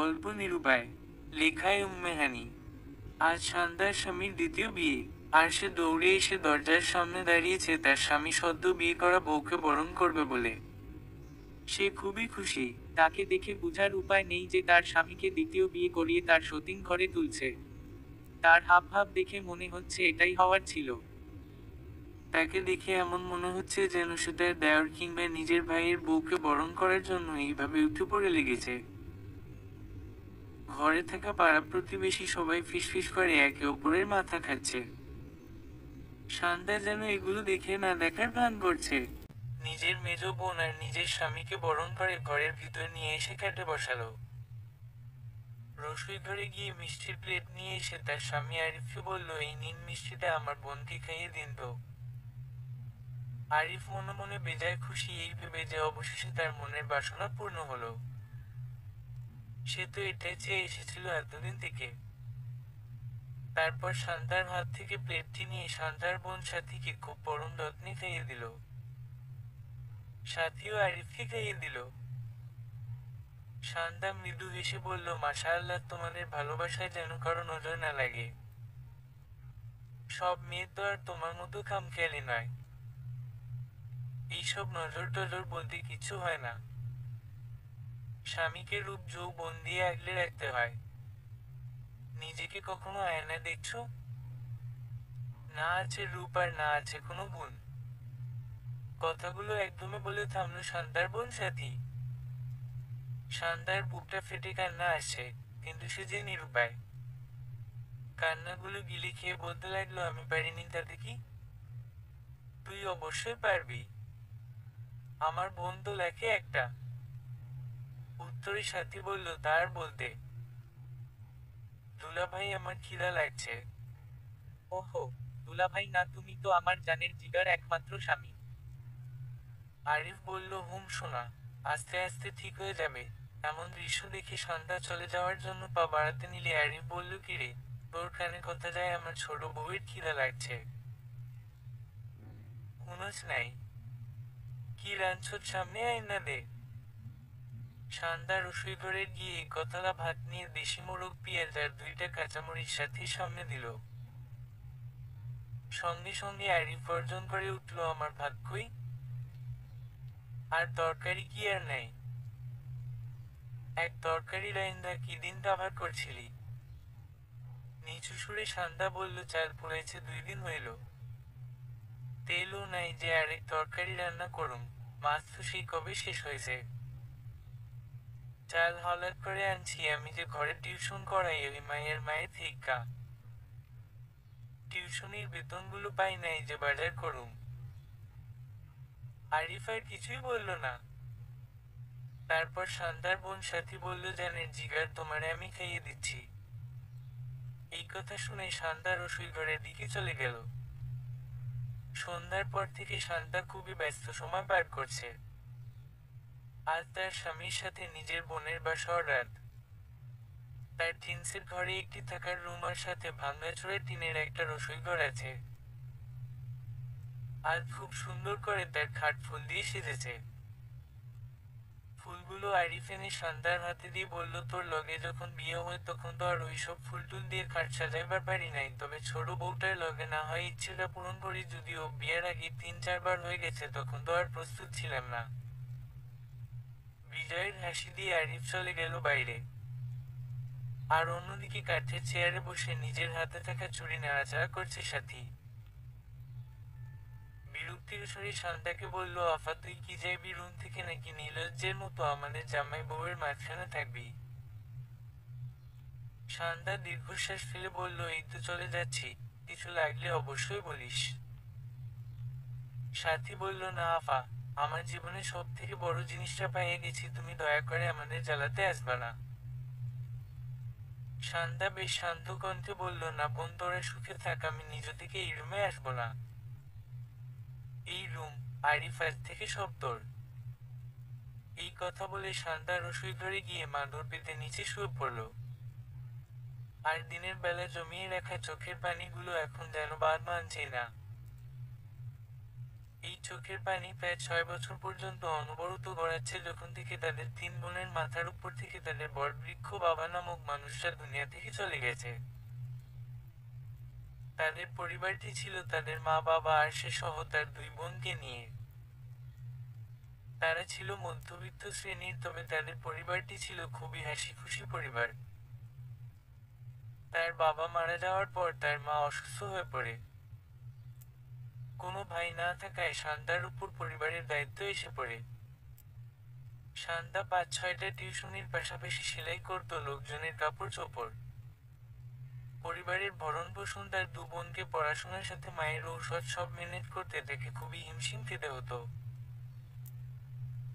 গল্প নিরুপায়। লেখায় উম্মেহানি। আজ শান্তার স্বামীর দ্বিতীয় বিয়ে। আর সে দৌড়ে এসে দরজার সামনে দাঁড়িয়েছে তার স্বামী সদ্য বিয়ে করা বউকে বরণ করবে বলে। সে খুবই খুশি। তাকে দেখে বুঝার উপায় নেই যে তার স্বামীকে দ্বিতীয় বিয়ে করিয়ে তার সতীন ঘরে তুলছে। তার হাবভাব দেখে মনে হচ্ছে এটাই হওয়ার ছিল। তাকে দেখে এমন মনে হচ্ছে যেন সে তার দেওর কিংবা নিজের ভাইয়ের বউকে বরণ করার জন্য এইভাবে উঠে পড়ে লেগেছে। ঘরে থাকা পাড়া প্রতিবেশী সবাই ফিসফিস করে একে অপরের মাথা খাচ্ছে। শান্তা যেন এগুলো দেখে না দেখার ভান করছে। নিজের মেজ বোন আর নিজের স্বামীকে বরণ করে ঘরের ভিতর নিয়ে এসে খেতে বসালো। রসুই ঘরে গিয়ে মিষ্টির প্লেট নিয়ে এসে তার স্বামী আরিফকে বলল, এই নিন মিষ্টিটা, আমার বোনকে খাইয়ে দিন তো। আরিফ মনে মনে বেজায় খুশি এই ভেবে যে অবশেষে তার মনের বাসনা পূর্ণ হলো। সে তো এটাই চেয়ে এসেছিল এতদিন থেকে। তারপর শান্তার হাত থেকে প্লেটটি নিয়ে শান্তার বোন সাথীকে খুব পরম যত্নে খাইয়ে দিল। সাথীও আরিফকে খাইয়ে দিল। শান্তা মৃদু হেসে বলল, মাশাআল্লাহ, তোমাদের ভালোবাসায় যেন কারো নজর না লাগে। সব মেয়ে তো আর তোমার মতো খামখেয়ালি নয়। এইসব নজর টজর বলতে কিছু হয় না। স্বামীকে রূপ যৌবন দিয়ে আগলে রাখতে হয়। নিজেকে কখনো আয়নায় দেখছো? না আছে রূপ আর না আছে কোনো গুণ। কথাগুলো একদমে বলে থামলো শান্তার বোন সাথী। শান্তার বুকটা ফেটে কান্না আসছে, কিন্তু সে যে নিরুপায়। কান্নাগুলো গিলে খেয়ে বলতে লাগলো, আমি পারিনি তাতে কি? তুই অবশ্যই পারবি। আমার বোন তো লেখে একটা। উত্তরে সাথী বলল, তার বলতে। দুলাভাই, আমার খিদা লাগছে। ওহো, দুলাভাই না, তুমি তো আমার জানের জিগার একমাত্র স্বামী। আরিফ বলল, হুম সোনা, আস্তে আস্তে ঠিক হয়ে যাবে। এমন দৃশ্য দেখে সন্ধ্যা চলে যাওয়ার জন্য পা বাড়াতে নিলে আরিফ বলল, কিরে, তোর কানে কথা যায়, আমার ছোট বউয়ের খিদা লাগছে। হুনোস নাই? কি রাঁধছোস সামনে আয় না দে। সন্ধ্যা রসুই ঘরে গিয়ে কতলা ভাত নিয়ে দেশি মোরগ, পেঁয়াজ আর 2টা কাঁচামরিচ সাথে সামনে দিল। সঙ্গে সঙ্গে আরিফ গর্জন করে উঠল, আমার ভাত কই? আর তরকারি কি আর নাই? এক তরকারি রাইন্দা কি দিন কাভার করছিলি? নিচু সুরে সন্ধ্যা বলল, চাল পুড়াইছে 2 দিন হইল। তেলও নাই যে আরেক তরকারি রান্না করুম। মাছ তো সেই কবে শেষ হয়েছে। চাল হলাদ করে আনছি আমি, যে ঘরে টিউশন করাই ওই মায়ের মায়ের থেইক্কা। টিউশনির বেতনগুলো পাই নাই যে বাজার করুম। আরিফ আর কিছুই বলল না। তারপর সন্ধ্যার বোন সাথী বলল, জানের জিগার, তোমারে আমি খাইয়ে দিচ্ছি। এই কথা শুনে সন্ধ্যা রসুই ঘরের দিকে চলে গেল। সন্ধ্যার পর থেকে সন্ধ্যা খুবই ব্যস্ত সময় পার করছে। আজ তার স্বামীর সাথে নিজের বোনের বাসার রাত। তার টিনসের ঘরে একটি থাকার রুম আর সাথে ভাঙাচোরা টিনের একটা রসুই ঘর আছে। আজ খুব সুন্দর করে তার খাট ফুল দিয়ে সেজেছে। ফুলগুলো আরিফ এনে সন্ধ্যার হাতে দিয়ে বলল, তোর লগে যখন বিয়ে হয় তখন তো আর ওইসব ফুল টুল দিয়ে খাট সাজাইবার পারি নাই, তবে ছোট বউটার লগে না হয় ইচ্ছেটা পূরণ করি, যদিও বিয়ের আগে 3-4 বার হয়ে গেছে, তখন তো আর প্রস্তুত ছিলাম না। বিজয়ের হাসি দিয়ে আরিফ চলে গেল বাইরে। আর অন্যদিকে কাঠের চেয়ারে বসে নিজের হাতে থাকা ছুরি নাড়াচাড়া করছে সাথী। বিরক্তির স্বরে সন্ধ্যাকে বলল, আফা, তুই কি যাইবি রুম থেকে, নাকি নির্লজ্জের মতো আমাদের জামাই বউয়ের মাঝখানে থাকবি? সন্ধ্যা দীর্ঘশ্বাস ফেলে বলল, এই তো চলে যাচ্ছি, কিছু লাগলে অবশ্যই বলিস। সাথী বলল, না আফা, আমার জীবনে সব থেকে বড় জিনিসটা পাইয়ে গেছি, তুমি দয়া করে আমাদের জ্বালাতে আসবা না। সন্ধ্যা বেশ শান্ত কণ্ঠে বলল, না বোন, তোরা সুখে থাক, আমি নিজ থেকে এই রুমে আসবো না। এই রুম, আরিফ, আজ থেকে সব তোর। এই কথা বলে সন্ধ্যা রসুই ঘরে গিয়ে মাদুর পেতে নিচে শুয়ে পড়ল। আর দিনের বেলা জমিয়ে রাখা চোখের পানিগুলো এখন যেন বাদ মানছে না। এই চোখের পানি প্রায় 6 বছর পর্যন্ত অনবরত গড়াচ্ছে যখন থেকে তাদের 3 বোনের মাথার উপর থেকে তাদের বটবৃক্ষ বাবা নামক মানুষটা দুনিয়া থেকে চলে গেছে। তাদের পরিবারটি ছিল তাদের মা বাবা আর সে সহ তার 2 বোনকে নিয়ে। তারা ছিল মধ্যবিত্ত শ্রেণীর, তবে তাদের পরিবারটি ছিল খুবই হাসি খুশি পরিবার। তার বাবা মারা যাওয়ার পর তার মা অসুস্থ হয়ে পড়ে। কোনো ভাই না থাকায় শান্তার উপর পরিবারের দায়িত্ব এসে পড়ে। শান্তা 5-6টা টিউশনির পাশাপাশি সেলাই করত লোকজনের কাপড় চোপড়। পরিবারের ভরণ পোষণ তার 2 বোনকে পড়াশোনার সাথে মায়ের ঔষধ সব ম্যানেজ করতে তাকে খুবই হিমশিম খেতে হতো।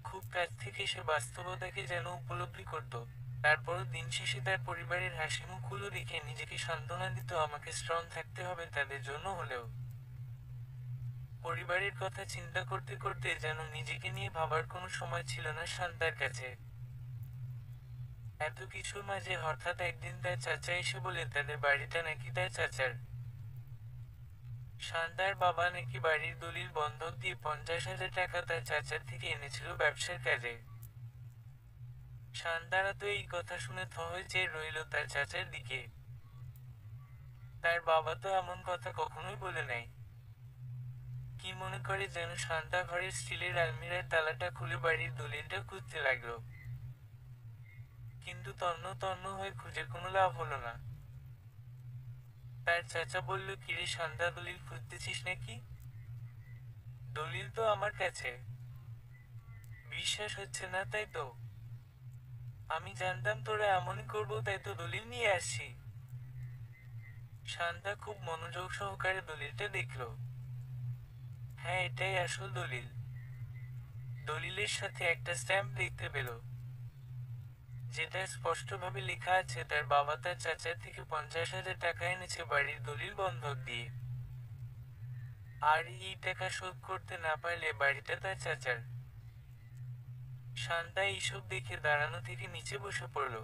খুব কাছ থেকে সে বাস্তবতাকে যেন উপলব্ধি করত। তারপরও দিন শেষে তার পরিবারের হাসিমুখগুলো দেখে নিজেকে সান্ত্বনা দিত, আমাকে স্ট্রং থাকতে হবে তাদের জন্য হলেও। পরিবারের কথা চিন্তা করতে করতে যেন নিজেকে নিয়ে ভাবার কোনো সময় ছিল না শান্তার কাছে। এত কিছুর মাঝে হঠাৎ একদিন তার চাচা এসে বলে তাদের বাড়িটা নাকি তার চাচার। শান্তার বাবা নাকি বাড়ির দলিল বন্ধক দিয়ে 50,000 টাকা তার চাচার থেকে এনেছিল ব্যবসার কাজে। শান্তারা তো এই কথা শুনে থ হয়ে চেয়ে রইল তার চাচার দিকে। তার বাবা তো এমন কথা কখনোই বলে নাই। কি মনে করে যেন শান্তা ঘরের স্টিলের আলমিরার তালাটা খুলে বাড়ির দলিলটা খুঁজতে লাগলো। কিন্তু তন্ন তন্ন হয়ে খুঁজে কোনো লাভ হলো না। তার চাচা বলল, কিরে শান্তা, দলিল খুঁজতেছিস নাকি? দলিল তো আমার কাছে। বিশ্বাস হচ্ছে না তাই তো? আমি জানতাম তোরা এমনই করবো, তাই তো দলিল নিয়ে আসছি। শান্তা খুব মনোযোগ সহকারে দলিলটা দেখল। হ্যাঁ, এটাই আসল দলিল। দলিলের সাথে একটা স্ট্যাম্প দেখতে পেল, যেটা স্পষ্টভাবে লেখা আছে তার বাবা তার চাচার থেকে 50,000 টাকা এনেছে বাড়ির দলিল বন্ধক দিয়ে। আর এই টাকা শোধ করতে না পারলে বাড়িটা তার চাচার। শান্তা এইসব দেখে দাঁড়ানো থেকে নিচে বসে পড়ল।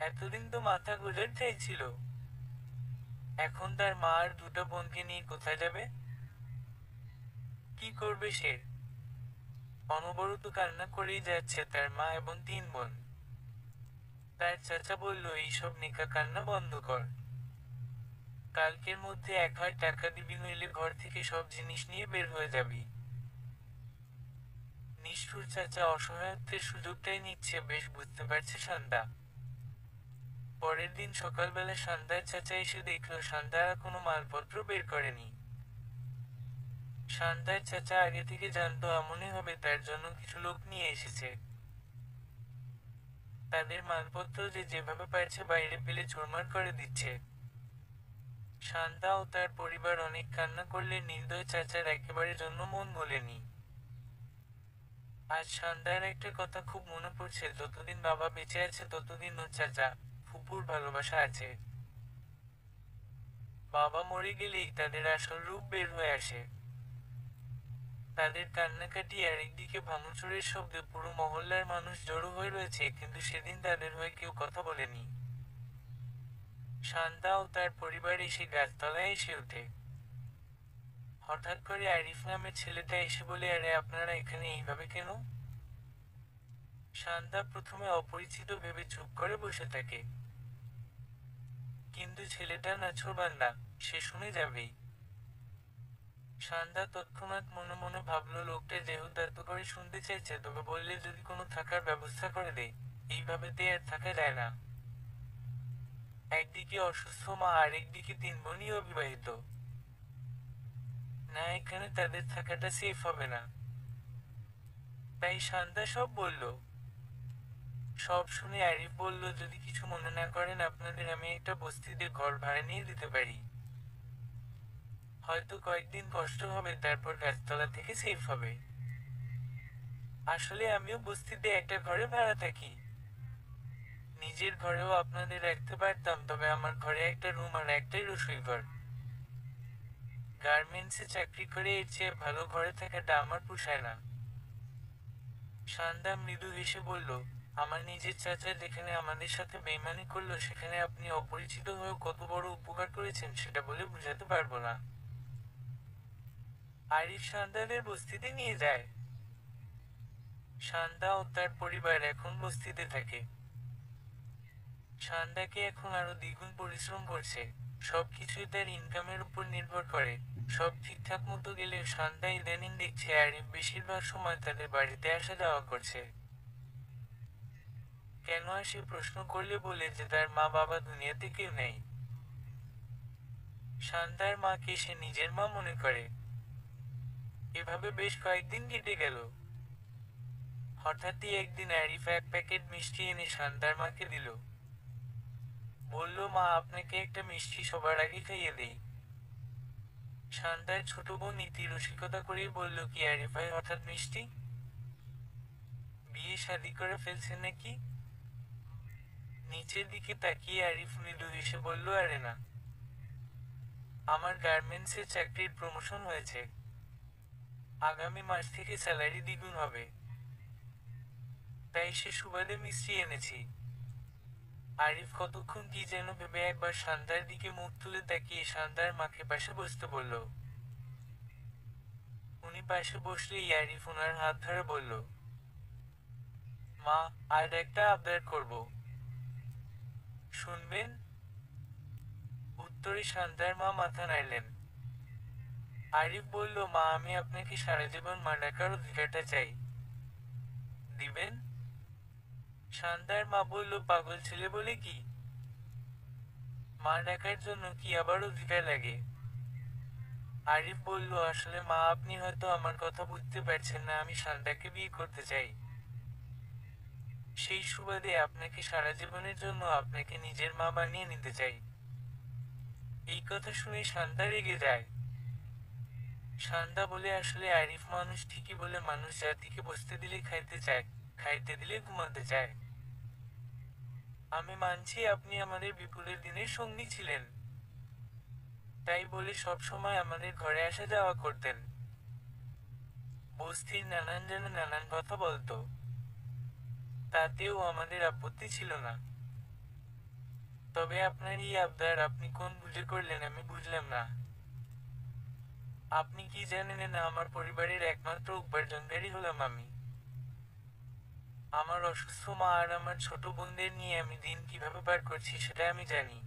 এতদিন তো মাথা গোজার চাইছিল, এখন তার মা আর 2টা বোনকে নিয়ে কোথায় যাবে? কি করবে সে? অনবরত কান্না করেই যাচ্ছে তার মা এবং 3 বোন। তার চাচা বলল, এইসব নেকা কান্না বন্ধ কর। কালকের মধ্যে 1,000 টাকা দিবি, নইলে ঘর থেকে সব জিনিস নিয়ে বের হয়ে যাবি। নিষ্ঠুর চাচা অসহায়ত্বের সুযোগটাই নিচ্ছে বেশ বুঝতে পারছে শান্তা। পরের দিন সকালবেলা শান্তার চাচা এসে দেখল শান্তারা কোনো মালপত্র বের করেনি। শান্তার চাচা আগে থেকে জানতো এমনই হবে, তার জন্য কিছু লোক নিয়ে এসেছে। তাদের মালপত্র যে যেভাবে পারছে বাইরে পেলে চুরমার করে দিচ্ছে। শান্তা ও তার পরিবার অনেক কান্না করলে নির্দয় চাচার একেবারে জন্য মন গলেনি। আজ শান্তার একটা কথা খুব মনে পড়ছে, যতদিন বাবা বেঁচে আছে ততদিন ওর চাচা ফুপুর ভালোবাসা আছে। বাবা মরে গেলেই তাদের আসল রূপ বের হয়ে আসে। তাদের কান্নাকাটি আর একদিকে ভাঙচুরের শব্দে পুরো মহল্লার মানুষ জড়ো হয়ে রয়েছে, কিন্তু সেদিন তাদের হয়ে কেউ কথা বলেনি। শান্তা ও তার পরিবার এসে গাছতলায় এসে ওঠে। হঠাৎ করে আরিফ নামের ছেলেটা এসে বলে, আরে আপনারা এখানে এইভাবে কেন? শান্তা প্রথমে অপরিচিত ভেবে চুপ করে বসে থাকে, কিন্তু ছেলেটা নাছোড়বান্দা, সে শুনে যাবেই। শান্তা তৎক্ষণাৎ মনে মনে ভাবল, লোকটা যেহেতু এত করে শুনতে চাইছে, তবে বললে যদি কোনো থাকার ব্যবস্থা করে দেয়। এইভাবে তে আর থাকা যায় না। একদিকে অসুস্থ মা আর একদিকে 3 বোনই অবিবাহিত। না, এখানে তাদের থাকাটা সেফ হবে না। তাই শান্তা সব বলল। সব শুনে আরিফ বলল, যদি কিছু মনে না করেন আপনাদের আমি একটা বস্তিতে ঘর ভাড়া নিয়ে দিতে পারি। হয়তো কয়েকদিন কষ্ট হবে, তারপর গাছতলা থেকে সেফ হবে। আসলে আমিও বস্তিতে একটা ঘরে ভাড়া থাকি। নিজের ঘরেও আপনাদের রাখতে পারতাম, তবে আমার ঘরে একটা রুম আর একটাই রসোইঘর। গার্মেন্টসে চাকরি করে এর চেয়ে ভালো ঘরে থাকাটা আমার পোষায় না। শান্তা মৃদু হেসে বলল, আমার নিজের চাচা যেখানে আমাদের সাথে বেইমানি করলো, সেখানে আপনি অপরিচিত হয়েও কত বড় উপকার করেছেন সেটা বলে বোঝাতে পারবো না। আরিফ শান্তাদের বস্তিতে নিয়ে যায়। শান্তা ও তার পরিবার এখন বস্তিতে থাকে। শান্তাকে এখন আরো দ্বিগুণ পরিশ্রম করছে। সবকিছুই তার ইনকামের উপর নির্ভর করে। সব ঠিকঠাক মতো গেলেও শান্তা ইদানিং দেখছে আরিফ বেশিরভাগ সময় তাদের বাড়িতে আসা যাওয়া করছে। কেন আসে প্রশ্ন করলে বলে যে তার মা বাবা দুনিয়াতে কেউ নেই। শান্তার মাকে সে নিজের মা মনে করে। এভাবে বেশ কয়েকদিন কেটে গেল। হঠাৎই একদিন আরিফ এক প্যাকেট মিষ্টি এনে শান্তার মাকে দিল। বলল, মা আপনাকে একটা মিষ্টি সবার আগে খাইয়ে দেই। শান্তার ছোট বোন ইতি রসিকতা করেই বলল, কি আরিফ ভাই হঠাৎ মিষ্টি? বিয়ে শাদী করে ফেলছে নাকি? নিচের দিকে তাকিয়ে আরিফ মৃদু হেসে বলল, আরে না, আমার গার্মেন্টসে চাকরির প্রমোশন হয়েছে। আগামী মাস থেকে স্যালারি দ্বিগুণ হবে। তাই সে সুবাদে মিষ্টি এনেছি। আরিফ কতক্ষণ কি যেন ভেবে একবার শান্তার দিকে মুখ তুলে তাকিয়ে শান্তার মাকে পাশে বসতে বলল। উনি পাশে বসলেই আরিফ ওনার হাত ধরে বলল, মা, আর একটা আবদার করব, শুনবেন? উত্তরে শান্তার মা মাথা নাড়লেন। আরিফ বলল, মা আমি আপনাকে সারা জীবন মা ডাকার অধিকারটা চাই। দিবেন? শান্তার মা বলল, পাগল ছেলে বলে কি? মা ডাকার জন্য কি আবার অধিকার লাগে? আরিফ বলল, আসলে মা আপনি হয়তো আমার কথা বুঝতে পারছেন না, আমি শান্তাকে বিয়ে করতে চাই। সেই সুবাদে আপনাকে সারা জীবনের জন্য আপনাকে নিজের মা বানিয়ে নিতে চাই। এই কথা শুনে শান্তা রেগে যায়। শান্তা বলে, আসলে আরিফ মানুষ ঠিকই বলে, মানুষ জাতিকে বসতে দিলে খাইতে চায়, খাইতে দিলে ঘুমাতে চায়। আমি মানছি আপনি আমাদের বিপুলের দিনের সঙ্গী ছিলেন। তাই বলে সব সময় আমাদের ঘরে আসা যাওয়া করতেন। বস্তির নানান জনে নানান কথা বলতো। তাতেও আমাদের আপত্তি ছিল না। তবে আপনার এই আবদার আপনি কোন বুঝে করলেন আমি বুঝলাম না। আপনি কি জানেন না আমার পরিবারের একমাত্র উপার্জনকারী হলাম আমি। আমার অসুস্থ মা আর আমার ছোট বোনদের নিয়ে আমি দিন কিভাবে পার করছি সেটা আমি জানি।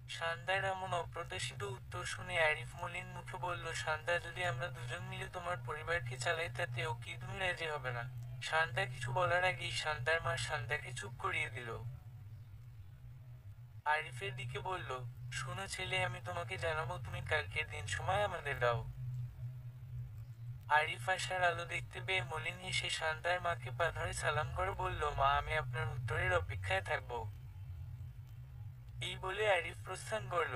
শান্তার এমন অপ্রত্যাশিত উত্তর শুনে আরিফ মলিন মুখে বলল, শান্তা, যদি আমরা দুজন মিলে তোমার পরিবারকে চালাই তাতেও কি তুমি রাজি হবে না? শান্তা কিছু বলার আগেই শান্তার মা শান্তাকে চুপ করিয়ে দিল। আরিফের দিকে বলল, শোনো ছেলে, আমি তোমাকে জানাবো, তুমি কালকের দিন সময় আমাদের দাও। আরিফ আসার আলো দেখতে পেয়ে মলিন হেসে শান্তার মাকে পা ধরে সালাম করে বলল, মা আমি আপনার উত্তরের অপেক্ষায় থাকবো। এই বলে আরিফ প্রস্থান করল।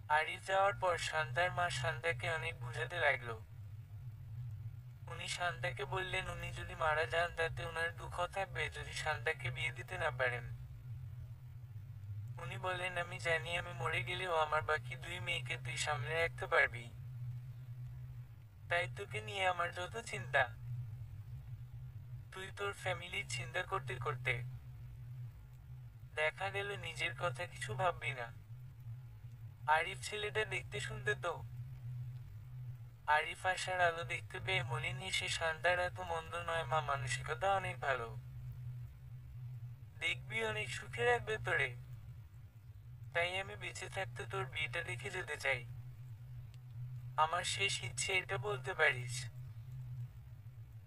আরিফ যাওয়ার পর শান্তার মা শান্তাকে অনেক বুঝাতে লাগলো। উনি শান্তাকে বললেন উনি যদি মারা যান তাতে ওনার দুঃখ থাকবে যদি শান্তাকে বিয়ে দিতে না পারেন। উনি বলেন, আমি জানি আমি মরে গেলেও আমার বাকি দুই মেয়েকে তুই সামলে রাখতে পারবি। তাই তোকে নিয়ে আমার যত চিন্তা। তুই তোর ফ্যামিলির চিন্তা করতে করতে দেখা গেল নিজের কথা কিছু ভাববি না। আরিফ ছেলেটা দেখতে শুনতে তো। আরিফ আসার আলো দেখতে পেয়ে মলিন হেসে শান্তার এত মন্দ নয় মা, মানসিকতা অনেক ভালো। দেখবি অনেক সুখে রাখবে তোরে। তাই আমি বেঁচে থাকতে তোর বিয়েটা দেখে যেতে চাই। আমার শেষ ইচ্ছে এটা বলতে পারিস।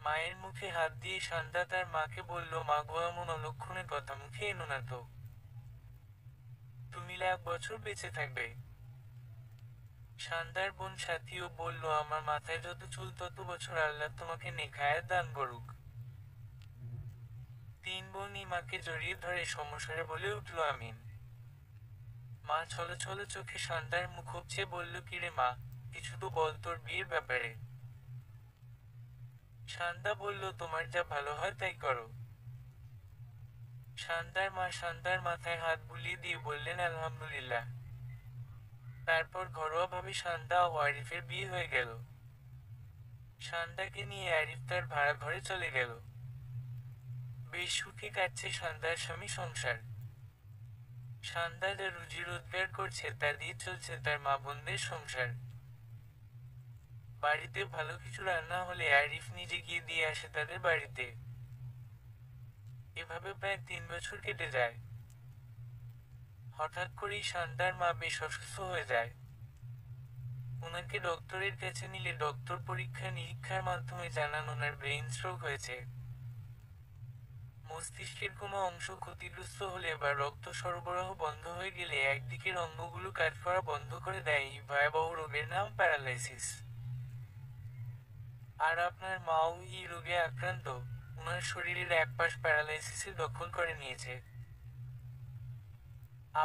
মায়ের মুখে হাত দিয়ে শান্তা তার মাকে বলল, মা গো, এমন অলক্ষণে কথা মুখে এনো না তো। তুমি 1,00,000 বছর বেঁচে থাকবে। শান্তার বোন সাথীও বলল, আমার মাথায় যত চুল তত বছর আল্লাহ তোমাকে নেখায়াত দান করুক। তিন বোনই মাকে জড়িয়ে ধরে সমস্যারে বলে উঠল, আমিন। মা ছলো ছলো চোখে শান্তার মুখ উপচে বলল, কিরে মা, কিছু তো বল তোর বিয়ের ব্যাপারে। শান্তা বলল, তোমার যা ভালো হয় তাই করো। শান্তার মা শান্তার মাথায় হাত বুলিয়ে দিয়ে বললেন, আলহামদুলিল্লাহ। তারপর ঘরোয়াভাবে শান্তা ও আরিফের বিয়ে হয়ে গেল। শান্তাকে নিয়ে আরিফ তার ভাড়া ঘরে চলে গেল। বেশ সুখে কাটছে শান্তার স্বামী সংসার। শান্তা যা রুজি রোজগার করছে তা দিয়ে চলছে তার মা বোনদের সংসার। বাড়িতে ভালো কিছু রান্না হলে আরিফ নিজে গিয়ে দিয়ে আসে তাদের বাড়িতে। এভাবে প্রায় 3 বছর কেটে যায়। হঠাৎ করেই শান্তার মা বেশ অসুস্থ হয়ে যায়। ওনাকে ডক্টরের কাছে নিলে ডক্টর পরীক্ষা নিরীক্ষার মাধ্যমে জানান ওনার ব্রেইন স্ট্রোক হয়েছে। মস্তিষ্কের কোনো অংশ ক্ষতিগ্রস্ত হলে বা রক্ত সরবরাহ বন্ধ হয়ে গেলে একদিকের অঙ্গগুলো কাজ করা বন্ধ করে দেয়। এই ভয়াবহ রোগের নাম প্যারালাইসিস। আর আপনার মাও এই রোগে আক্রান্ত। ওনার শরীরের এক পাশ প্যারালাইসিসে দখল করে নিয়েছে।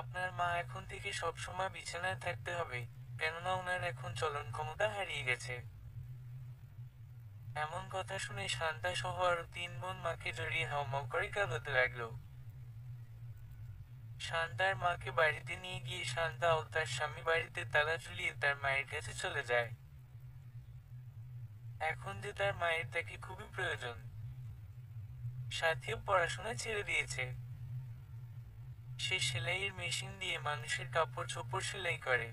আপনার মা এখন থেকে সবসময় বিছানায় থাকতে হবে, কেননা ওনার এখন চলন ক্ষমতা হারিয়ে গেছে। এমন কথা শুনে শান্তা সহ আরো 3 বোন মাকে জড়িয়ে হাউমাউ করে কাঁদতে লাগলো। শান্তার মাকে বাড়িতে নিয়ে গিয়ে শান্তা ও তার স্বামী বাড়িতে তালা ঝুলিয়ে তার মায়ের কাছে চলে যায়। এখন যে তার মায়ের তাকে খুবই প্রয়োজন। সাথীও পড়াশোনা ছেড়ে দিয়েছে। সে সেলাইয়ের মেশিন দিয়ে মানুষের কাপড় চোপড় সেলাই করে।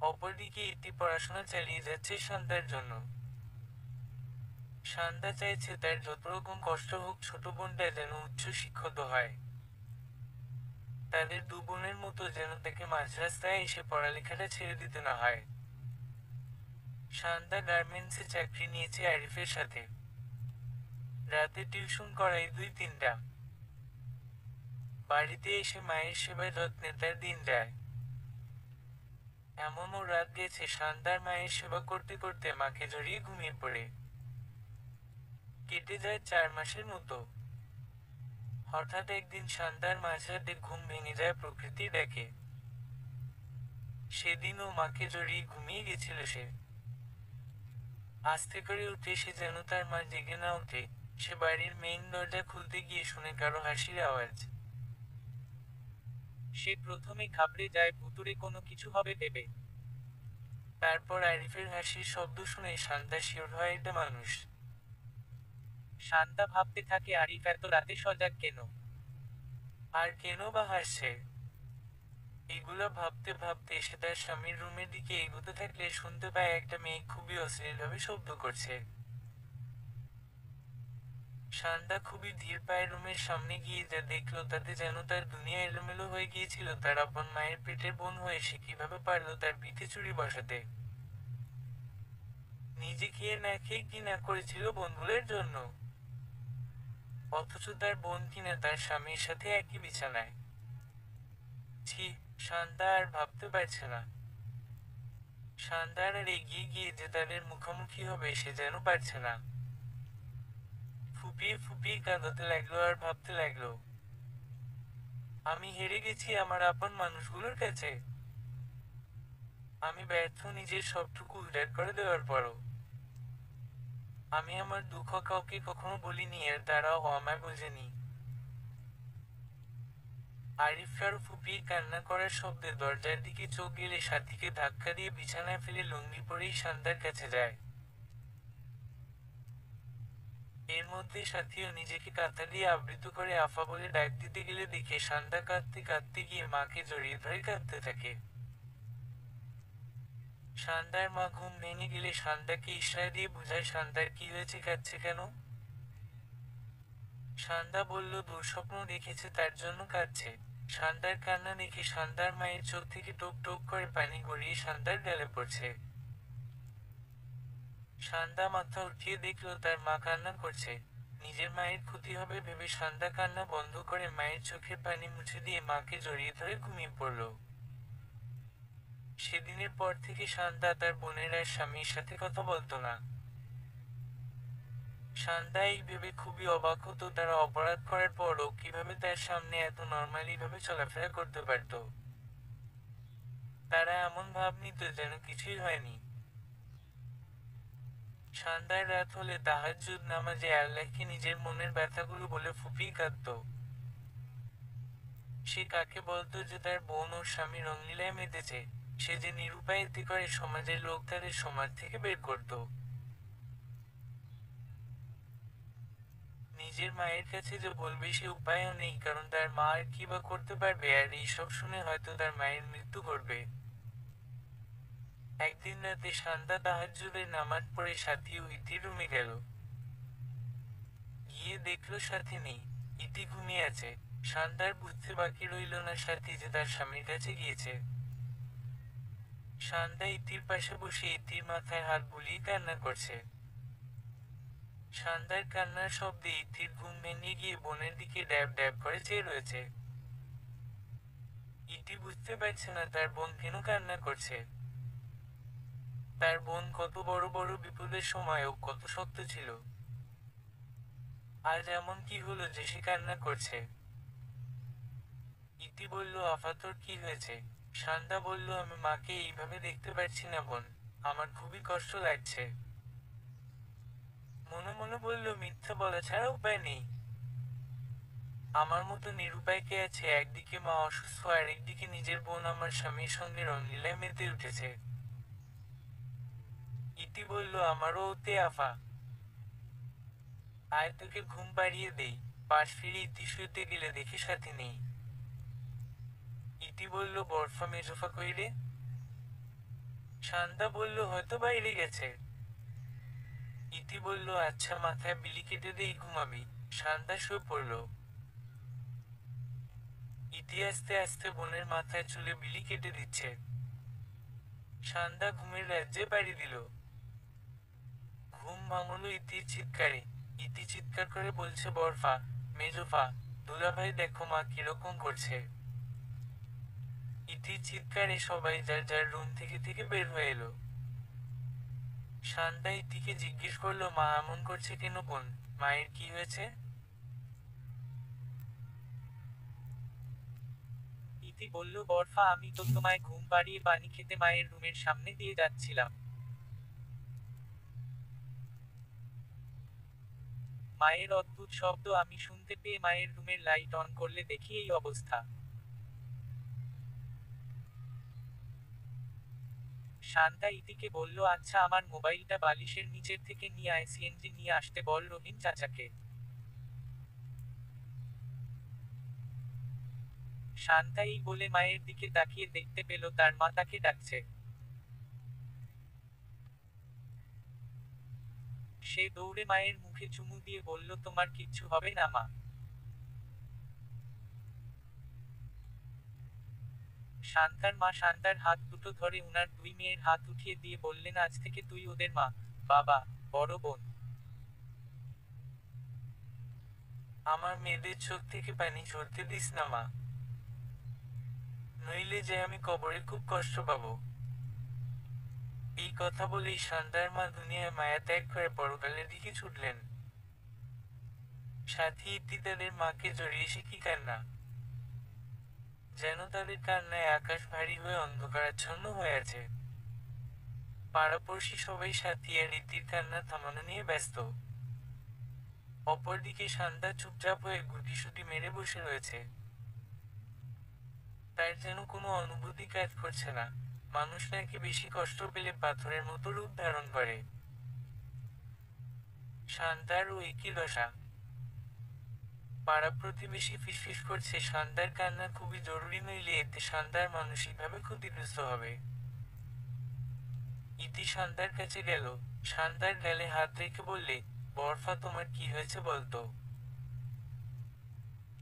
অপরদিকে ইতি পড়াশোনা চালিয়ে যাচ্ছে শান্তার জন্য। শান্তা চাইছে তার যত রকম কষ্ট হোক ছোট বোনটা যেন উচ্চ শিক্ষিত হয়। তাদের 2 বোনের মতো যেন তাকে মাঝ রাস্তায় এসে পড়ালেখাটা ছেড়ে দিতে না হয়। শান্তা গার্মেন্টসে চাকরি নিয়েছে আরিফের সাথে। রাতে টিউশন করাই 2-3টা। বাড়িতে এসে মায়ের সেবায় যত্নে তার দিন যায়। এমনও রাত গেছে শান্তার মায়ের সেবা করতে করতে মাকে জড়িয়ে ঘুমিয়ে পড়ে। কেটে যায় 4 মাসের মতো। হঠাৎ একদিন শান্তার মাঝরাতে ঘুম ভেঙে যায় প্রকৃতির ডাকে। সেদিনও মাকে জড়িয়ে ঘুমিয়ে গেছিল সে। আস্তে করে উঠে সে যেন তার মা জেগে না ওঠে। সে বাড়ির মেইন দরজা খুলতে গিয়ে শুনে কারো হাসির আওয়াজ। সে প্রথমে ঘাবড়ে যায় ভুতুড়ে কোনো কিছু হবে ভেবে। তারপর আরিফের হাসির শব্দ শুনে শান্তা শিওর হয় এটা মানুষ। শান্তা ভাবতে থাকে আরিফ এত রাতে সজাগ কেন? আর কেন বা হাসছে? এগুলা ভাবতে ভাবতে সে তার স্বামীর রুমের দিকে এগোতে থাকলে শুনতে পায় একটা মেয়ে খুবই অশ্লীলভাবে শব্দ করছে। শান্তা খুবই ধীর পায়ে রুমের সামনে গিয়ে যা দেখলো তাতে যেন তার দুনিয়া এলোমেলো হয়ে গিয়েছিল। তার আপন মায়ের পেটের বোন হয়ে সে কিভাবে পারলো তার পিঠে ছুরি বসাতে? নিজে খেয়ে না খেয়ে কি না করেছিল বোনগুলোর জন্য, অথচ তার বোন কিনা তার স্বামীর সাথে একই বিছানায়। ছি! শান্তা আর ভাবতে পারছে না। শান্তার আর এগিয়ে গিয়ে যে তাদের মুখোমুখি হবে সে যেন পারছে না। ফুপিয়ে ফুপিয়ে কাঁদতে লাগলো আর ভাবতে লাগলো, আমি হেরে গেছি আমার আপন মানুষগুলোর কাছে। আমি ব্যর্থ নিজের সবটুকু উজাড় করে দেওয়ার পরও। আমি আমার দুঃখ কাউকে কখনো বলিনি আর তারাও আমায় বোঝেনি। আরিফ আরো ফুপিয়ে কান্না করার শব্দে দরজার দিকে চোখ গেলে সাথীকে ধাক্কা দিয়ে বিছানায় ফেলে লুঙ্গি পরেই শান্তার কাছে যায়। এর মধ্যে সাথীও নিজেকে কাঁথা দিয়ে আবৃত করে আফা বলে ডাক দিতে গেলে দেখে শান্তা কাঁদতে কাঁদতে গিয়ে মাকে জড়িয়ে ধরে কাঁদতে থাকে। শান্তার মা ঘুম ভেঙে গেলে শান্তাকে ইশারা দিয়ে বুঝায় শান্তার কি হয়েছে, কাঁদছে কেন। শান্তা বলল দুঃস্বপ্ন দেখেছে তার জন্য কাঁদছে। শান্তার কান্না দেখে শান্তার মায়ের চোখ থেকে টোপ টোপ করে পানি গড়িয়ে শান্তার গালে পড়ছে। শান্তা মাথা উঠিয়ে দেখলো তার মা কান্না করছে। নিজের মায়ের ক্ষতি হবে ভেবে শান্তা কান্না বন্ধ করে মায়ের চোখের পানি মুছে দিয়ে মাকে জড়িয়ে ধরে ঘুমিয়ে পড়ল। সেদিনের পর থেকে শান্তা তার বোনের আর স্বামীর সাথে কথা বলতো না। শান্তা এই ভেবে খুবই অবাক হতো তারা অপরাধ করার পরও কিভাবে তার সামনে এত নর্মালি ভাবে চলাফেরা করতে পারত। তারা এমন ভাব নিত যেন কিছুই হয়নি। শান্তার রাত হলে তাহাজ্জুদ নামাজে আল্লাহকে নিজের মনের ব্যথাগুলো বলে ফুপিয়ে কাঁদত। সে কাকে বলতো যে তার বোন ও স্বামী রঙলীলায় মেতেছে, সে যে নিরুপায় এতে করে সমাজের লোক তাদের সমাজ থেকে বের করত। নিজের মায়ের কাছে যে বলবে সে উপায়ও নেই, কারণ তার মা আর কি বা করতে পারবে। আর এইসব শুনে হয়তো তার মায়ের মৃত্যু ঘটবে। একদিন রাতে শান্তা তাহাজ্জুদের নামাজ পড়ে সাথী ও ইতির রুমে গেল। গিয়ে দেখল সাথী নেই, ইতি ঘুমিয়ে আছে। শান্তার বুঝতে বাকি রইল না সাথী যে তার স্বামীর কাছে গিয়েছে। শান্তা ইতির পাশে বসে ইতির মাথায় হাত বুলিয়ে কান্না করছে। শান্তার কান্নার শব্দে ইতির ঘুম ভেঙে গিয়ে বোনের দিকে ড্যাব ড্যাব করে চেয়ে রয়েছে। ইতি বুঝতে পারছে না তার বোন কেন কান্না করছে। তার বোন কত বড় বড় বিপদের সময়ও কত শক্ত ছিল। আজ এমন কি হলো যে সে কান্না করছে। ইতি বলল, আফা তোর কি হয়েছে? শান্তা বলল, আমি মাকে এইভাবে দেখতে পারছি না বোন, আমার খুবই কষ্ট লাগছে। মনে মনে বলল, মিথ্যা বলা ছাড়া উপায় নেই। আমার মতো নিরুপায় কে আছে? একদিকে মা অসুস্থ আর একদিকে নিজের বোন আমার স্বামীর সঙ্গে রঙলীলায় মেতে উঠেছে। ইতি বলল, আমারও ওতে আফা। আয় তোকে ঘুম পাড়িয়ে দেই। পাশ ফিরে ইতি শুতে গেলে দেখে সাথী নেই। ইতি বলল, বরফা মেজফা কইরে? শান্তা বলল, হয়তো বাইরে গেছে। ইতি বলল, আচ্ছা মাথায় বিলি কেটে দেই, ঘুমাবি। শান্তা শুয়ে পড়ল। ইতি আস্তে আস্তে বোনের মাথায় চুলে বিলি কেটে দিচ্ছে। শান্তা ঘুমের রাজ্যে পাড়ি দিল। ঘুম ভাঙল ইতির চিৎকারে। ইতি চিৎকার করে বলছে, বরফা, মেজফা, দুলাভাই দেখো মা কিরকম করছে। ইতির চিৎকারে সবাই যার যার রুম থেকে থেকে বের হয়ে এলো। শান্তা ইতিকে জিজ্ঞেস করলো, মা এমন করছে কেন বোন? মায়ের কি হয়েছে? ইতি বলল, বরফা আমি তো তোমায় ঘুম পাড়িয়ে পানি খেতে মায়ের রুমের সামনে দিয়ে যাচ্ছিলাম। মায়ের অদ্ভুত শব্দ আমি শুনতে পেয়ে মায়ের রুমের লাইট অন করলে দেখি এই অবস্থা। শান্তা ইতিকে বলল, আচ্ছা আমার মোবাইলটা বালিশের নিচের থেকে নিয়ে আয়, সিএনজি নিয়ে আসতে বল রহিম চাচাকে। শান্তা এই বলে মায়ের দিকে তাকিয়ে দেখতে পেল তার মা তাকে ডাকছে। সে দৌড়ে মায়ের মুখে চুমু দিয়ে বলল, তোমার কিচ্ছু হবে না মা। শান্তার মা শান্তার হাত দুটো ধরে উনার দুই মেয়ের হাত উঠিয়ে দিয়ে বললেন, আজ থেকে তুই ওদের মা, বাবা, বড় বোন। আমার মেয়েদের চোখ থেকে পানি ঝরতে দিস না মা, নইলে যে আমি কবরে খুব কষ্ট পাবো। এই কথা বলেই শান্তার মা দুনিয়ায় মায়া ত্যাগ করে পরকালের দিকে ছুটলেন। সাথী ইতি তাদের মাকে জড়িয়ে সে কি কান্না! যেন তাদের কান্নায় আকাশ ভারী হয়ে অন্ধকারাচ্ছন্ন হয়ে আছে। পাড়াপড়শি সবাই সাথী আর ইতির কান্না থামানো নিয়ে ব্যস্ত। অপরদিকে শান্তা চুপচাপ হয়ে গুটিসুটি মেরে বসে রয়েছে। তার যেন কোনো অনুভূতি কাজ করছে না। মানুষ নাকি বেশি কষ্ট পেলে পাথরের মতো রূপ ধারণ করে। শান্তারও একই দশা। পাড়া প্রতিবেশী ফিসফিস করছে, শান্তার কান্না খুবই জরুরি, নইলে এতে শান্তার মানসিকভাবে ক্ষতিগ্রস্ত হবে। ইতি শান্তার কাছে গেল। শান্তার গালে হাত রেখে বললে, বরফা তোমার কি হয়েছে বলতো?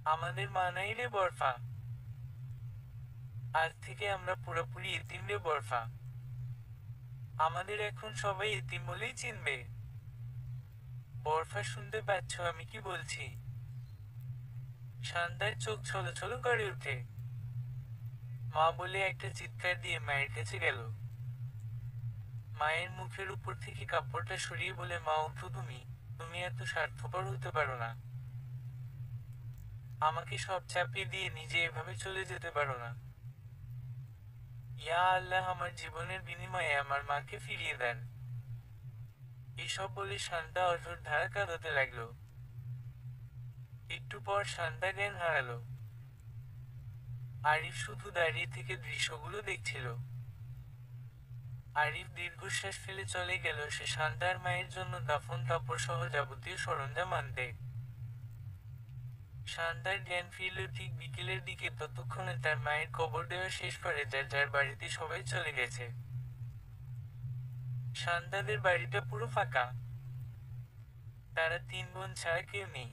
আমাদের মা নাই রে বরফা। আজ থেকে আমরা পুরোপুরি এতিম রে বরফা। আমাদের এখন সবাই এতিম বলেই চিনবে। বরফা শুনতে পাচ্ছ আমি কি বলছি? শান্তার চোখ ছলছল করে ওঠে। মা বলে একটা চিৎকার দিয়ে মায়ের কাছে গেল। মায়ের মুখের উপর থেকে কাপড়টা সরিয়ে বলে, মা ওঠো তুমি, তুমি এত স্বার্থপর হতে পারো না। আমাকে সব চাপিয়ে দিয়ে নিজে এভাবে চলে যেতে পারো না। ইয়া আল্লাহ, আমার জীবনের বিনিময়ে আমার মাকে ফিরিয়ে দেন। এসব বলে শান্তা অঝোর ধারা কাঁদতে লাগলো। একটু পর শান্তা জ্ঞান হারালো। আরিফ শুধু দাঁড়িয়ে থেকে দৃশ্যগুলো দেখছিল। আরিফ দীর্ঘশ্বাস ফেলে চলে গেল সে শান্তার মায়ের জন্য দাফন কাপড় সহ যাবতীয় সরঞ্জাম আনতে। শান্তার জ্ঞান ফিরল ঠিক বিকেলের দিকে, ততক্ষণে তার মায়ের কবর দেওয়া শেষ করে যার যার বাড়িতে সবাই চলে গেছে। শান্তাদের বাড়িটা পুরো ফাঁকা। তারা তিন বোন ছাড়া কেউ নেই।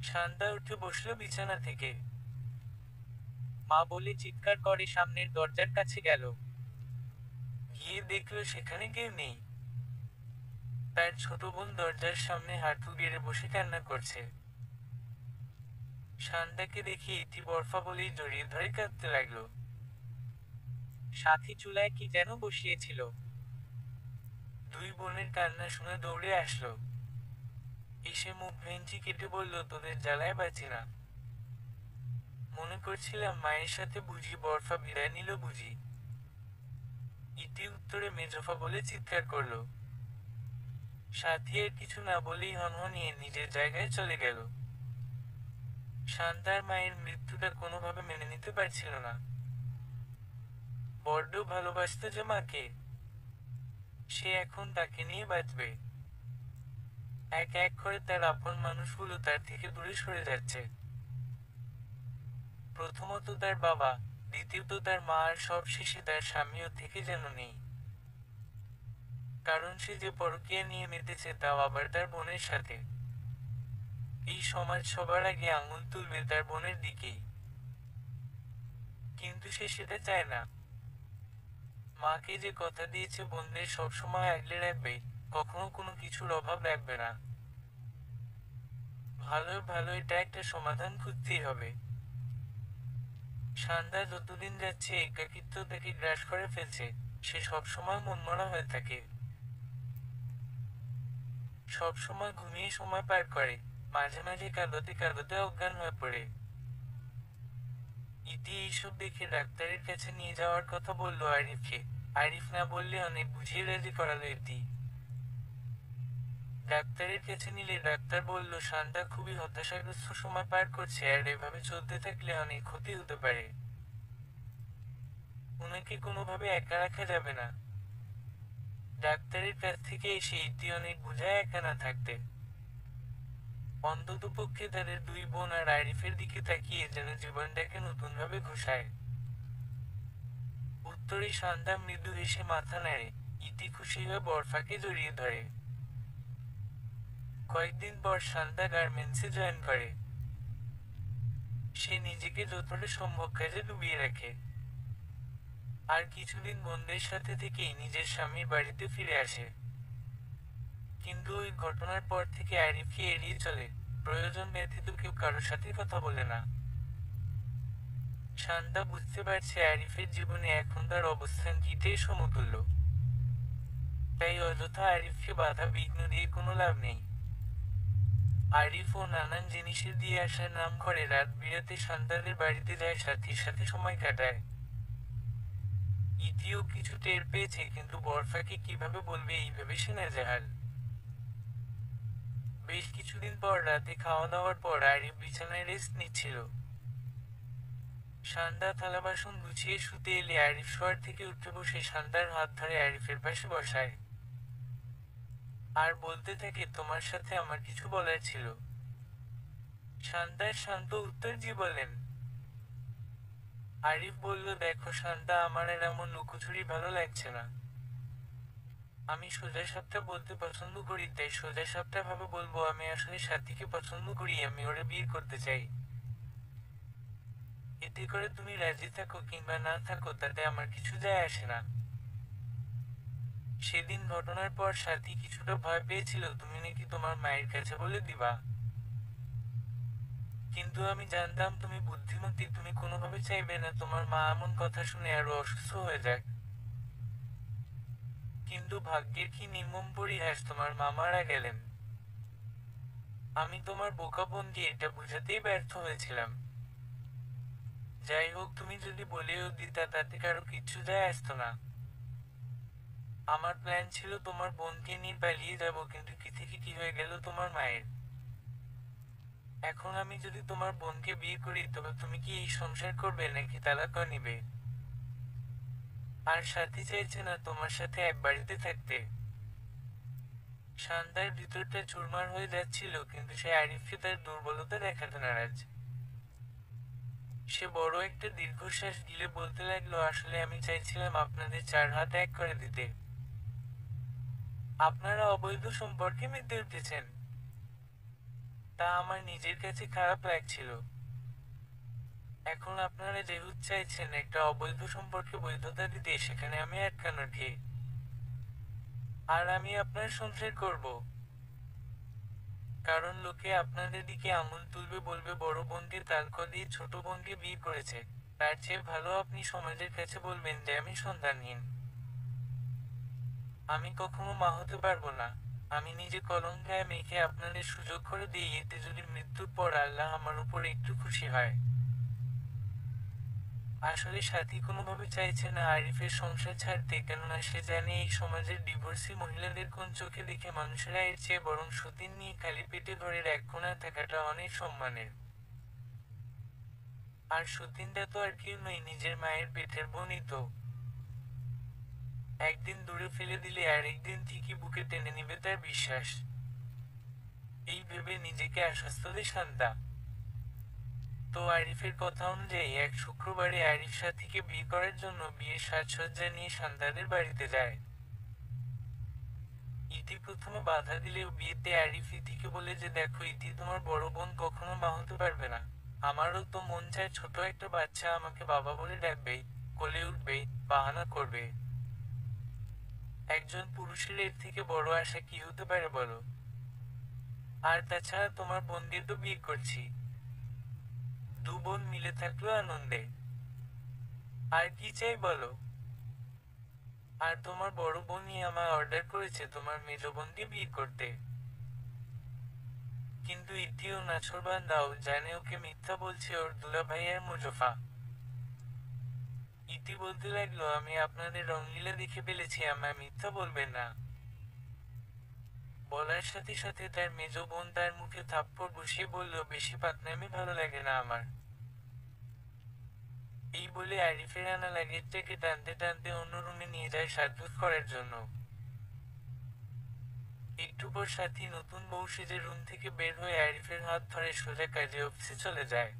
শান্তা উঠে বসলো বিছানা থেকে। মা বলে চিৎকার করে সামনের দরজার কাছে গেল। গিয়ে দেখলো সেখানে কেউ নেই। তার ছোট বোন দরজার সামনে হাঁটু গেড়ে বসে কান্না করছে। শান্তাকে দেখে ইতি বরফা বলেই জড়িয়ে ধরে কাঁদতে লাগলো। সাথী চুলায় কি যেন বসিয়েছিল। দুই বোনের কান্না শুনে দৌড়ে আসলো। এসে মুখ ভেঙচি কেটে বলল, তোদের জ্বালায় বাঁচি না। মনে করছিলাম মায়ের সাথে বুঝি বরফা বিদায় নিল বুঝি। ইতি উত্তরে মেজফা বলে চিৎকার করলো। সাথী আর কিছু না বলেই হনহনিয়ে নিজের জায়গায় চলে গেল। শান্তার মায়ের মৃত্যুটা কোনোভাবে মেনে নিতে পারছিল না। বড্ড ভালোবাসত যে মাকে। সে এখন তাকে নিয়ে বাঁচবে। এক এক করে তার আপন মানুষগুলো তার থেকে দূরে সরে যাচ্ছে। প্রথমত তার বাবা, দ্বিতীয়ত তার মা, আর সব শেষে তার স্বামীও থেকে যেন নেই। কারণ সে যে পরকীয়া নিয়ে মেতেছে তাও আবার তার বোনের সাথে। এই সমাজ সবার আগে আঙুল তুলবে তার বোনের দিকেই। কিন্তু সে সেটা চায় না। মাকে যে কথা দিয়েছে বোনদের সবসময় আগলে রাখবে, কখনো কোনো কিছুর অভাব রাখবে না। ভালো ভালো এটা একটা সমাধান খুঁজতেই হবে। শান্তা যতদিন যাচ্ছে একাকিত্ব তাকে গ্রাস করে ফেলছে। সে সবসময় মনমরা হয়ে থাকে। সবসময় ঘুমিয়ে সময় পার করে। মাঝে মাঝে কাঁদতে কাঁদতে অজ্ঞান হয়ে পড়ে। ইতি এইসব দেখে ডাক্তারের কাছে নিয়ে যাওয়ার কথা বলল আরিফকে। আরিফ না বললে অনেক বুঝিয়ে রাজি করালো ইতি। ডাক্তারের কাছে নিলে ডাক্তার বলল, শান্তা খুবই হতাশাগ্রস্ত সময় পার করছে, আর এভাবে চলতে থাকলে অনেক ক্ষতি হতে পারে। ওনাকে কোনোভাবে একা রাখা যাবে না। ডাক্তারের কাছ থেকে এসে ইতি অনেক বুঝায় একা না থাকতে। অন্ততপক্ষে তাদের দুই বোন আর আরিফের দিকে তাকিয়ে যেন জীবনটাকে নতুনভাবে ঘুষায়। উত্তরে শান্তা মৃদু হেসে মাথা নাড়ে। ইতি খুশি হয়ে বরফাকে জড়িয়ে ধরে। কয়েকদিন পর শান্তা গার্মেন্টসে জয়েন করে। সে নিজেকে যতটা সম্ভব কাজে ডুবিয়ে রাখে। আর কিছুদিন বোনদের সাথে থেকেই নিজের স্বামীর বাড়িতে ফিরে আসে। কিন্তু ওই ঘটনার পর থেকে আরিফকে এড়িয়ে চলে। প্রয়োজন ব্যতীত কেউ কারোর সাথে কথা বলে না। শান্তা বুঝতে পারছে আরিফের জীবনে এখন তার অবস্থান কিটের সমতুল্য। তাই অযথা আরিফকে বাধা বিঘ্ন দিয়ে কোনো লাভ নেই। আরিফ ও নানান জিনিসের দিয়ে আসার নাম করে রাত বিরাতে শান্তাদের বাড়িতে যায়, সাথীর সাথে সময় কাটায়। ইতিও কিছু টের পেয়েছে, কিন্তু বরফাকে কিভাবে বলবে এই ভেবে সে নাজেহাল। বেশ কিছুদিন পর রাতে খাওয়া দাওয়ার পর আরিফ বিছানায় রেস্ট নিচ্ছিল। শান্তা থালা বাসন গুছিয়ে শুতে এলে আরিফ শোয়ার থেকে উঠে বসে শান্তার হাত ধরে আরিফের পাশে বসায়। আর বলতে থাকে, তোমার সাথে আমার কিছু বলার ছিল। শান্তার শান্ত উত্তর, জি বলেন। আরিফ বলল, দেখো শান্তা, আমার আর এমন লুকোচুরি ভালো লাগছে না। আমি সোজা সাপটা বলতে পছন্দ করি, তাই সোজা সাপটা ভাবে বলবো, আমি আসলে সাথীকে পছন্দ করি, আমি ওরে বিয়ে করতে চাই। এতে করে তুমি রাজি থাকো কিংবা না থাকো তাতে আমার কিছু যায় আসে না। সেদিন ঘটনার পর সাথী কিছুটা ভয় পেয়েছিল তুমি নাকি তোমার মায়ের কাছে বলে দিবা। কিন্তু আমি জানতাম তুমি বুদ্ধিমতী, তুমি কোনোভাবে চাইবে না তোমার মা এমন কথা শুনে আরো অসুস্থ হয়ে যাক। কিন্তু ভাগ্যের কি নির্মম পরিহাস, তোমার মা মারা গেলেন। আমি তোমার বোকা বোনকে এটা বুঝাতেই ব্যর্থ হয়েছিলাম। যাই হোক, তুমি যদি বলেও দিতা তাতে কারো কিচ্ছু যায় আসতো না। আমার প্ল্যান ছিল তোমার বোনকে নিয়ে পালিয়ে যাব, কিন্তু কি থেকে কি হয়ে গেল তোমার মায়ের। এখন আমি যদি তোমার বোনকে বিয়ে করি তবে তুমি কি এই সংসার করবে নাকি তালাক নিবে? আর সাথী চাইছে না তোমার সাথে এক বাড়িতে থাকতে। শান্তার ভিতরটা চুরমার হয়ে যাচ্ছিল, কিন্তু সে আরিফকে তার দুর্বলতা দেখাতে নারাজ। সে বড় একটা দীর্ঘশ্বাস গিলে বলতে লাগলো, আসলে আমি চাইছিলাম আপনাদের চার হাত এক করে দিতে। আপনারা অবৈধ সম্পর্কে মেতে উঠেছেন। তা আমার নিজের কাছে খারাপ লাগছিল। এখন আপনারা যেহেতু চাইছেন একটা অবৈধ সম্পর্কে বৈধতা দিতে, সেখানে আমি আটকানো ঠিক। আর আমি আপনার সংসার করব। কারণ লোকে আপনাদের দিকে আঙুল তুলবে, বলবে বড় বোনকে তালক দিয়ে ছোট বোনকে বিয়ে করেছে। তার চেয়ে ভালো আপনি সমাজের কাছে বলবেন যে আমি সন্তানহীন। আমি কখনো মা হতে পারবো না। আমি নিজে কলম গায়ে মেখে আপনাদের সুযোগ করে দিই, এতে যদি মৃত্যুর পর আল্লাহ আমার উপর একটু খুশি হয়। আসলে সাথী কোনোভাবে চাইছে না আরিফের সংসার ছাড়তে, কেননা সে জানে এই সমাজের ডিভোর্সি মহিলাদের কোন চোখে দেখে মানুষেরা, এর চেয়ে বরং সতীন নিয়ে খালি পেটে ঘরের এক কোণায় থাকাটা অনেক সম্মানের। আর সতীনটা তো আর কেউ নয়, নিজের মায়ের পেটের বোনই তো। একদিন দূরে ফেলে দিলে আর একদিন ঠিকই বুকে টেনে নিবে তার বিশ্বাস। এই ভেবে নিজেকে আশ্বস্ত দেয় শান্তা। তো আরিফের কথা অনুযায়ী এক শুক্রবারে আরিফ সাথীকে বিয়ে করার জন্য বিয়ের সাজসজ্জা নিয়ে শান্তাদের বাড়িতে যায়। ইতি প্রথমে বাধা দিলেও বিয়েতে আরিফ ইতিকে বলে যে দেখো ইতি, তোমার বড় বোন কখনো মা হতে পারবে না। আমারও তো মন চায় ছোট একটা বাচ্চা আমাকে বাবা বলে ডাকবে, কোলে উঠবে, বাহানা করবে। একজন পুরুষের এর থেকে বড় আশা কি হতে পারে বলো? আর তাছাড়া তোমার বোনদের তো বিয়ে করছি। দু বোন মিলে থাকলো আনন্দে। আর কি চাই বলো? আর তোমার বড় বোনই আমায় অর্ডার করেছে তোমার মেজ বোনকে বিয়ে করতে। কিন্তু ইতিও নাছোড়বান্দাও জানে ওকে মিথ্যা বলছে ওর দুলাভাই আর মুজফা। ইতি বলতে লাগলো আমি আপনাদের রঙলীলা দেখে ফেলেছি, আমায় মিথ্যা বলবেন না। বলার সাথে সাথে তার মেজ বোন তার মুখে থাপ্পড় বসিয়ে বলল বেশি পাকনামি ভালো লাগে না আমার। এই বলে আরিফের আনা লাগেজটাকে টানতে টানতে অন্য রুমে নিয়ে যায় সাজগোজ করার জন্য। একটু পর সাথী নতুন বউ সেজে রুম থেকে বের হয়ে আরিফের হাত ধরে সোজা কাজে অফিসে চলে যায়।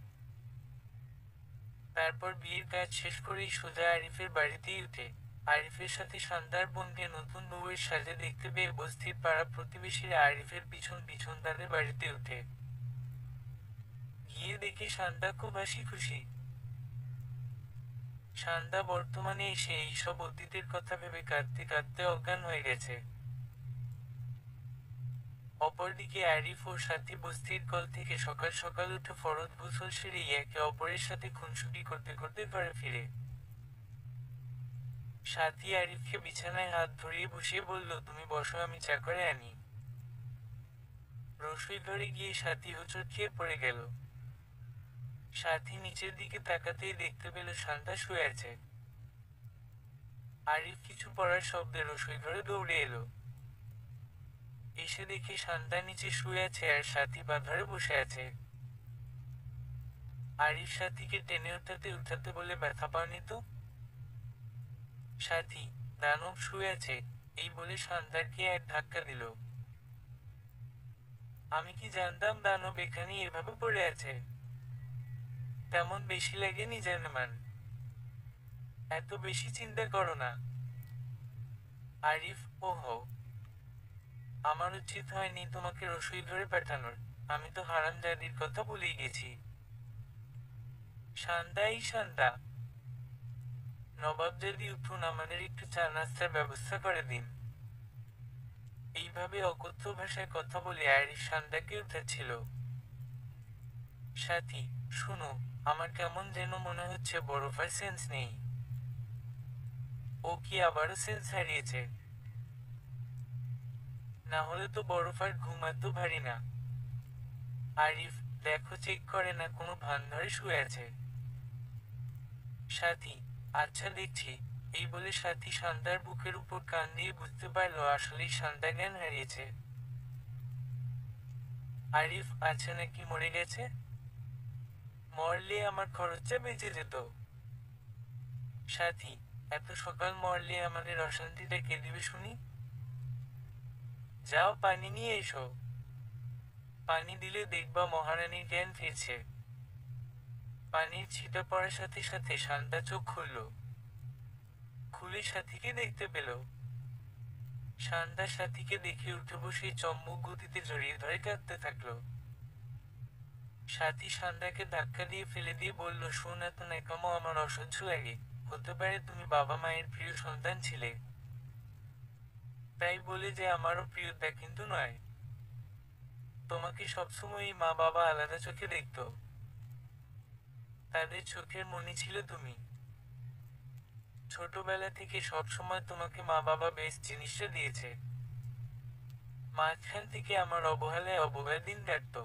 তারপর বিয়ের কাজ শেষ করেই সোজা আরিফের বাড়িতেই উঠে। আরিফের সাথে শান্তার বোনকে নতুন বউয়ের সাজে দেখতে পেয়ে বস্তির পাড়া প্রতিবেশীরা আরিফের পিছন পিছন তাদের বাড়িতে উঠে। গিয়ে দেখে শান্তা খুব হাসি খুশি। শান্তা বর্তমানে এসে এইসব অতীতের কথা ভেবে কাঁদতে কাঁদতে অজ্ঞান হয়ে গেছে। অপরদিকে আরিফ ও সাথী বস্তির কল থেকে সকাল সকাল উঠে ফরজ গোসল সেরেই একে অপরের সাথে খুনসুটি করতে করতে ঘরে ফিরে। সাথী আরিফকে বিছানায় হাত ধরিয়ে বসিয়ে বলল তুমি বসো, আমি চা করে আনি। রসোই ঘরে গিয়ে সাথী হোঁচট খেয়ে পড়ে গেল। সাথী নিচের দিকে তাকাতেই দেখতে পেল শান্তা শুয়ে আছে। আরিফ কিছু পড়ার শব্দে রসোই ঘরে দৌড়ে এলো। এসে দেখে শান্তা নিচে শুয়ে আছে আর সাথী পা ধরে বসে আছে। আরিফ সাথীকে টেনে উঠাতে উঠাতে বলে ব্যথা পাওনি তো? সাথী, দানব শুয়ে আছে, এই বলে শান্তাকে এক ধাক্কা দিল। আমি কি জানতাম দানব এখানে এভাবে পড়ে আছে। তেমন বেশি লাগেনি জানেমান। এত বেশি চিন্তা করো না। আরিফ, ওহো, আমার উচিত হয়নি তোমাকে রসুই ধরে পাঠানোর। আমি তো হারামজাদির কথা ভুলেই গেছি। শান্তাই শান্তা, নবাব যদি উঠুন আমাদের একটু চা নাস্তার ব্যবস্থা করে দিন। এইভাবে অকথ্য ভাষায় কথা বলে আরিফ শান্তাকে উঠাচ্ছিল। সাথী, শুনো, আমার কেমন যেন মনে হচ্ছে বরফার সেন্স নেই। ও কি আবারও সেন্স হারিয়েছে? না হলে তো বরফার ঘুম এত ভারী না। আরিফ, দেখো চেক করে না কোনো ভান ধরে শুয়ে আছে। সাথী, আচ্ছা দেখছি। এই বলে সাথী শান্তার বুকের উপর কান দিয়ে বুঝতে পারলো আসলেই শান্তা জ্ঞান হারিয়েছে। আরিফ, আছে নাকি মরে গেছে? মরলে আমার খরচটা বেঁচে যেত। সাথী, এত সকাল মরলে আমাদের অশান্তিটা কে দিবে শুনি? যাও পানি নিয়ে এসো। পানি দিলে দেখবা মহারানীর জ্ঞান ফিরছে। পানির ছিটা পড়ার সাথে সাথে শান্তা চোখ খুলল। খুলে সাথীকে দেখতে পেল। সান্ধ্যা সাথীকে দেখে উঠে বসে চম্বুক গতিতে জড়িয়ে ধরে কাঁদতে থাকলো। সাথী সান্ধ্যাকে ধাক্কা দিয়ে ফেলে দিয়ে বলল, শোন, এত ন্যাকামো আমার অসহ্য লাগে। হতে পারে তুমি বাবা মায়ের প্রিয় সন্তান ছিলে, তাই বলে যে আমারও প্রিয় তা কিন্তু নয়। তোমাকে সবসময়ই মা বাবা আলাদা চোখে দেখতো, তাদের চোখের মণি ছিল তুমি। ছোটবেলা থেকে সবসময় তোমাকে মা বাবা বেস্ট জিনিসটা দিয়েছে। মাঝখান থেকে আমার অবহেলায় অবহেলা দিন কাটতো।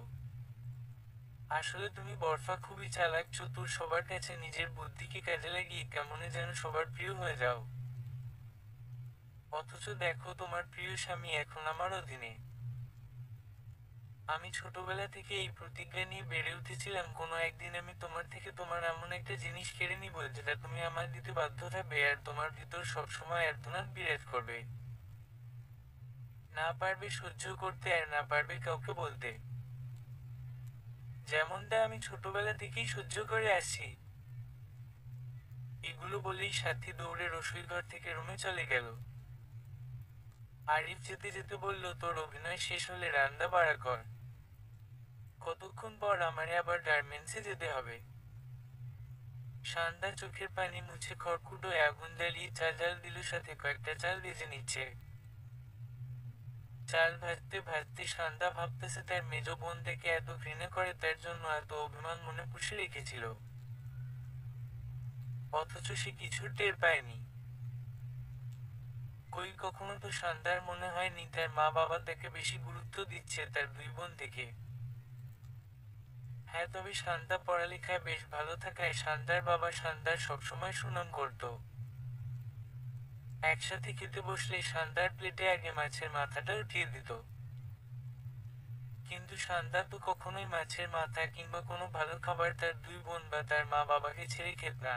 আসলে তুমি বরফা খুবই চালাক, চতুর, সবার কাছে নিজের বুদ্ধিকে কাজে লাগিয়ে কেমনে যেন সবার প্রিয় হয়ে যাও। অথচ দেখো, তোমার প্রিয় স্বামী এখন আমার অধীনে। আমি ছোটবেলা থেকে এই প্রতিজ্ঞা নিয়ে বেড়ে উঠেছিলাম, কোনো একদিন আমি তোমার থেকে তোমার এমন একটা জিনিস কেড়ে নিব যেটা তুমি আমায় দিতে বাধ্য থাকবে, আর তোমার ভিতর সবসময় আর্তনাদ বিরাজ করবে। না পারবে সহ্য করতে, আর না পারবে কাউকে বলতে। যেমনটা আমি ছোটবেলা থেকেই সহ্য করে আসছি। এগুলো বলেই সাথী দৌড়ে রসোই ঘর থেকে রুমে চলে গেল। আরিফ যেতে যেতে বলল, তোর অভিনয় শেষ হলে রান্না বাড়া কর। কতক্ষণ পর আমারে আবার গার্মেন্টসে যেতে হবে। সান্ধ্যা চোখের পানি মুছে খড়কুটোয় আগুন জ্বালিয়ে চা জাল দিল, সাথে কয়েকটা চাল ভেজে নিচ্ছে। চাল ভাজতে ভাজতে সান্ধ্যা ভাবতেছে তার মেজ বোন থেকে এত ঘৃণা করে, তার জন্য এত অভিমান মনে পুষে রেখেছিল, অথচ সে কিছু টের পায়নি। কই, কখনো তো সান্ধ্যার মনে হয়নি তার মা বাবা তাকে বেশি গুরুত্ব দিচ্ছে তার দুই বোন থেকে। হ্যাঁ, তবে সান্ধ্যা পড়ালেখায় বেশ ভালো থাকায় সান্ধ্যার বাবা সান্ধ্যার সবসময় সুনাম করত। একসাথে খেতে বসলে সান্ধ্যার প্লেটে আগে মাছের মাথাটা উঠিয়ে দিত। কিন্তু সান্ধ্যা তো কখনোই মাছের মাথা কিংবা কোনো ভালো খাবার তার দুই বোন বা তার মা বাবাকে ছেড়ে খেত না।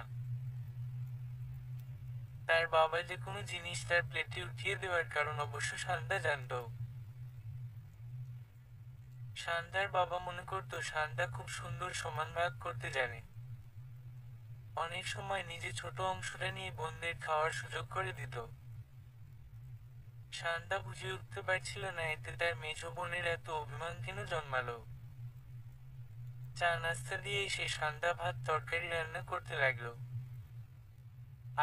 তার বাবা যে কোনো জিনিস তার প্লেটে উঠিয়ে দেওয়ার কারণ অবশ্য সান্ধ্যা জানত। সান্ধ্যার বাবা মনে করত সান্ধ্যা খুব সুন্দর সমান ভাগ করতে জানে। অনেক সময় নিজে ছোট অংশটা নিয়ে বোনদের খাওয়ার সুযোগ করে দিত। সান্ধ্যা বুঝে উঠতে পারছিল না এতে তার মেজ বোনের এত অভিমান কেন জন্মালো। চা নাস্তা দিয়ে এসে সান্ধ্যা ভাত তরকারি রান্না করতে লাগলো।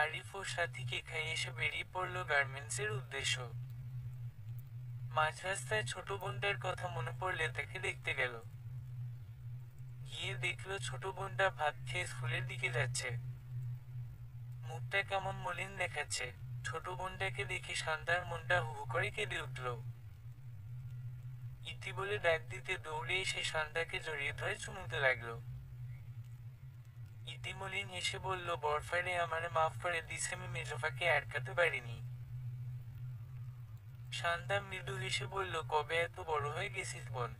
আরিফ ও সাথীকে খাইয়ে এসে বেরিয়ে পড়ল গার্মেন্টসের উদ্দেশ্য। মাঝ রাস্তায় ছোট বোনটার কথা মনে পড়লে তাকে দেখতে গেল। গিয়ে দেখলো ছোট বোনটা ভাত খেয়ে স্কুলের দিকে যাচ্ছে। মুখটা কেমন মলিন দেখাচ্ছে। ছোট বোনটাকে দেখে সান্ধ্যার মনটা হু হু করে কেঁদে উঠল। ইতি বলে ডাক দিতে দৌড়ে এসে সান্ধ্যাকে জড়িয়ে ধরে চুমুতে লাগলো। ইতি মলিন হেসে বলল, বরফারে, আমারে মাফ করে দিস, আমি মেজফাকে আটকাতে পারিনি। সান্ধ্যা মৃদু হেসে বলল, কবে এত বড় হয়ে গেছিস বোন?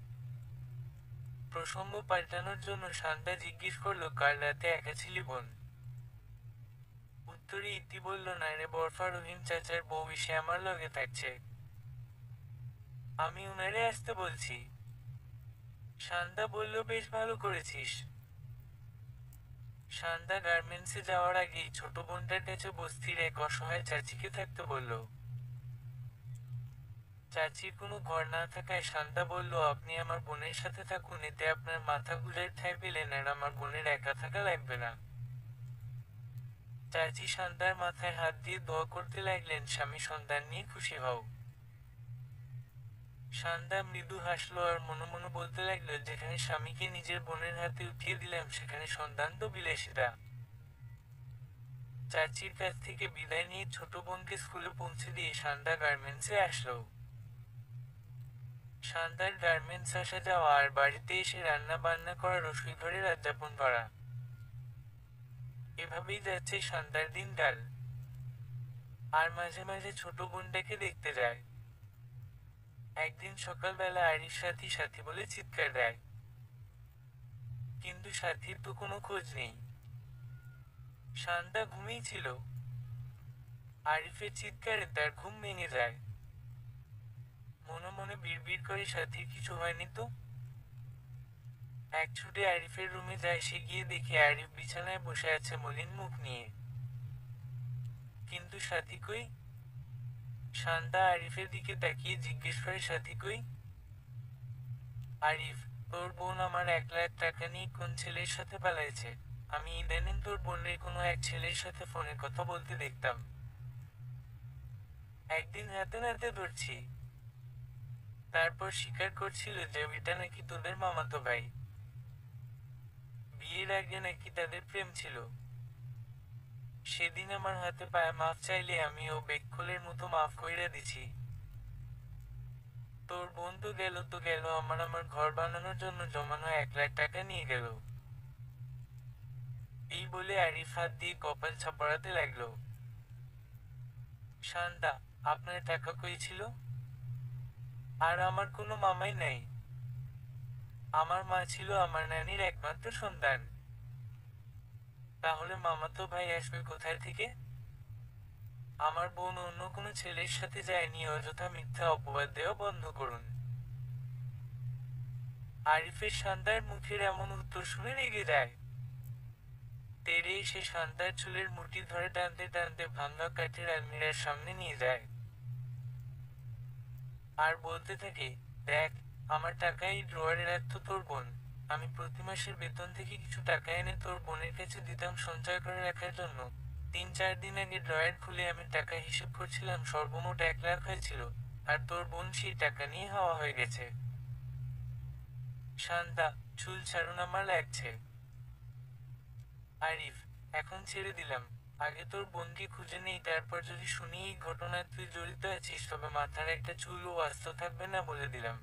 প্রসঙ্গ পাল্টানোর জন্য সান্ধ্যা জিজ্ঞেস করলো, কাল রাতে একা ছিলি বোন? উত্তরে ইতি বলল, না রে বরফা, রহিম চাচার বউ এসে আমার লগে থাকছে, আমি উনারে আসতে বলছি। সান্ধ্যা বলল, বেশ ভালো করেছিস। সান্ধ্যা গার্মেন্টসে যাওয়ার আগেই ছোট বোনটার কাছে বস্তির এক অসহায় চাচিকে থাকতে বলল। চাচির কোনো ঘর না থাকায় সান্ধ্যা বলল, আপনি আমার বোনের সাথে থাকুন, এতে আপনার মাথা গুজার ঠাঁই পেলেন আর আমার বোনের একা থাকা লাগবে না। চাচি সান্ধ্যার মাথায় হাত দিয়ে দোয়া করতে লাগলেন, স্বামী সন্তান নিয়ে খুশি হও। সান্ধ্যা মৃদু হাসলো আর মনে মনে বলতে লাগলো, যেখানে স্বামীকে নিজের বোনের হাতে উঠিয়ে দিলাম সেখানে সন্তান তো বিলাসিতা। চাচির কাছ থেকে বিদায় নিয়ে ছোট বোনকে স্কুলে পৌঁছে দিয়ে সান্ধ্যা গার্মেন্টসে আসলো। সান্ধ্যার গার্মেন্টস আসা যাওয়া আর বাড়িতে এসে রান্না বান্না করা, রসোই ঘরে রাত যাপন করা, এভাবেই যাচ্ছে সান্ধ্যার দিনকাল। আর মাঝে মাঝে ছোট বোনটাকে দেখতে যায়। একদিন সকালবেলা আরিফ সাথী সাথী বলে চিৎকার দেয়, কিন্তু সাথীর তো কোনো খোঁজ নেই। সান্ধ্যা ঘুমিয়ে ছিল। আরিফের চিৎকারে তার ঘুম ভেঙে যায়। মনে মনে বিড়বিড় করে, সাথীর কিছু হয়নি তো? এক ছুটে আরিফের রুমে যায়। সে গিয়ে দেখে আরিফ বিছানায় বসে আছে মলিন মুখ নিয়ে। কিন্তু সাথী কই? শান্তা আরিফের দিকে তাকিয়ে জিজ্ঞেস করে, সাথী কই? আরিফ, তোর বোন আমার 1 লাখ টাকা নিয়ে কোন ছেলের সাথে পালাইছে। আমি ইদানিং তোর বোনের কোনো এক ছেলের সাথে ফোনে কথা বলতে দেখতাম। একদিন হাতে নাতে ধরছি। তারপর স্বীকার করছিল যে ওইটা নাকি তোদের মামাতো ভাই। বিয়ের আগে নাকি তাদের প্রেম ছিল। সেদিন আমার হাতে পায়ে মাফ চাইলে আমি ও বেকখোলের মতো মাফ কইরা দিছি। তোর বোন তো গেল আমার ঘর বানানোর জন্য জমানো 1 লাখ টাকা নিয়ে গেল। এই বলে আরিফ হাত দিয়ে কপাল ছাপড়াতে লাগলো। শান্তা, আপনার টাকা কই ছিল? আর আমার কোনো মামাই নাই। আমার মা ছিল আমার নানির একমাত্র সন্তান। তাহলে মামাতো ভাই আসবে কোথায় থেকে? আমার বোন অন্য কোনো ছেলের সাথে যায়নি, অযথা মিথ্যা অপবাদ দেওয়া বন্ধ করুন। আরিফের শান্তার মুখের এমন উত্তর শুনে রেগে যায়। তেড়ে এসে শান্তার চুলের মুঠি ধরে টানতে টানতে ভাঙা কাঠের আলমিরার সামনে নিয়ে যায়। আর বলতে থাকে, দেখ, আমার টাকা এই ড্রয়ারে রাখতো তোর বোন। আমি প্রতি মাসের বেতন থেকে কিছু টাকা এনে তোর বোনের কাছে দিতাম সঞ্চয় করে রাখার জন্য। 3-4 দিন আগে ড্রয়ার খুলে আমি টাকা হিসেব করছিলাম, সর্বমোট 1 লাখ হয়েছিল। আর তোর বোন সেই টাকা নিয়ে হাওয়া হয়ে গেছে। শান্তা, চুল ছাড়ুন, আমার লাগছে। আরিফ, এখন ছেড়ে দিলাম। আগে তোর বোনকে খুঁজে নেই, তারপর যদি শুনি এই ঘটনায় তুই জড়িত আছিস তবে মাথার একটা চুলও আস্ত থাকবে না বলে দিলাম।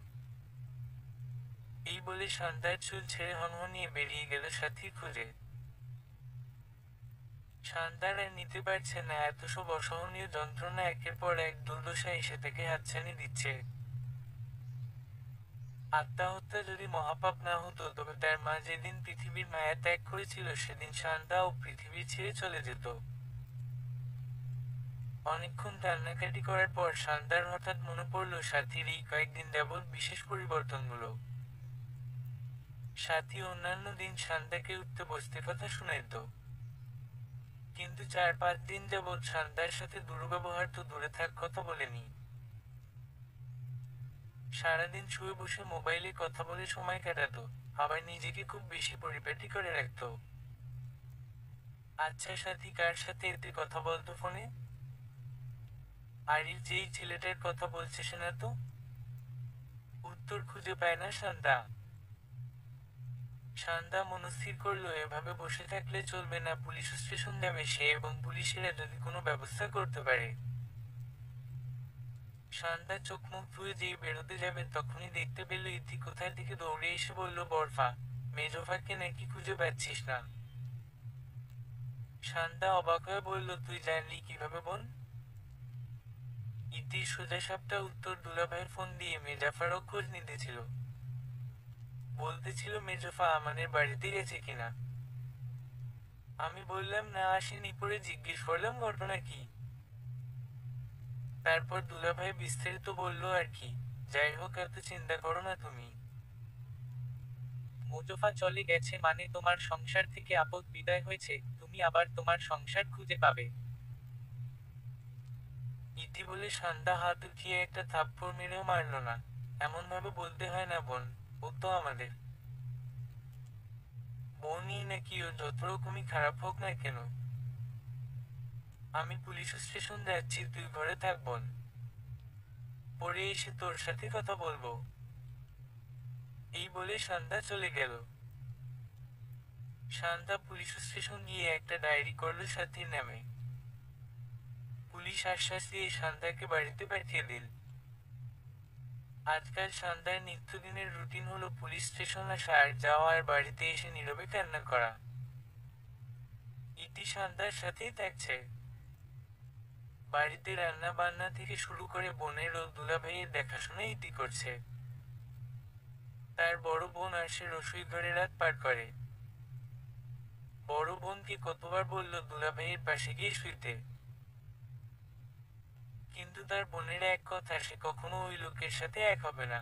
এই বলে শান্তার চুল ছেড়ে হনহনিয়ে বেরিয়ে গেল সাথীর খোঁজে। শান্তার আর নিতে পারছে না এত সব অসহনীয় যন্ত্রণা, একের পর এক দুর্দশা এসে থেকে হাতছানি দিচ্ছে। আত্মহত্যা যদি মহাপাপ না হতো তবে তার মা যেদিন পৃথিবীর মায়া ত্যাগ করেছিল সেদিন শান্তা ও পৃথিবী ছেড়ে চলে যেত। অনেকক্ষণ কান্নাকাটি করার পর শান্তার হঠাৎ মনে পড়ল সাথীর এই কয়েকদিন যাবৎ বিশেষ পরিবর্তনগুলো। সাথী অন্যান্য দিন শান্তাকে উঠতে বসতে কথা শুনাইত, কিন্তু 4-5 দিন যাবৎ শান্তার সাথে দুর্ব্যবহার তো দূরে থাক, কথা বলেনি। সারাদিন শুয়ে বসে মোবাইলে কথা বলে সময় কাটাতো, আবার নিজেকে খুব বেশি পরিপাটি করে রাখতো। আচ্ছা সাথী, কার সাথে এতে কথা বলতো ফোনে? আরিফ যেই ছেলেটার কথা বলছে সে না তো। উত্তর খুঁজে পায় না শান্তা। শান্তা মনস্থির করলো এভাবে বসে থাকলে চলবে না, পুলিশ স্টেশন যাবে সে, এবং পুলিশেরা যদি কোনো ব্যবস্থা করতে পারে। শান্তা চোখ মুখ ধুয়ে যেই বেরোতে যাবে তখনই দেখতে পেল ইতি কোথায় থেকে দৌড়ে এসে বলল, বরফা, মেজোফাকে নাকি খুঁজে পাচ্ছিস না? শান্তা অবাক হয়ে বলল, তুই জানলি কিভাবে বোন? ইতির সোজাসাপটা উত্তর, দুলাভাইয়ের ফোন দিয়ে মেজাফারও খোঁজ নিতেছিল। বলতেছিল মেজোফা আমাদের বাড়িতে গেছে কিনা। আমি বললাম না, আসেনি, পরে জিজ্ঞেস করলাম ঘটনা কি। তারপর দুলাভাই বিস্তারিত বলল আর কি। যাই হোক, এত চিন্তা করো না তুমি। মোজোফা চলে গেছে মানে তোমার সংসার থেকে আপদ বিদায় হয়েছে, তুমি আবার তোমার সংসার খুঁজে পাবে। ইতি বলে শান্তা হাত উঠিয়ে একটা থাপ্পড় মেরেও মারল না। এমন ভাবে বলতে হয় না বোন, ও তো আমাদের বোনই নাকি, ও যত রকমই খারাপ হোক না কেন। আমি পুলিশ স্টেশন যাচ্ছি, তুই ঘরে থাক বোন। পরে এসে তোর সাথে কথা বলবো। এই বলে শান্তা চলে গেল। শান্তা পুলিশ স্টেশন গিয়ে একটা ডায়েরি করলো সাথীর নামে। পুলিশ আশ্বাস দিয়ে শান্তাকে বাড়িতে পাঠিয়ে দিল। আজকাল শান্তার নিত্যদিনের রুটিন হলো পুলিশ স্টেশন আসা আর যাওয়া, আর বাড়িতে এসে নীরবে কান্না করা। ইতি শান্তার সাথেই থাকছে। বাড়িতে রান্না বান্না থেকে শুরু করে বোনের ও দুলাভাইয়ের দেখাশোনা ইতি করছে। তার বড় বোন আর সে রসোই ঘরে রাত পার করে। বড় বোনকে কতবার বলল দুলাভাইয়ের পাশে গিয়ে শুইতে, কিন্তু তার বোনের এক কথা, সে কখনো ওই লোকের সাথে এক হবে না।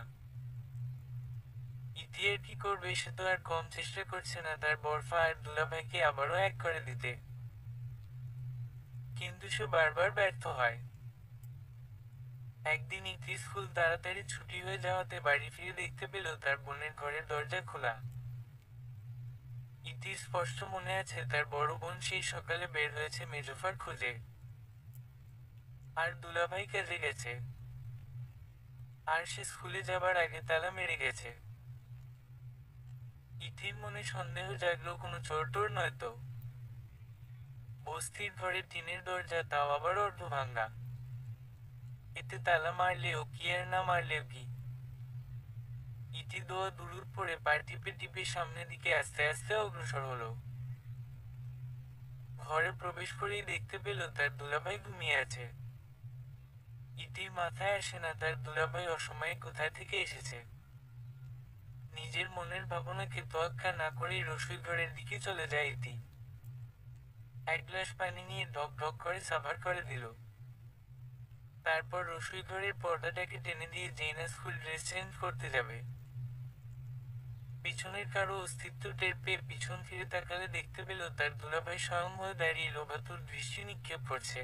ইতি আর কি করবে, সে তো আর কম চেষ্টা করছে না তার বরফা আর দুলাভাইকে আবারও এক করে দিতে। কিন্তু সে বারবার ব্যর্থ হয়। একদিন ইতি স্কুল তাড়াতাড়ি ছুটি হয়ে যাওয়াতে বাড়ি ফিরে দেখতে পেল তার বোনের ঘরের দরজা খোলা। ইতির স্পষ্ট মনে আছে তার বড় বোন সেই সকালে বের হয়েছে মেজোফার খোঁজে, আর দুলাভাই কাজে গেছে, আর সে স্কুলে যাবার আগে তালা মেরে গেছে। ইতির মনে সন্দেহ জাগলো কোনো চোর টোর নয়তো। বস্তির ঘরের টিনের দরজা, তাও আবার অর্ধ ভাঙা। এতে তালা মারলেও কি আর না মারলেও কি। ইতি দোয়া দুরুদ পড়ে পা টিপে টিপে সামনের দিকে আস্তে আস্তে অগ্রসর হলো। ঘরে প্রবেশ করেই দেখতে পেল তার দুলাভাই ঘুমিয়ে আছে। ইতির মাথায় আসে না তার দুলাভাই অসময়ে কোথায় থেকে এসেছে। নিজের মনের ভাবনাকে তোয়াক্কা না করেই রসুই ঘরের দিকে চলে যায় ইতি। এক গ্লাস পানি নিয়ে ঢক ঢক করে সাভার করে দিল। তারপর রসুই ঘরের পর্দাটাকে টেনে দিয়ে জেনা স্কুল ড্রেস চেঞ্জ করতে যাবে। পিছনের কারো অস্তিত্ব টের পেয়ে পিছন ফিরে তাকালে দেখতে পেল তার দুলাভাই স্বয়ং হয়ে দাঁড়িয়ে লোভাতুর দৃষ্টি নিক্ষেপ করছে।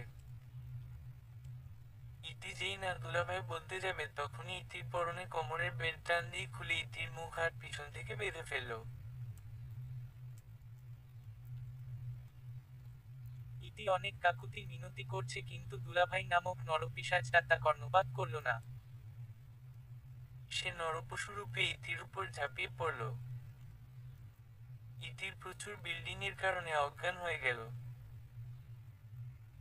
ইতি যেই না দুলাভাই বলতে যাবে তখনই ইতির পরনে কোমরের বেল্ট টান দিয়ে খুলে ইতির মুখ হাত পিছন থেকে বেঁধে ফেলল। ইতি অনেক কাকুতি মিনতি করছে কিন্তু দুলাভাই নামক নরপিশাচটা তা কর্ণপাত করল না। সে নরপশুরূপে ইতির উপর ঝাঁপিয়ে পড়ল। ইতির প্রচুর বিল্ডিং এর কারণে অজ্ঞান হয়ে গেল।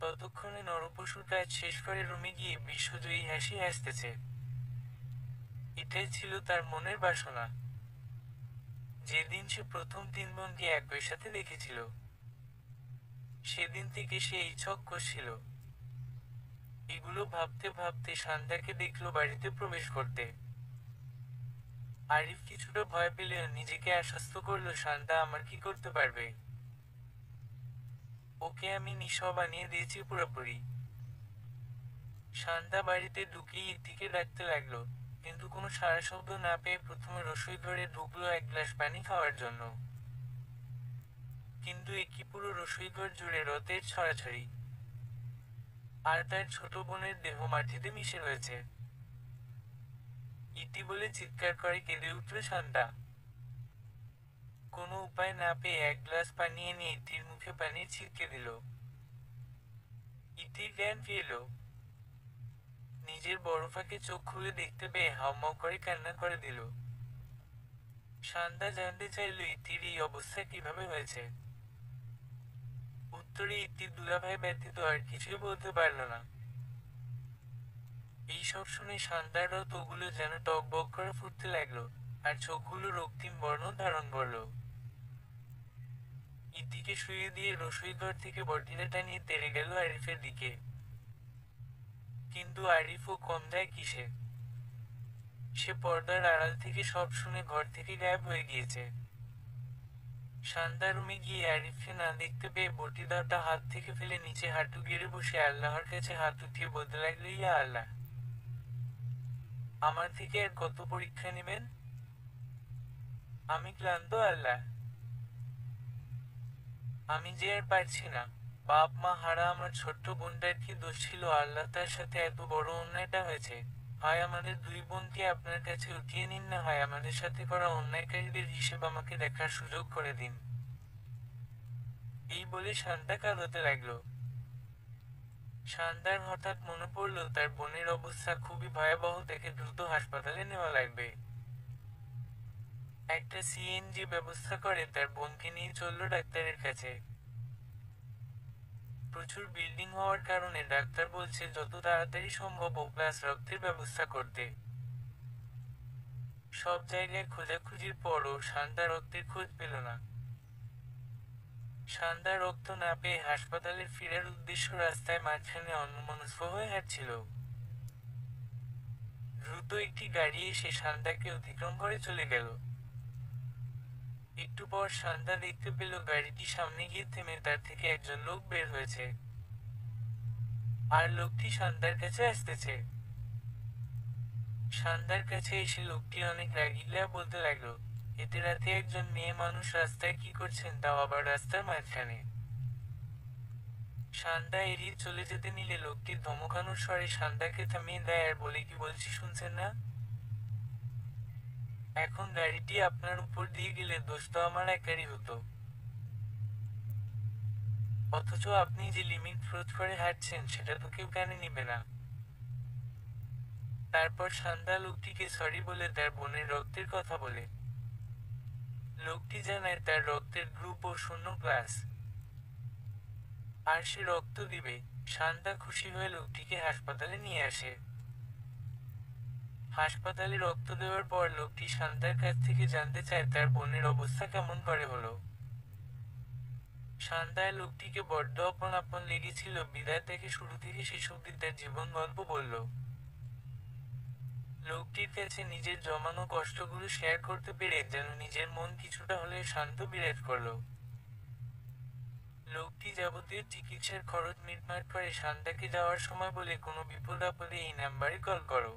ততক্ষণে নরপশুর কাজ শেষ করে রুমে গিয়ে বিশ্বজয়ী হাসি হাসতেছে। এটাই ছিল তার মনের বাসনা। যেদিন সে প্রথম 3 বোনকে একই সাথে দেখেছিল, সেদিন থেকে সে এই ছক কষছিল। এগুলো ভাবতে ভাবতে শান্তাকে দেখলো বাড়িতে প্রবেশ করতে। আরিফ কিছুটা ভয় পেলেও নিজেকে আশ্বস্ত করলো শান্তা আমার কি করতে পারবে, ওকে আমি নিঃস্ব বানিয়ে দিয়েছি পুরোপুরি। শান্তা বাড়িতে ঢুকেই ইতিকে ডাকতে লাগলো, কিন্তু কোনো সাড়া শব্দ না পেয়ে প্রথমে রসোই ঘরে ঢুকলো এক গ্লাস পানি খাওয়ার জন্য। কিন্তু একই পুরো রসোই ঘর জুড়ে রথের ছড়াছড়ি, আর তার ছোট বোনের দেহ মাটিতে মিশে রয়েছে। ইতি বলে চিৎকার করে কেঁদে উঠল শান্তা। কোনো উপায় না পেয়ে এক গ্লাস পানি এনে ইতির মুখে পানি ছিটকে দিল। ইতির জ্ঞান ফিরল। নিজের বড় ফাঁকে চোখ খুলে দেখতে পেয়ে হাউমাউ করে কান্না করে দিল। শান্তা জানতে চাইল ইতির এই অবস্থা কিভাবে হয়েছে। উত্তরে ইতির দুলাভাই ব্যতীত আর কিছুই বলতে পারল না। এইসব শুনে শান্তার রথ ওগুলো যেন টকবক করে ফুটতে লাগলো, আর চোখগুলো রক্তিম বর্ণ ধারণ করলো। ইতিকে শুয়ে দিয়ে রসোই ঘর থেকে বটিটা টানিয়ে তেড়ে গেল আরিফের দিকে। কিন্তু আরিফও কম যায় কিসে। সে পর্দার আড়াল থেকে সব শুনে ঘর থেকে গায়েব হয়ে গিয়েছে। শান্তা রুমে গিয়ে আরিফকে না দেখতে পেয়ে বটিদাটা হাত থেকে ফেলে নিচে হাঁটু গেড়ে বসে আল্লাহর কাছে হাত উঠিয়ে বলতে লাগলো, ইয়া আল্লাহ, আমার থেকে আর কত পরীক্ষা নেবেন? আমি ক্লান্ত আল্লাহ, আমি যে আর পারছি না। বাপ মা হারা আমার ছোট্ট বোনটার কি দোষ ছিল আল্লাহ তার সাথে এত বড় অন্যায়টা হয়েছে? হয় আমাদের 2 বোনকে আপনার কাছে উঠিয়ে নিন, না হয় আমাদের সাথে করা অন্যায়কারীদের হিসেব আমাকে দেখার সুযোগ করে দিন। এই বলে শান্তা কাঁদতে লাগলো। শান্তার হঠাৎ মনে পড়ল তার বোনের অবস্থা খুবই ভয়াবহ, তাকে দ্রুত হাসপাতালে নেওয়া লাগবে। একটা সিএনজি ব্যবস্থা করে তার বোনকে নিয়ে চলল ডাক্তারের কাছে। প্রচুর বিল্ডিং হওয়ার কারণে ডাক্তার বলছে যত তাড়াতাড়ি সম্ভব ও প্লাস রক্তের ব্যবস্থা করতে। সব জায়গায় খোঁজাখুঁজির পরও শান্তা রক্তের খোঁজ পেল না। শান্তা রক্ত না পেয়ে হাসপাতালে ফেরার উদ্দেশ্য রাস্তায় মাঝখানে অন্যমনস্ক হয়ে হাঁটছিল। দ্রুত একটি গাড়ি এসে শান্তাকে অতিক্রম করে চলে গেল। একটু পর শান্তা দেখতে পেল গাড়িটি সামনে গিয়ে থেমে তার থেকে একজন লোক বের হয়েছে, আর লোকটি শান্তার কাছে আসতেছে। শান্তার কাছে এসে লোকটি অনেক রাগিয়া বলতে লাগলো, এতে রাতে একজন মেয়ে মানুষ রাস্তায় কি করছেন, তাও আবার রাস্তার মাঝখানে? শান্তা এড়িয়ে চলে যেতে নিলে লোকটি ধমকানোর স্বরে শান্তাকে থামিয়ে দেয় আর বলে, কি বলছি শুনছেন না? এখন গাড়িটি আপনার উপর দিয়ে গেলে দোষ তো আমার একারই হতো, অথচ আপনি যে লিমিট ক্রস করে হাঁটছেন সেটা তো কেউ কানে নিবে না। তারপর শান্তা লোকটিকে সরি বলে তার বোনের রক্তের কথা বলে। লোকটি জানায় তার রক্তের গ্রুপ ও 0 ক্লাস, আর সে রক্ত দিবে। শান্তা খুশি হয়ে লোকটিকে হাসপাতালে নিয়ে আসে। হাসপাতালে রক্ত দেওয়ার পর লোকটি শান্তার কাছ থেকে জানতে চায় তার বোনের অবস্থা কেমন করে হলো। শান্তায় লোকটিকে বড্ড আপন আপন লেগেছিল, বিদায় থেকে শুরু থেকে শেষ অবধি তার জীবন গল্প বলল। লোকটির কাছে নিজের জমানো কষ্টগুলো শেয়ার করতে পেরে যেন নিজের মন কিছুটা হলেও শান্ত বিরাজ করল। লোকটি যাবতীয় চিকিৎসার খরচ মিটমাট করে শান্তাকে যাওয়ার সময় বলে, কোনো বিপদ আপদে এই নাম্বারে কল করো,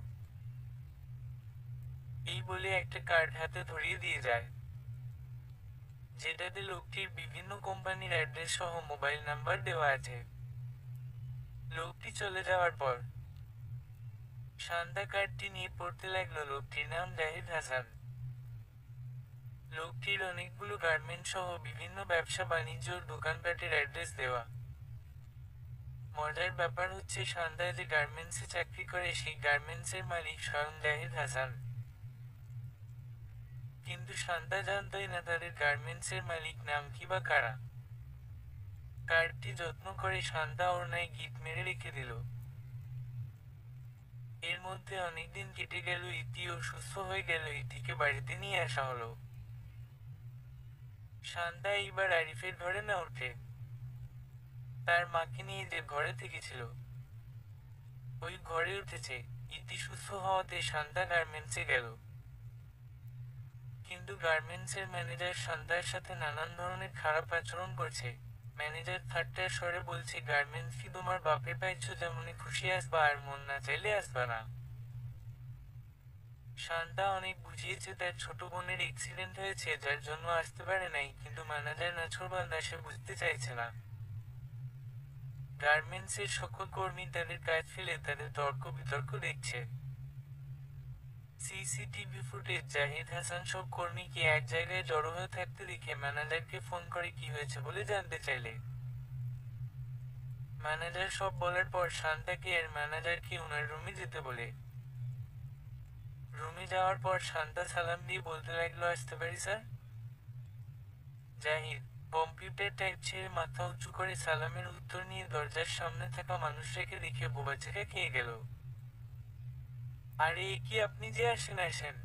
এই বলে একটা কার্ড হাতে ধরিয়ে দিয়ে যায়, যেটাতে লোকটির বিভিন্ন কোম্পানির অ্যাড্রেস সহ মোবাইল নাম্বার দেওয়া আছে। লোকটি চলে যাওয়ার পর শান্তা কার্ডটি নিয়ে পড়তে লাগলো। লোকটির নাম জাহিদ হাসান। লোকটির অনেকগুলো গার্মেন্ট সহ বিভিন্ন ব্যবসা বাণিজ্যর দোকানপাটের অ্যাড্রেস দেওয়া। মজার ব্যাপার হচ্ছে, শান্তা যে গার্মেন্টসে চাকরি করে সেই গার্মেন্টসের মালিক স্বয়ং জাহিদ হাসান। কিন্তু শান্তা জানতই না তাদের গার্মেন্টসের মালিক নাম কি বা কারা। কার্ডটি যত্ন করে শান্তা ওড়নায় গিট মেরে রেখে দিল। এর মধ্যে অনেকদিন কেটে গেল, ইতিও সুস্থ হয়ে গেল। ইতিকে বাড়িতে নিয়ে আসা হলো। শান্তা এইবার আরিফের ঘরে না উঠে তার মাকে নিয়ে যে ঘরে থেকেছিল ওই ঘরে উঠেছে। ইতি সুস্থ হওয়াতে শান্তা গার্মেন্টসে গেল। কিন্তু গার্মেন্টসের ম্যানেজার শান্তার সাথে নানান ধরনের খারাপ আচরণ করছে। ম্যানেজার ঠাট্টার স্বরে বলছে, গার্মেন্টস কি তোমার বাপে পাইছো, যেমনি খুশি আসবা আর মন না চাইলে আসবা না। শান্তা অনেক বুঝিয়েছে তার ছোট বোনের অ্যাক্সিডেন্ট হয়েছে যার জন্য আসতে পারে নাই, কিন্তু ম্যানেজার নাছোড়বান্দা সে বুঝতে চাইছে না। গার্মেন্টসের সকল কর্মী তাদের কাজ ফেলে তাদের তর্ক বিতর্ক দেখছে। সিসিটিভি ফুটেজ জাহিদ হাসান সব কর্মীকে এক জায়গায় জড়ো হয়ে থাকতে দেখে ম্যানেজারকে ফোন করে কি হয়েছে বলে জানতে চাইলে ম্যানেজার সব বলার পর শান্তাকে এর ম্যানেজারকে ওনার রুমে যেতে বলে। রুমে যাওয়ার পর শান্তা সালাম দিয়ে বলতে লাগলো, আসতে পারি স্যার? জাহিদ কম্পিউটার টাইপ ছেড়ে মাথা উঁচু করে সালামের উত্তর নিয়ে দরজার সামনে থাকা মানুষটাকে দেখে বোবাচেকা খেয়ে গেল। আরে কি, আপনি যে আসেন আসেন,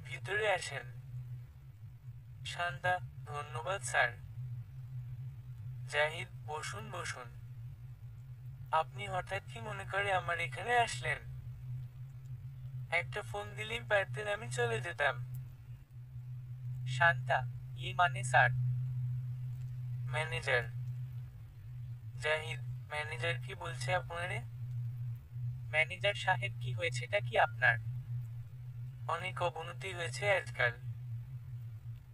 ভিতরে আসেন। শান্তা, ধন্যবাদ স্যার। জাহিদ, বসুন বসুন। আপনি হঠাৎ কি মনে করে আমার এখানে আসলেন? একটা ফোন দিলেই পারতেন, আমি চলে যেতাম। শান্তা, মানে স্যার? ম্যানেজার। জাহিদ, ম্যানেজার কি বলছে আপনারে? ম্যানেজার সাহেব, কি হয়েছেটা কি আপনার? অনেক অবনতি হয়েছে আজকাল।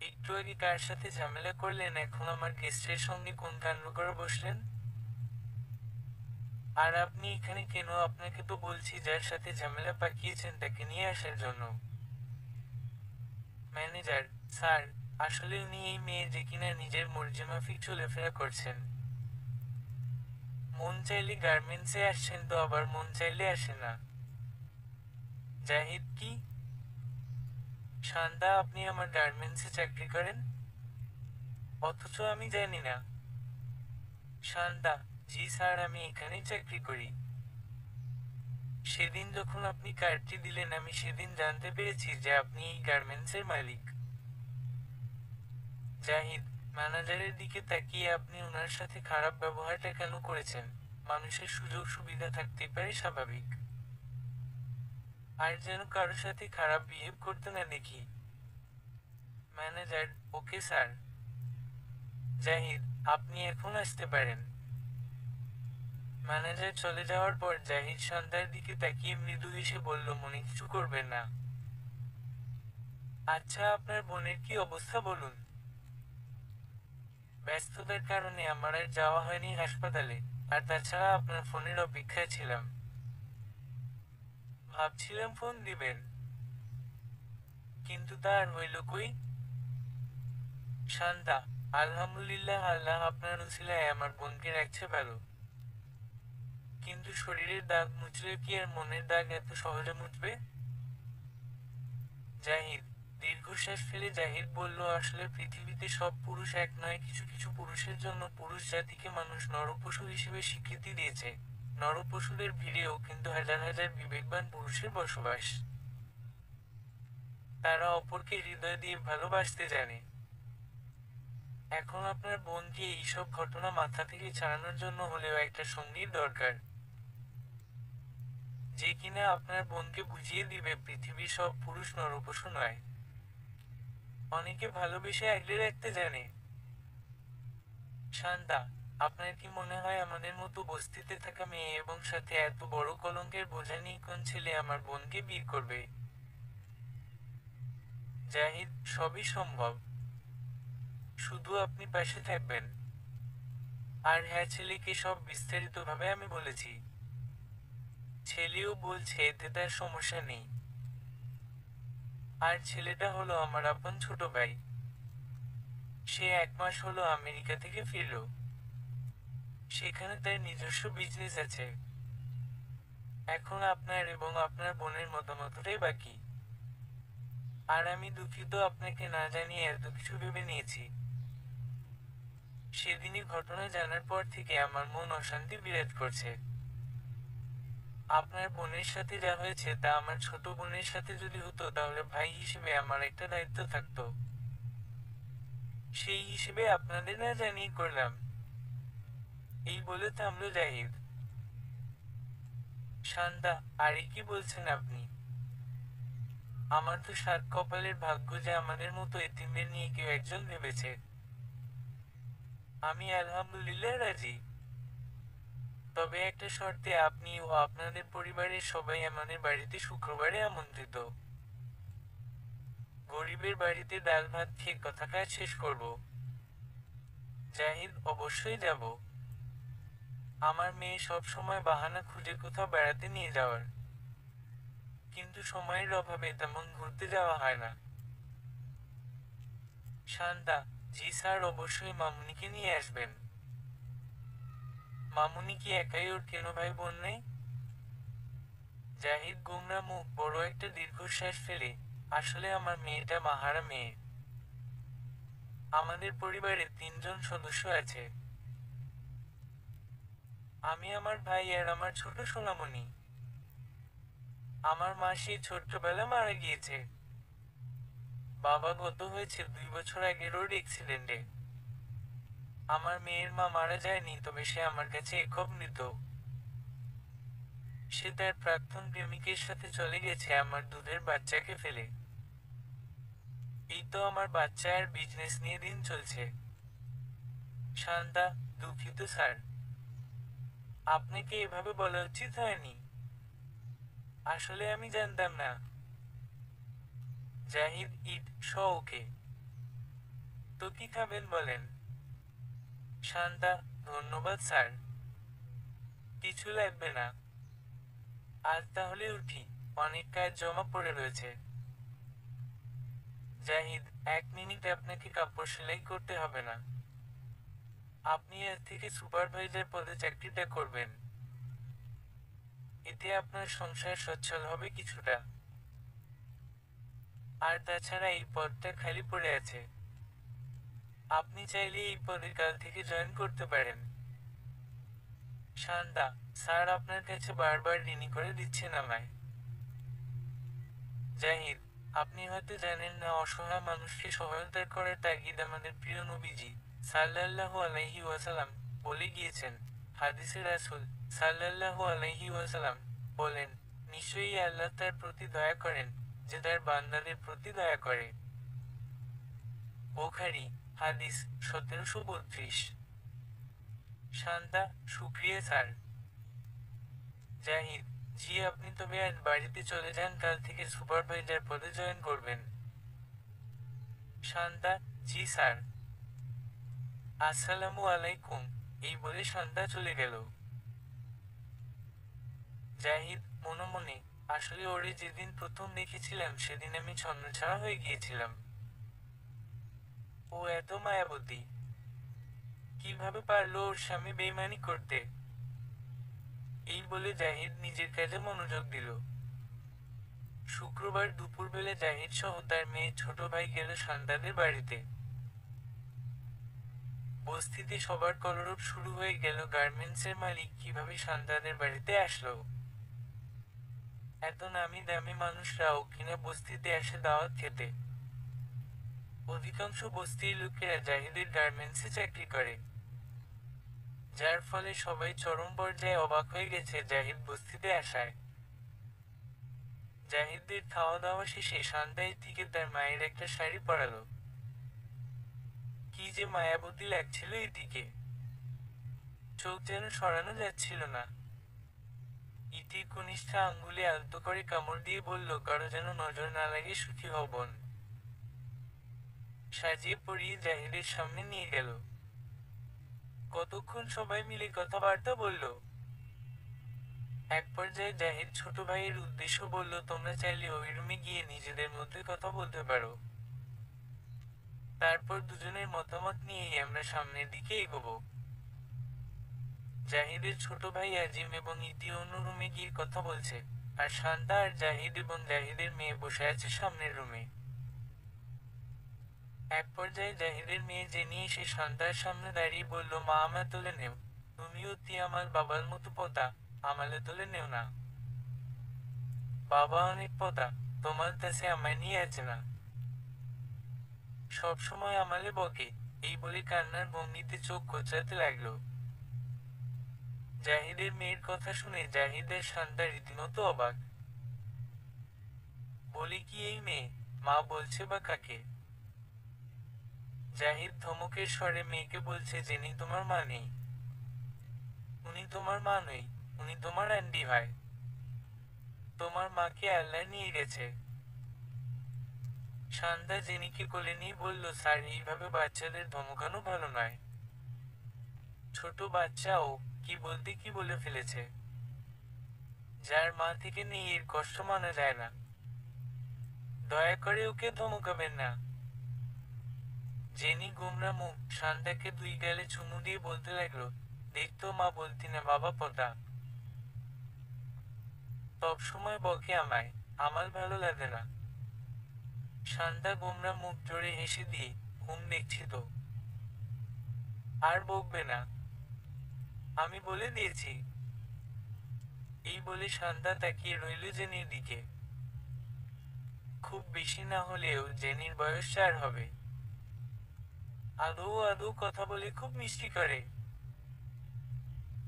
একটু আগে কার সাথে ঝামেলা করলেন, এখন আমার গেস্টের সঙ্গে কোন কাণ্ড করে বসলেন? আর আপনি এখানে কেন? আপনাকে তো বলছি যার সাথে ঝামেলা পাকিয়েছেন তাকে নিয়ে আসার জন্য। ম্যানেজার, স্যার, আসলে উনি এই মেয়ে যে কিনা নিজের মর্জিমাফিক চলাফেরা করছেন। মন চাইলে গার্মেন্টসে আসছেন তো আবার মন চাইলে আসে না। জাহিদ, কি? শান্তা, আপনি আমার গার্মেন্টসে চাকরি করেন, অথচ আমি জানি না। শান্তা, জি স্যার, আমি এখানেই চাকরি করি। সেদিন যখন আপনি কার্ডটি দিলেন আমি সেদিন জানতে পেরেছি যে আপনি এই গার্মেন্টসের মালিক। জাহিদ, ম্যানেজারের দিকে তাকিয়ে, আপনি ওনার সাথে খারাপ ব্যবহারটা কেন করেছেন? মানুষের সুযোগ সুবিধা থাকতে পারে, স্বাভাবিক। আর যেন কারোর সাথে খারাপ বিহেভ করতে না দেখি। Manager, okay sir. জাহিদ, আপনি এখন আসতে পারেন। ম্যানেজার চলে যাওয়ার পর জাহিদ শান্তার দিকে তাকিয়ে মৃদু হেসে বলল, মনে কিছু করবেন না। আচ্ছা, আপনার বোনের কি অবস্থা বলুন। ব্যস্ততার কারণে আমার আর যাওয়া হয়নি হাসপাতালে, আর তাছাড়া আপনার ফোনের অপেক্ষায় ছিলাম। ভাবছিলাম ফোন দিবেন, কিন্তু তা আর হইল কই। শান্তা, আলহামদুলিল্লাহ, আল্লাহ আপনার উছিলায় আমার বোনকে রাখছে ভালো। কিন্তু শরীরের দাগ মুছলে কি আর মনের দাগ এত সহজে মুছবে? জাহিদ দীর্ঘশ্বাস ফেলে জাহিদ বলল, আসলে পৃথিবীতে সব পুরুষ এক নয়, কিছু কিছু পুরুষের জন্য পুরুষ জাতিকে মানুষ নরপশু হিসেবে স্বীকৃতি দিয়েছে। নরপশুদের ভিড়েও কিন্তু হাজার হাজার বিবেকবান পুরুষের বসবাস। তারা অপরকে হৃদয় দিয়ে ভালোবাসতে জানে। এখন আপনার বোনকে এইসব ঘটনা মাথা থেকে ছাড়ানোর জন্য হলেও একটা সঙ্গীর দরকার, যে কিনা আপনার বোনকে বুঝিয়ে দিবে পৃথিবীর সব পুরুষ নরপশু নয়। অনেকে ভালোবেসে আগলে রাখতে জানে। শান্তা, আপনার কি মনে হয় আমাদের মতো বস্তিতে থাকা মেয়ে এবং সাথে এত বড় কলঙ্কের বোঝা নিয়ে কোন ছেলে আমার বোনকে বিয়ে করবে? জাহিদ, সবই সম্ভব, শুধু আপনি পাশে থাকবেন। আর হ্যাঁ, ছেলেকে সব বিস্তারিতভাবে আমি বলেছি। ছেলেও বলছে এতে তার সমস্যা নেই। আর ছেলেটা হলো আমার আপন ছোট ভাই। সে 1 মাস হলো আমেরিকা থেকে ফিরল। সেখানে তার নিজস্ব বিজনেস আছে। এখন আপনার এবং আপনার বোনের মতামতটাই বাকি। আর আমি দুঃখিত আপনাকে না জানিয়ে এত কিছু ভেবে নিয়েছি। সেদিনই ঘটনা জানার পর থেকে আমার মন অশান্তি বিরাজ করছে। আপনার বোনের সাথে যা হয়েছে তা আমার ছোট বোনের সাথে যদি হতো তাহলে ভাই হিসেবে আমার একটা দায়িত্ব থাকতো। সেই হিসেবে আপনাদের না জানিয়ে করলাম। এই বলে থামল জাহিদ। শান্তা, আরে কি বলছেন আপনি? আমার তো সাত কপালের ভাগ্য যে আমাদের মতো এতিমদের নিয়ে কেউ একজন ভেবেছে। আমি আলহামদুলিল্লাহ রাজি। তবে একটা শর্তে, আপনি ও আপনাদের পরিবারের সবাই আমাদের বাড়িতে শুক্রবারে আমন্ত্রিত। গরিবের বাড়িতে ডাল ভাত খেয়ে কথাটা শেষ করব। জাহিদ, অবশ্যই যাব। আমার মেয়ে সব সময় বাহানা খুঁজে কোথাও বেড়াতে নিয়ে যাওয়ার, কিন্তু সময়ের অভাবে তেমন ঘুরতে যাওয়া হয় না। শান্তা, জি স্যার, অবশ্যই মামুনিকে নিয়ে আসবেন। মামুনি কি একাই? ওর কেন ভাই বোন নেই? জাহিদ গোমরা মুখ বড় একটা দীর্ঘশ্বাস ফেলে, আসলে আমার মেয়েটা মাহারা মেয়ে। আমাদের পরিবারে 3 জন সদস্য আছে। আমি, আমার ভাই আর আমার ছোট সোনামণি। আমার মা সেই ছোট্টবেলা মারা গিয়েছে। বাবা গত হয়েছে 2 বছর আগে রোড অ্যাক্সিডেন্টে। আমার মেয়ের মা মারা যায়নি, তবে সে আমার কাছে একক মৃত। সে তার প্রাক্তন প্রেমিকের সাথে চলে গেছে আমার দুধের বাচ্চাকে ফেলে। এই তো আমার বাচ্চা আর বিজনেস নিয়ে দিন চলছে। শান্তা, দুঃখিত স্যার, আপনাকে এভাবে বলা উচিত হয়নি। আসলে আমি জানতাম না। জাহিদ, ইট স ওকে। তো কি খাবেন বলেন? শান্তা, ধন্যবাদ স্যার, কিছু লাগবে না। আজ তাহলে উঠি, অনেক কাজ জমা পড়ে রয়েছে। জাহিদ, 1 মিনিট, আপনাকে কাপড় সেলাই করতে হবে না। আপনি আজ থেকে সুপারভাইজার পদে চাকরিটা করবেন। এতে আপনার সংসার সচ্ছল হবে কিছুটা। আর তাছাড়া এই পদটা খালি পড়ে আছে। আপনি চাইলে এই পদে কাল থেকে জয়েন করতে পারেন। শান্তা, স্যার আপনার কাছে বারবার ঋণী করে দিচ্ছেন আমায়। জাহিদ, আপনি হয়তো জানেন না, অসহায় মানুষকে সহায়তা করার তাগিদ আমাদের প্রিয় নবীজি সাল্লাল্লাহু আলাইহি ওয়াসাল্লাম বলে গিয়েছেন। হাদিসে রাসূল সাল্লাল্লাহু আলাইহি ওয়াসাল্লাম বলেন, নিশ্চয়ই আল্লাহ তার প্রতি দয়া করেন যে তার বান্দাদের প্রতি দয়া করে। বুখারী, হাদিস 1732। শান্তা, শুকরিয়া স্যার। জাহিদ, জি, আপনি তবে আজ বাড়িতে চলে যান, কাল থেকে সুপারভাইজার পদে জয়েন করবেন। শান্তা, জি স্যার। আসসালামু আলাইকুম, এই বলে সন্ধ্যা চলে গেল। জাহিদ মনে মনে, আসলে ওরে যেদিন প্রথম দেখেছিলাম সেদিন আমি ছন্নছাড়া হয়ে গিয়েছিলাম। ও এত মায়াবতী, কিভাবে পারলো ওর স্বামী বেইমানি করতে। এই বলে জাহিদ নিজের কাজে মনোযোগ দিল। শুক্রবার দুপুরবেলা জাহিদ সহ তার মেয়ে ছোট ভাই গেল সন্তানদের বাড়িতে। বস্তিতে সবার কলরব শুরু হয়ে গেল গার্মেন্টসের মালিক কিভাবে সন্তানদের বাড়িতে আসলো। এত নামি দামি মানুষরাও কিনা বস্তিতে আসে দাওয়াত খেতে। অধিকাংশ বস্তির লোকেরা জাহিদের গার্মেন্টসে চাকরি করে, যার ফলে সবাই চরম পর্যায়ে অবাক হয়ে গেছে জাহিদ বস্তিতে আসায়। জাহিদদের খাওয়া দাওয়া শেষে সন্ধ্যার দিকে তার মায়ের একটা শাড়ি পরালো। কি যে মায়াবতী লাগছিল এদিকে, চোখ যেন সরানো যাচ্ছিল না। ইতির কনিষ্ঠা আঙ্গুলে আলতো করে কামড় দিয়ে বলল, কারো যেন নজর না লাগে, সুখী হও বোন। সাজিয়ে পরিয়ে জাহিদের সামনে নিয়ে গেল। কতক্ষণ সবাই মিলে কথাবার্তা বলল। এক পর্যায়ে জাহিদ ছোট ভাইয়ের উদ্দেশ্য বলল, তোমরা চাইলে ওই রুমে গিয়ে নিজেদের মধ্যে কথা বলতে পারো। তারপর দুজনের মতামত নিয়েই আমরা সামনের দিকে এগোবো। জাহিদের ছোট ভাই আজিম এবং ইতি অন্য রুমে গিয়ে কথা বলছে, আর শান্তা আর জাহিদ এবং জাহিদের মেয়ে বসে আছে সামনের রুমে। এক পর্যায়ে জাহিদের মেয়ে জেনি এসে শান্তার সামনে দাঁড়িয়ে বলল, মা আমায় তুলে নেও, তুমিও তি আমার বাবার মতো পতা, আমালে তুলে নেও না। বাবা অনেক পতা, তোমার কাছে আমায় নিয়ে আছে না, সব সময় আমালে বকে। এই বলে কান্নার ভঙ্গিতে চোখ কোঁচড়াতে লাগলো। জাহিদের মেয়ের কথা শুনে জাহিদের শান্তা রীতিমতো অবাক। বলি কি এই মেয়ে, মা বলছে বা কাকে? জাহিদ ধমকের স্বরে মেয়েকে বলছে, জেনি তোমার মা নেই, উনি তোমার মা নই, উনি তোমার আন্টি ভাই। তোমার মাকে আল্লাহ নিয়ে গেছে। শান্তা জেনিকে কোলে নিয়ে বলল, স্যার এইভাবে বাচ্চাদের ধমকানো ভালো নয়। ছোট বাচ্চা ও, কি বলতে কি বলে ফেলেছে। যার মা থেকে নেই এর কষ্ট মানা যায় না, দয়া করে ওকে ধমকাবেন না। জেনি গোমরা মুখ শান্তাকে দুই গালে চুমু দিয়ে বলতে লাগলো, দেখতো মা বলতি না বাবা পদা, সব সময় বকে আমায়, আমার ভালো লাগে না। শান্তা গোমরা মুখ জোরে হেসে দিয়ে, ঘুম দেখছি তো, আর বকবে না, আমি বলে দিয়েছি। এই বলে শান্তা তাকিয়ে রইল জেনির দিকে। খুব বেশি না হলেও জেনির বয়স 4 হবে। আদৌ আদৌ কথা বলে খুব মিষ্টি করে,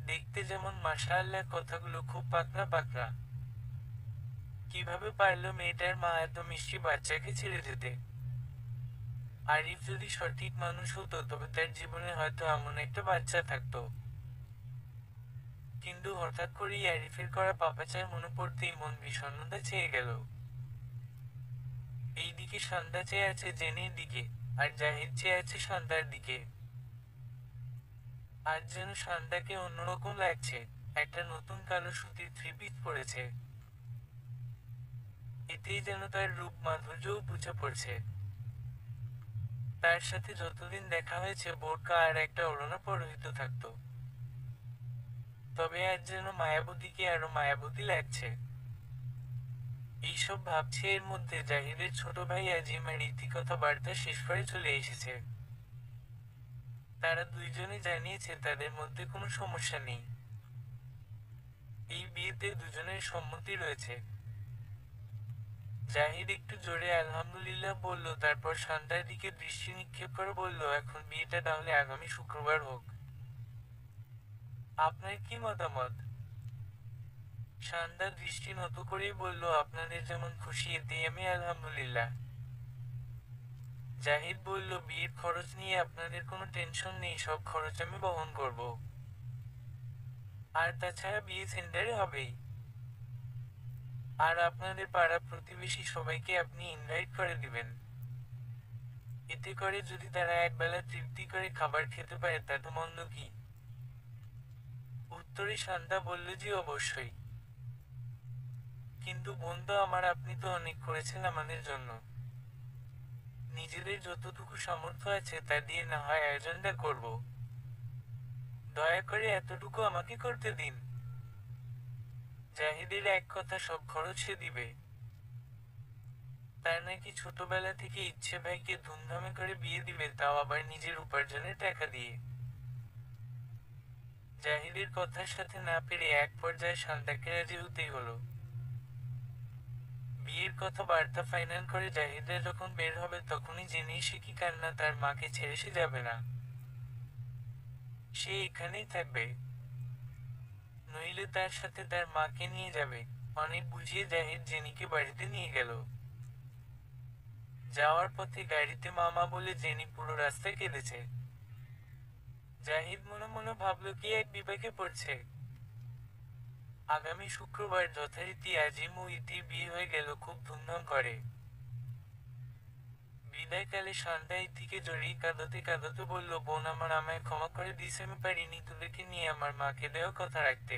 দেখতে যেমন মাশাআল্লাহ, কথাগুলো খুব পাকনা পাকনা। কিভাবে পারলো মেয়েটার মা এত মিষ্টি বাচ্চাকে ছেড়ে যেতে। আরিফ যদি সঠিক মানুষ হতো তবে তার জীবনে হয়তো এমন একটা বাচ্চা থাকতো। কিন্তু হঠাৎ করেই আরিফের করা পাপাচার মনে পড়তেই মন বিষণ্ণতা ছেয়ে গেল। এইদিকে সন্ধ্যা চেয়ে আছে জেনির দিকে, আর জাহিদ চেয়ে আছে সন্ধ্যার দিকে। আজ যেন সন্ধ্যাকে অন্যরকম লাগছে, একটা নতুন কালো সুতির থ্রি পিস পরেছে। এতেই যেন তার রূপ মাধুর্যও বুঝে পড়ছে। তার সাথে যতদিন দেখা হয়েছে বোরকা আর একটা ওড়না পরিহিত থাকতো, তবে আজ যেন মায়াবতীকে আরো মায়াবতী লাগছে। এইসব ভাবছে এর মধ্যে জাহিদের ছোট ভাই আজিমের ইতি কথাবার্তা শেষ করে চলে এসেছে। তারা দুইজনে জানিয়েছে তাদের মধ্যে কোনো সমস্যা নেই। এই বিয়েতে দুজনের সম্মতি রয়েছে। জাহিদ একটু জোরে আলহামদুলিল্লাহ বলল, তারপর সন্ধ্যার দিকে দৃষ্টি নিক্ষেপ করে বলল, এখন বিয়েটা তাহলে আগামী শুক্রবার হোক। আপনার কি মতামত? সন্ধ্যা দৃষ্টি নত করেই বলল, আপনাদের যেমন খুশি এতেই আমি আলহামদুলিল্লাহ। জাহিদ বলল, বিয়ের খরচ নিয়ে আপনাদের কোনো টেনশন নেই, সব খরচ আমি বহন করব। আর তাছাড়া বিয়ে সেন্টারে হবেই। আর আপনাদের পাড়া প্রতিবেশী সবাইকে আপনি ইনভাইট করে দিবেন। এতে করে যদি তারা একবেলা তৃপ্তি করে খাবার খেতে পারে তাতে মন্দ কি? উত্তরে শান্তা বলল, জি অবশ্যই। কিন্তু বন্ধু আমার, আপনি তো অনেক করেছেন আমাদের জন্য। নিজেদের যতটুকু সামর্থ্য আছে তা দিয়ে না হয় আয়োজনটা করব। দয়া করে এতটুকু আমাকে করতে দিন। জাহিদের এক কথা, সব খরচ সে দিবে। তার নাকি ছোটবেলা থেকে ইচ্ছে ভাইকে ধুমধামে করে বিয়ে দিবে, তাও আবার নিজের উপার্জনের টাকা দিয়ে। জাহিদের কথার সাথে না পেরে এক পর্যায়ে শান্তাকে রাজি হতেই হলো। বিয়ের কথা বার্তা ফাইনাল করে জাহিদরা যখন বের হবে তখনই জেনেই সে কি কান্না, তার মাকে ছেড়ে সে যাবে না। সে এখানেই থাকবে, নইলে তার সাথে তার মাকে নিয়ে যাবে। অনেক বুঝিয়ে জাহিদ জেনিকে বাড়িতে নিয়ে গেল। যাওয়ার পথে গাড়িতে মামা বলে জেনি পুরো রাস্তায় কেঁদেছে। জাহিদ মনে মনে ভাবল, কি এক বিপাকে পড়ছে। আগামী শুক্রবার যথারীতি আজিম ও ইতির বিয়ে হয়ে গেল খুব ধুমধাম করে। বিদায়কালে শান্তা ইতিকে জড়িয়ে কাঁদতে কাঁদতে বলল, বোন আমার, আমায় ক্ষমা করে দিস, আমি পারিনি তোদেরকে নিয়ে আমার মাকে দেওয়া কথা রাখতে।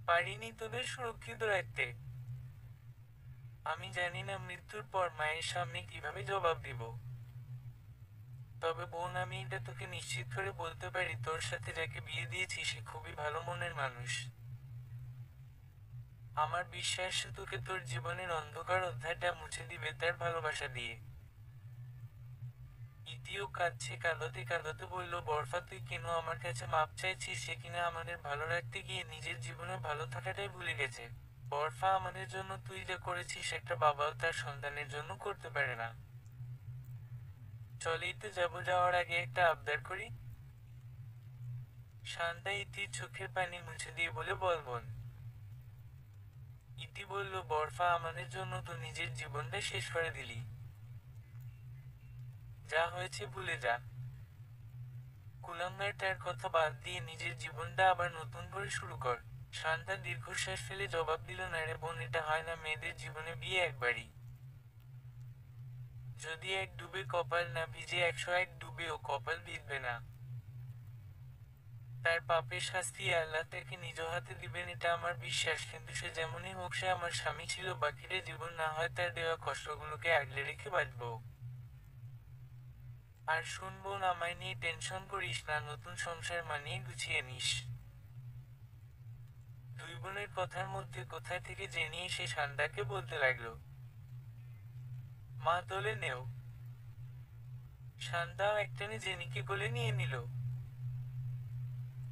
পারিনি তোদের সুরক্ষিত রাখতে। আমি জানি না মৃত্যুর পর মায়ের সামনে কিভাবে জবাব দিব। তবে বোন, আমি এটা তোকে নিশ্চিত করে বলতে পারি, তোর সাথে যাকে বিয়ে দিয়েছি সে খুবই ভালো মনের মানুষ। আমার বিশ্বাস সে তোকে তোর জীবনের অন্ধকার অধ্যায়টা মুছে দিবে তার ভালোবাসা দিয়ে। ইতিও কাঁদছে, কাঁদতে কাঁদতে বলল, বরফা তুই কেন আমার কাছে মাপ চাইছিস? সে কিনা আমাদের ভালো রাখতে গিয়ে নিজের জীবনে ভালো থাকাটাই ভুলে গেছে। বরফা, আমাদের জন্য তুই যা করেছিস একটা বাবাও তার সন্তানের জন্য করতে পারে না। চলেই তো যাবো, যাওয়ার আগে একটা আবদার করি। শান্তা ইতির চোখের পানি মুছে দিয়ে বলে, বল বোন। ইতি বলল, বরফা, আমাদের জন্য তো নিজের জীবনটা শেষ করে দিলি। যা হয়েছে ভুলে যা। কুলাঙ্গারটার কথা বাদ দিয়ে নিজের জীবনটা আবার নতুন করে শুরু কর। শান্তা দীর্ঘশ্বাস ফেলে জবাব দিল, না রে বোন, এটা হয় না, মেয়েদের জীবনে বিয়ে একবারই। যদি এক ডুবে কপাল না ভিজে 101 ডুবেও কপাল ভিজবে না। তার পাপের শাস্তি আল্লাহ তাকে নিজ হাতে দিবেন এটা আমার বিশ্বাস, কিন্তু সে যেমনই হোক সে আমার স্বামী ছিল, বাকিটা জীবন না হয় তার দেওয়া কষ্টগুলোকে আগলে রেখে বাঁচব। আর শুন বোন, আমায় নিয়ে টেনশন করিস না, নতুন সংসার মানিয়ে গুছিয়ে নিস। দুই বোনের কথার মধ্যে কোথায় থেকে জেনে সে শান্তাকে বলতে লাগলো, মা তোলে নেও। শান্তাও একটানে জেনিকে কোলে নিয়ে নিল।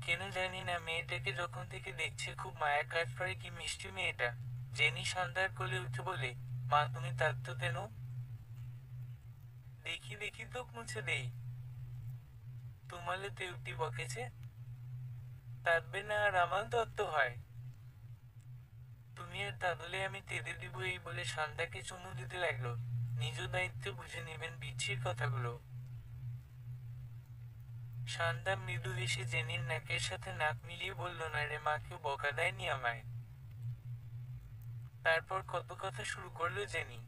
কেন জানি না, মেয়েটাকে যখন থেকে দেখছে খুব মায়া কাজ করে, কি মিষ্টি মেয়েটা। জেনি শান্তার কোলে উঠে বলে, মা তুমি তার তো কেন? দেখি দেখি তোক মুছে দেই। তোমালে তেউটি বকেছে, তাঁতবে না আর আমার দত্ত হয়। তুমি আর তাদলে আমি তেদে দিব, এই বলে শান্তাকে চুমু দিতে লাগলো। নিজ দায়িত্বে বুঝে নেবেন বিচ্ছির কথাগুলো। শান্তা মৃদু হেসে জেনির নাকের সাথে নাক মিলিয়ে বলল, না রে মা, কেউ বকা দেয়নি আমায়। তারপর কত কথা শুরু করলো জেনি।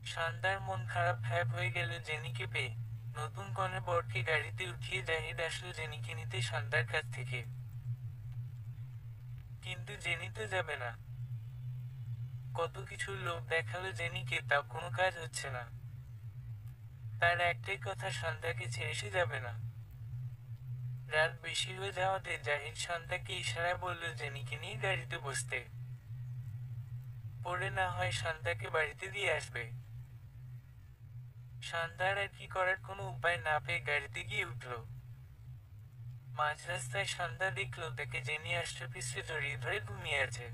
শান্তার মন খারাপ হ্যাপ হয়ে গেল জেনিকে পেয়ে। নতুন কনে বরকে গাড়িতে উঠিয়ে জাহিদ আসলো জেনিকে নিতে শান্তার কাছ থেকে। কিন্তু জেনি তো যাবে না। কত কিছুর লোভ দেখালো জেনিকে, তাও কোনো কাজ হচ্ছে না। তার একটাই কথা, শান্তাকে ছেড়ে সে যাবে না। রাত বেশি হয়ে যাওয়াতে জাহিদ শান্তাকে ইশারায় বলল জেনিকে নিয়ে গাড়িতে বসতে। পরে না হয় শান্তাকে বাড়িতে দিয়ে আসবে। শান্তার আর কি করার কোনো উপায় না পেয়ে গাড়িতে গিয়ে উঠল। মাঝ রাস্তায় শান্তা দেখল তাকে জেনি আষ্ট্রপিষ্টে জড়িয়ে ধরে ঘুমিয়ে আছে।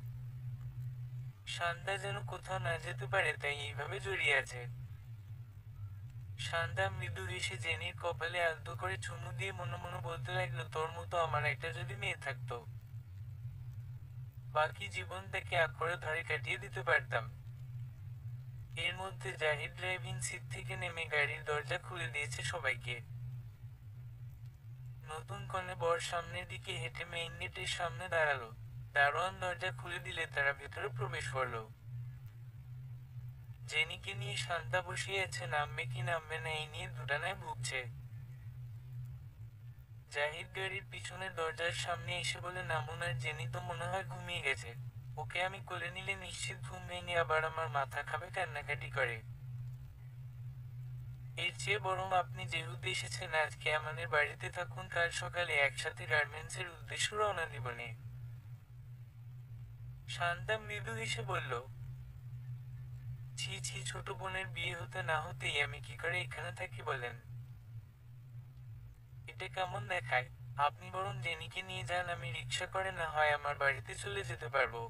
শান্তা যেন কোথাও না যেতে পারে তাই এইভাবে জড়িয়ে আছে। শান্তা মৃদু হেসে জেনির কপালে আলতো করে চুমু দিয়ে মনে মনে বলতে লাগলো, তোর মতো আমার একটা যদি মেয়ে থাকতো, বাকি জীবন তাকে আঁকড়ে ধরে কাটিয়ে দিতে পারতাম। এর মধ্যে জাহিদ ড্রাইভিং সিট থেকে নেমে গাড়ির দরজা খুলে দিয়েছে সবাইকে। নতুন কনে বর সামনের দিকে হেঁটে মেইন গেটের সামনে দাঁড়ালো। দারোয়ান দরজা খুলে দিলে তারা ভেতরে প্রবেশ করলো। জেনিকে নিয়ে শান্তা বসিয়ে আছে, নামবে কি নামবে না এই নিয়ে দুটানায় ভুগছে। জাহিদ গাড়ির পিছনের দরজার সামনে এসে বলে, নামুন। আর জেনি তো মনে হয় ঘুমিয়ে গেছে, ওকে আমি কোলে নিলে নিশ্চিত ঘুম ভেঙে আবার আমার মাথা খাবে, কান্নাকাটি করে। এর চেয়ে বরং আপনি যেহেতু এসেছেন আজকে আমাদের বাড়িতে থাকুন, কাল সকালে একসাথে গার্মেন্টসের উদ্দেশ্যে রওনা দিবনে। শান্তা মৃদু হেসে বলল, ছি ছি, ছোট বোনের বিয়ে হতে না হতেই আমি কি করে এখানে থাকি বলেন? এটা কেমন দেখায়? আপনি বরং জেনিকে নিয়ে যান, আমি রিক্সা করে না হয় আমার বাড়িতে চলে যেতে পারবো।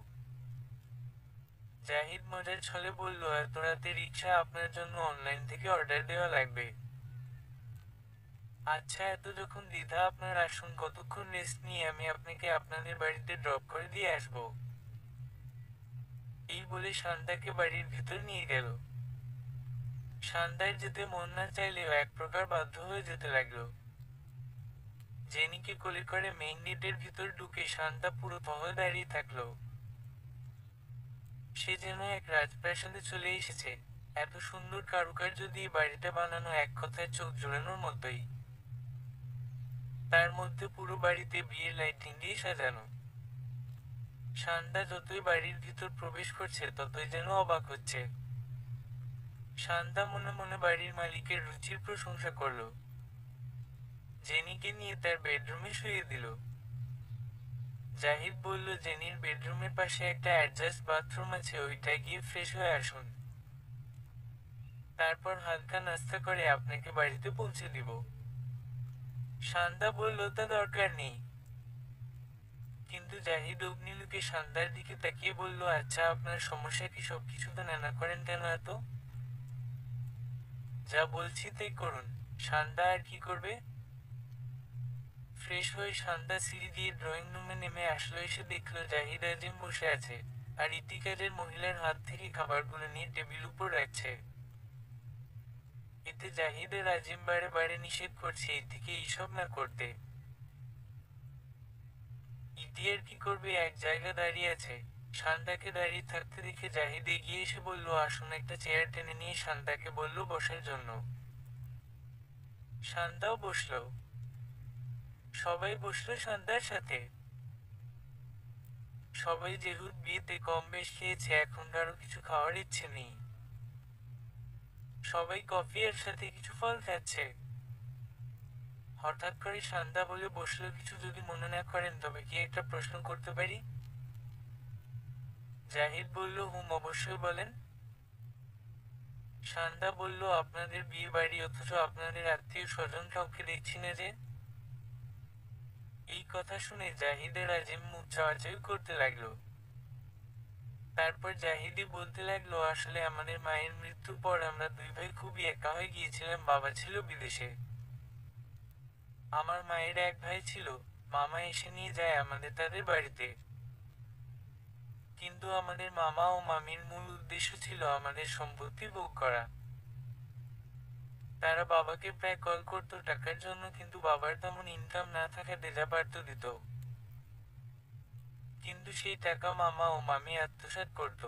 জাহিদ মজার ছলে বলল, এত রাতে রিক্সা আপনার জন্য অনলাইন থেকে অর্ডার দেওয়া লাগবে। আচ্ছা, এত যখন দ্বিধা আপনার আসুন, কতক্ষণ রেস্ট নিয়ে আমি আপনাকে আপনাদের বাড়িতে ড্রপ করে দিয়ে আসবো। এই বলে শান্তাকে বাড়ির ভিতর নিয়ে গেল। শান্তার যেতে মন না চাইলেও এক প্রকার বাধ্য হয়ে যেতে লাগলো। জেনিকে কোলে করে মেইন গেটের ভিতর ঢুকে শান্তা পুরো হয়ে দাঁড়িয়ে থাকলো। সে যেন এক রাজপ্রাসাদে চলে এসেছে। এত সুন্দর কারুকার্য দিয়ে বাড়িটা বানানো, এক কথায় চোখ জোড়ানোর মতোই। তার মধ্যে পুরো বাড়িতে বিয়ের লাইটিং দিয়ে সাজানো। শান্তা যতই বাড়ির ভিতর প্রবেশ করছে ততই যেন অবাক হচ্ছে। শান্তা মনে মনে বাড়ির মালিকের রুচির প্রশংসা করল। জেনিকে নিয়ে তার বেডরুমে শুইয়ে দিল। জাহিদ বলল, জেনির বেডরুমের পাশে একটা অ্যাডজাস্ট বাথরুম আছে, ওইটায় গিয়ে ফ্রেশ হয়ে আসুন। তারপর হালকা নাস্তা করে আপনাকে বাড়িতে পৌঁছে দিব। শান্তা বলল, তা দরকার নেই। কিন্তু জাহিদ অগ্নিলুকে শান্তার দিকে তাকিয়ে বলল, আচ্ছা, আপনার সমস্যা কি? সবকিছু তো নানা করেন কেন এত? যা বলছি তাই করুন। শান্তা আর কি করবে? ফ্রেশ হয়ে শান্তা সিঁড়ি দিয়ে ড্রয়িং রুমে নেমে আসলো। এসে দেখলো জাহিদ আজিম বসে আছে, আর ইতিকারের মহিলার হাত থেকে খাবারগুলো নিয়ে টেবিল উপর রাখছে। এতে জাহিদের আজিম বারে বারে নিষেধ করছে ইতিকে এইসব না করতে। ইতি আর কি করবে, এক জায়গা দাঁড়িয়ে আছে। শান্তাকে দাঁড়িয়ে থাকতে দেখে জাহিদ এগিয়ে এসে বলল, আসুন। একটা চেয়ার টেনে নিয়ে শান্তাকে বলল বসার জন্য। শান্তাও বসলো। সবাই বসলো শান্তার সাথে। সবাই যেহেতু বিয়েতে কম বেশ খেয়েছে, এখন কারো কিছু খাওয়ার ইচ্ছে নেই। সবাই কফি এর সাথে কিছু ফল খাচ্ছে। হঠাৎ করে শান্তা বলে বসলো, কিছু যদি মনে না করেন তবে কি একটা প্রশ্ন করতে পারি? জাহিদ বলল, হুম, অবশ্যই বলেন। শান্তা বলল, আপনাদের বিয়ে বাড়ি, অথচ আপনাদের আত্মীয় স্বজন কাউকে দেখছি না যে? এই কথা শুনে জাহিদের আজিম মুখ চাওয়াচাই করতে লাগলো। তারপর জাহিদি বলতে লাগলো, আসলে আমাদের মায়ের মৃত্যুর পর আমরা দুই ভাই খুবই একা হয়ে গিয়েছিলাম। বাবা ছিল বিদেশে। আমার মায়ের এক ভাই ছিল। মামা এসে নিয়ে যায় আমাদের তাদের বাড়িতে। কিন্তু আমাদের মামা ও মামির মূল উদ্দেশ্য ছিল আমাদের সম্পত্তি ভোগ করা। তারা বাবাকে প্রায় কল করতো টাকার জন্য, কিন্তু বাবার তেমন ইনকাম না থাকাতে যা পারত দিত। কিন্তু সেই টাকা মামা ও মামি আত্মসাৎ করত।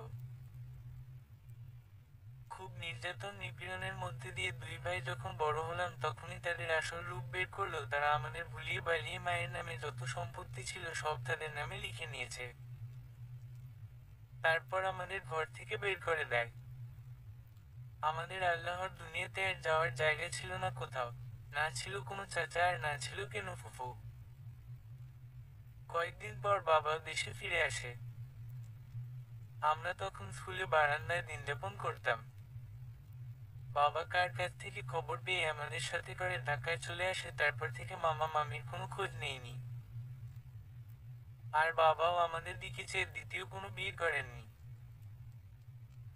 খুব নির্যাতন নিপীড়নের মধ্যে দিয়ে দুই ভাই যখন বড় হলাম, তখনই তাদের আসল রূপ বের করলো। তারা আমাদের ভুলিয়ে বালিয়ে মায়ের নামে যত সম্পত্তি ছিল সব তাদের নামে লিখে নিয়েছে। তারপর আমাদের ঘর থেকে বের করে দেয়। আমাদের আল্লাহর দুনিয়াতে আর যাওয়ার জায়গা ছিল না কোথাও। না ছিল কোনো চাচা, আর না ছিল কোনো ফুফু। কয়েকদিন পর বাবা দেশে ফিরে আসে। আমরা তখন স্কুলে বারান্দায় দিনযাপন করতাম। বাবা কার কাছ থেকে খবর পেয়ে আমাদের সাথে করে ঢাকায় চলে আসে। তারপর থেকে মামা মামির কোনো খোঁজ নেইনি। আর বাবাও আমাদের দিকে চেয়ে দ্বিতীয় কোনো বিয়ে করেননি।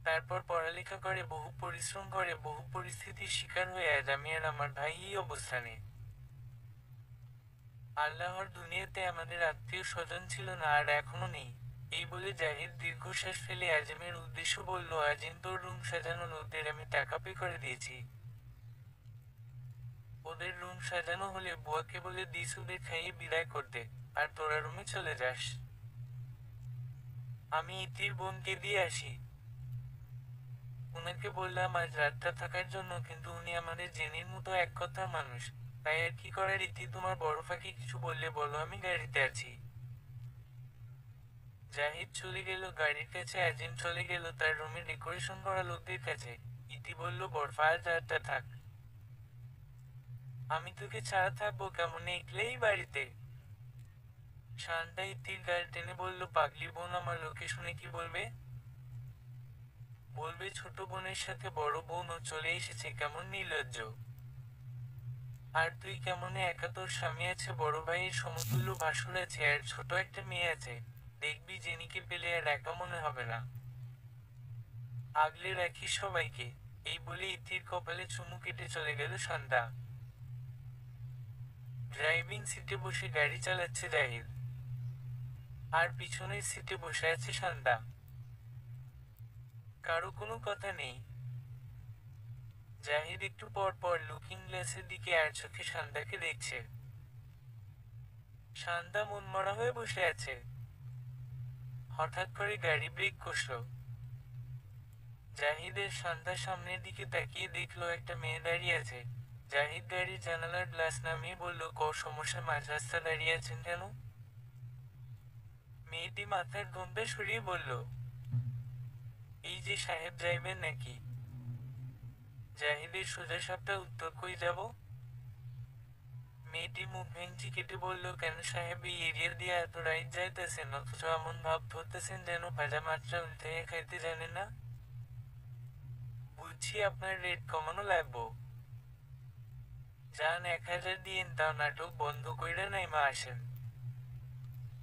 তারপর পড়ালেখা করে, বহু পরিশ্রম করে, বহু পরিস্থিতির শিকার হয়ে আজ আমি আর আমার ভাই এই অবস্থানে। আল্লাহর দুনিয়াতে আমাদের আত্মীয় স্বজন ছিল না, আর এখনো নেই। এই বলে জাহিদ দীর্ঘশ্বাস ফেলে আজিমের উদ্দেশ্য বলল, আজিম, তোর রুম সাজানো, ওদের আমি টাকা পে করে দিয়েছি। ওদের রুম সাজানো হলে বুয়াকে বলে দিস ওদের খাইয়ে বিদায় করতে, আর তোরা রুমে চলে যাস। আমি ইতির বোনকে দিয়ে আসি। উনাকে বললাম আজ রাতটা থাকার জন্য, কিন্তু উনি আমাদের জেনির মতো এক কথার মানুষ। তাই আর কি করার ইতি, তোমার বড় ফাঁকি কিছু বললে বলো, আমি গাড়িতে আছি। জাহিদ চলে গেল গাড়ির কাছে, আজিম চলে গেল তার রুমে ডেকোরেশন করা লোকদের কাছে। ইতি বলল, বরফা আজ রাতটা থাক। আমি তোকে ছাড়া থাকবো কেমন একলেই বাড়িতে? শান্তা ইতির গাল টেনে বলল, পাগলি বোন আমার লোকে শুনে কি বলবে? বলবে ছোট বোনের সাথে বড় বোনও চলে এসেছে, কেমন নির্লজ্জ। আর তুই কেমনে একা, তোর স্বামী আছে, বড় ভাইয়ের সমতুল্য ভাসুর আছে, আর ছোট একটা মেয়ে আছে। দেখবি জেনিকে পেলে আর একা মনে হবে না। আগলে রাখিস সবাইকে। এই বলে ইতির কপালে চুমু কেটে চলে গেল শান্তা। ড্রাইভিং সিটে বসে গাড়ি চালাচ্ছে জাহিদ, আর পিছনের সিটে বসে আছে শান্তা। কারো কোনো কথা নেই। জাহিদ একটু পর পর লুকিং গ্লাসের দিকে আর চোখে শান্তাকে দেখছে। শান্তা মনমরা হয়ে বসে আছে। হঠাৎ করে গাড়ি ব্রেক কষল। জাহিদের শান্তার সামনের দিকে তাকিয়ে দেখলো একটা মেয়ে দাঁড়িয়ে আছে। জাহিদ গাড়ির জানালার গ্লাস নামিয়ে বলল, সমস্যা, মাঝ রাস্তা দাঁড়িয়ে আছেন কেন? মেয়েটি মাথার ঘোমটা সরিয়ে বলল, এই যে সাহেব ড্রাইভার নাকি? জাহিদের সোজা সাপটা উত্তর, কই যাব? মেয়েটি মুখ ভেঙচি কেটে বলল, কেন সাহেব, এই এরিয়া দিয়ে এত রাইড যাইতেছেন, অথচ এমন ভাব ধরতেছেন যেন ভাজা মাছটা উল্টে খাইতে জানেন না। বুঝছি আপনার রেট কমানো লাগবো। যান 1000 দিয়েন, তাও নাটক বন্ধ কইরা নাইমা আসেন।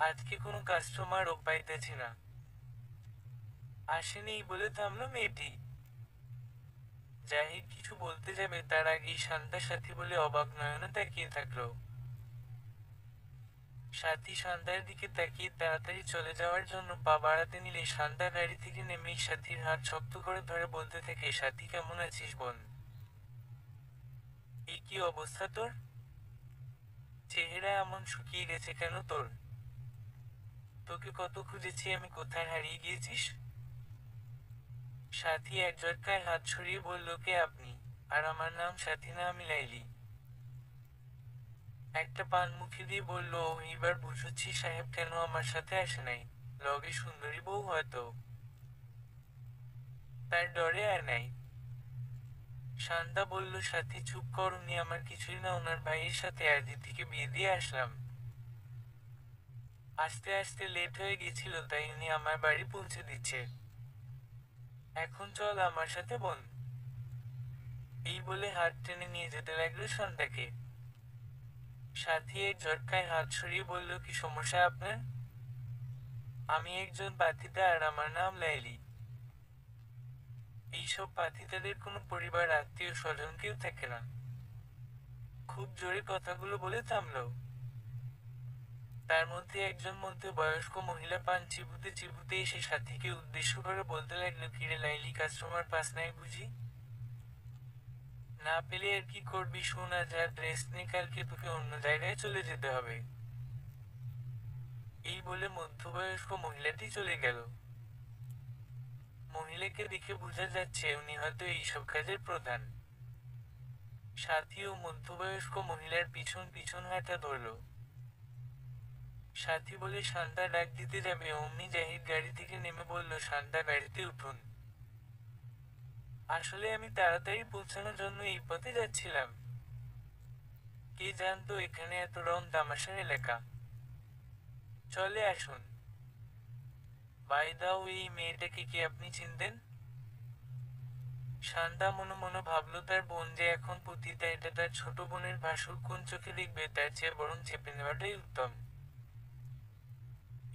আজকে কোনো কাস্টমারও পাইতেছি না। আসেনি বলে থামলো মেয়েটি। জাহিদ কিছু বলতে যাবে তার আগেই শান্তা সাথী বলে অবাক নয়নে তাকিয়ে থাকলো। সাথী শান্তার দিকে তাকিয়ে তাড়াতাড়ি চলে যাওয়ার জন্য পা বাড়াতে নিলে শান্তা গাড়ি থেকে নেমেই সাথীর হাত শক্ত করে ধরে বলতে থাকে, সাথী কেমন আছিস বোন? এই কি অবস্থা তোর? চেহারা এমন শুকিয়ে গেছে কেন তোর? তোকে কত খুঁজেছি আমি, কোথায় হারিয়ে গিয়েছিস? সাথী এক ঝটকায় হাত সরিয়ে বলল, কে আপনি? আর আমার নাম সাথী না, আমি লাইলি। একটা পান মুখে দিয়ে বলল, ও এইবার বুঝছি সাহেব কেন আমার সাথে আসে নাই। লগে সুন্দরী বউ হয়তো, তার ডরে আর নাই। শান্তা বলল, সাথী চুপ কর, উনি আমার কিছুই না, ওনার ভাইয়ের সাথে আজ থেকে বিয়ে দিয়ে আসলাম। আস্তে আস্তে লেট হয়ে গেছিল, তাই উনি আমার বাড়ি পৌঁছে দিচ্ছে। এখন চল আমার সাথে বোন। এই বলে হাত টেনে নিয়ে যেতে লাগলো শান্তাকে। সাথী এক ঝটকায় হাত সরিয়ে বলল, কি সমস্যা আপনার? আমি একজন পাথিতা, আর আমার নাম লাইলি। এইসব পাথিতাদের কোনো পরিবার, আত্মীয় স্বজন কেউ থাকে না। খুব জোরে কথাগুলো বলে থামলো। তার মধ্যে একজন মধ্যবয়স্ক মহিলা পান চিবুতে চিবুতে এসে সাথীকে উদ্দেশ্য করে বলতে লাগলো, কিরে লাইলি, কাস্টমার পাস নাই বুঝি? না পেলে আর কি করবি, শোন, আজ রাত রেস্ট নে, কালকে তোকে অন্য জায়গায় চলে যেতে হবে। এই বলে মধ্যবয়স্ক মহিলাটি চলে গেল। মহিলাকে দেখে বোঝা যাচ্ছে উনি হয়তো এইসব কাজের প্রধান। সাথী ও মধ্যবয়স্ক মহিলার পিছন পিছন হাঁটা ধরল। সাথী বলে শান্তা ডাক দিতে যাবে, অমনি জাহিদ গাড়ি থেকে নেমে বলল, শান্তা গাড়িতে উঠুন। আসলে আমি তাড়াতাড়ি পৌঁছানোর জন্য এই পথে যাচ্ছিলাম। কে জানতো এখানে এত রং তামাশার এলাকা। চলে আসুন। বাই দা ওয়ে, এই মেয়েটাকে কি আপনি চিনতেন? শান্তা মনে মনে ভাবল, তার বোন যে এখন পতিতা, এটা তার ছোট বোনের ভাসুর, কোন চোখে দেখবে, তার চেয়ে বরং চেপে নেওয়াটাই উত্তম।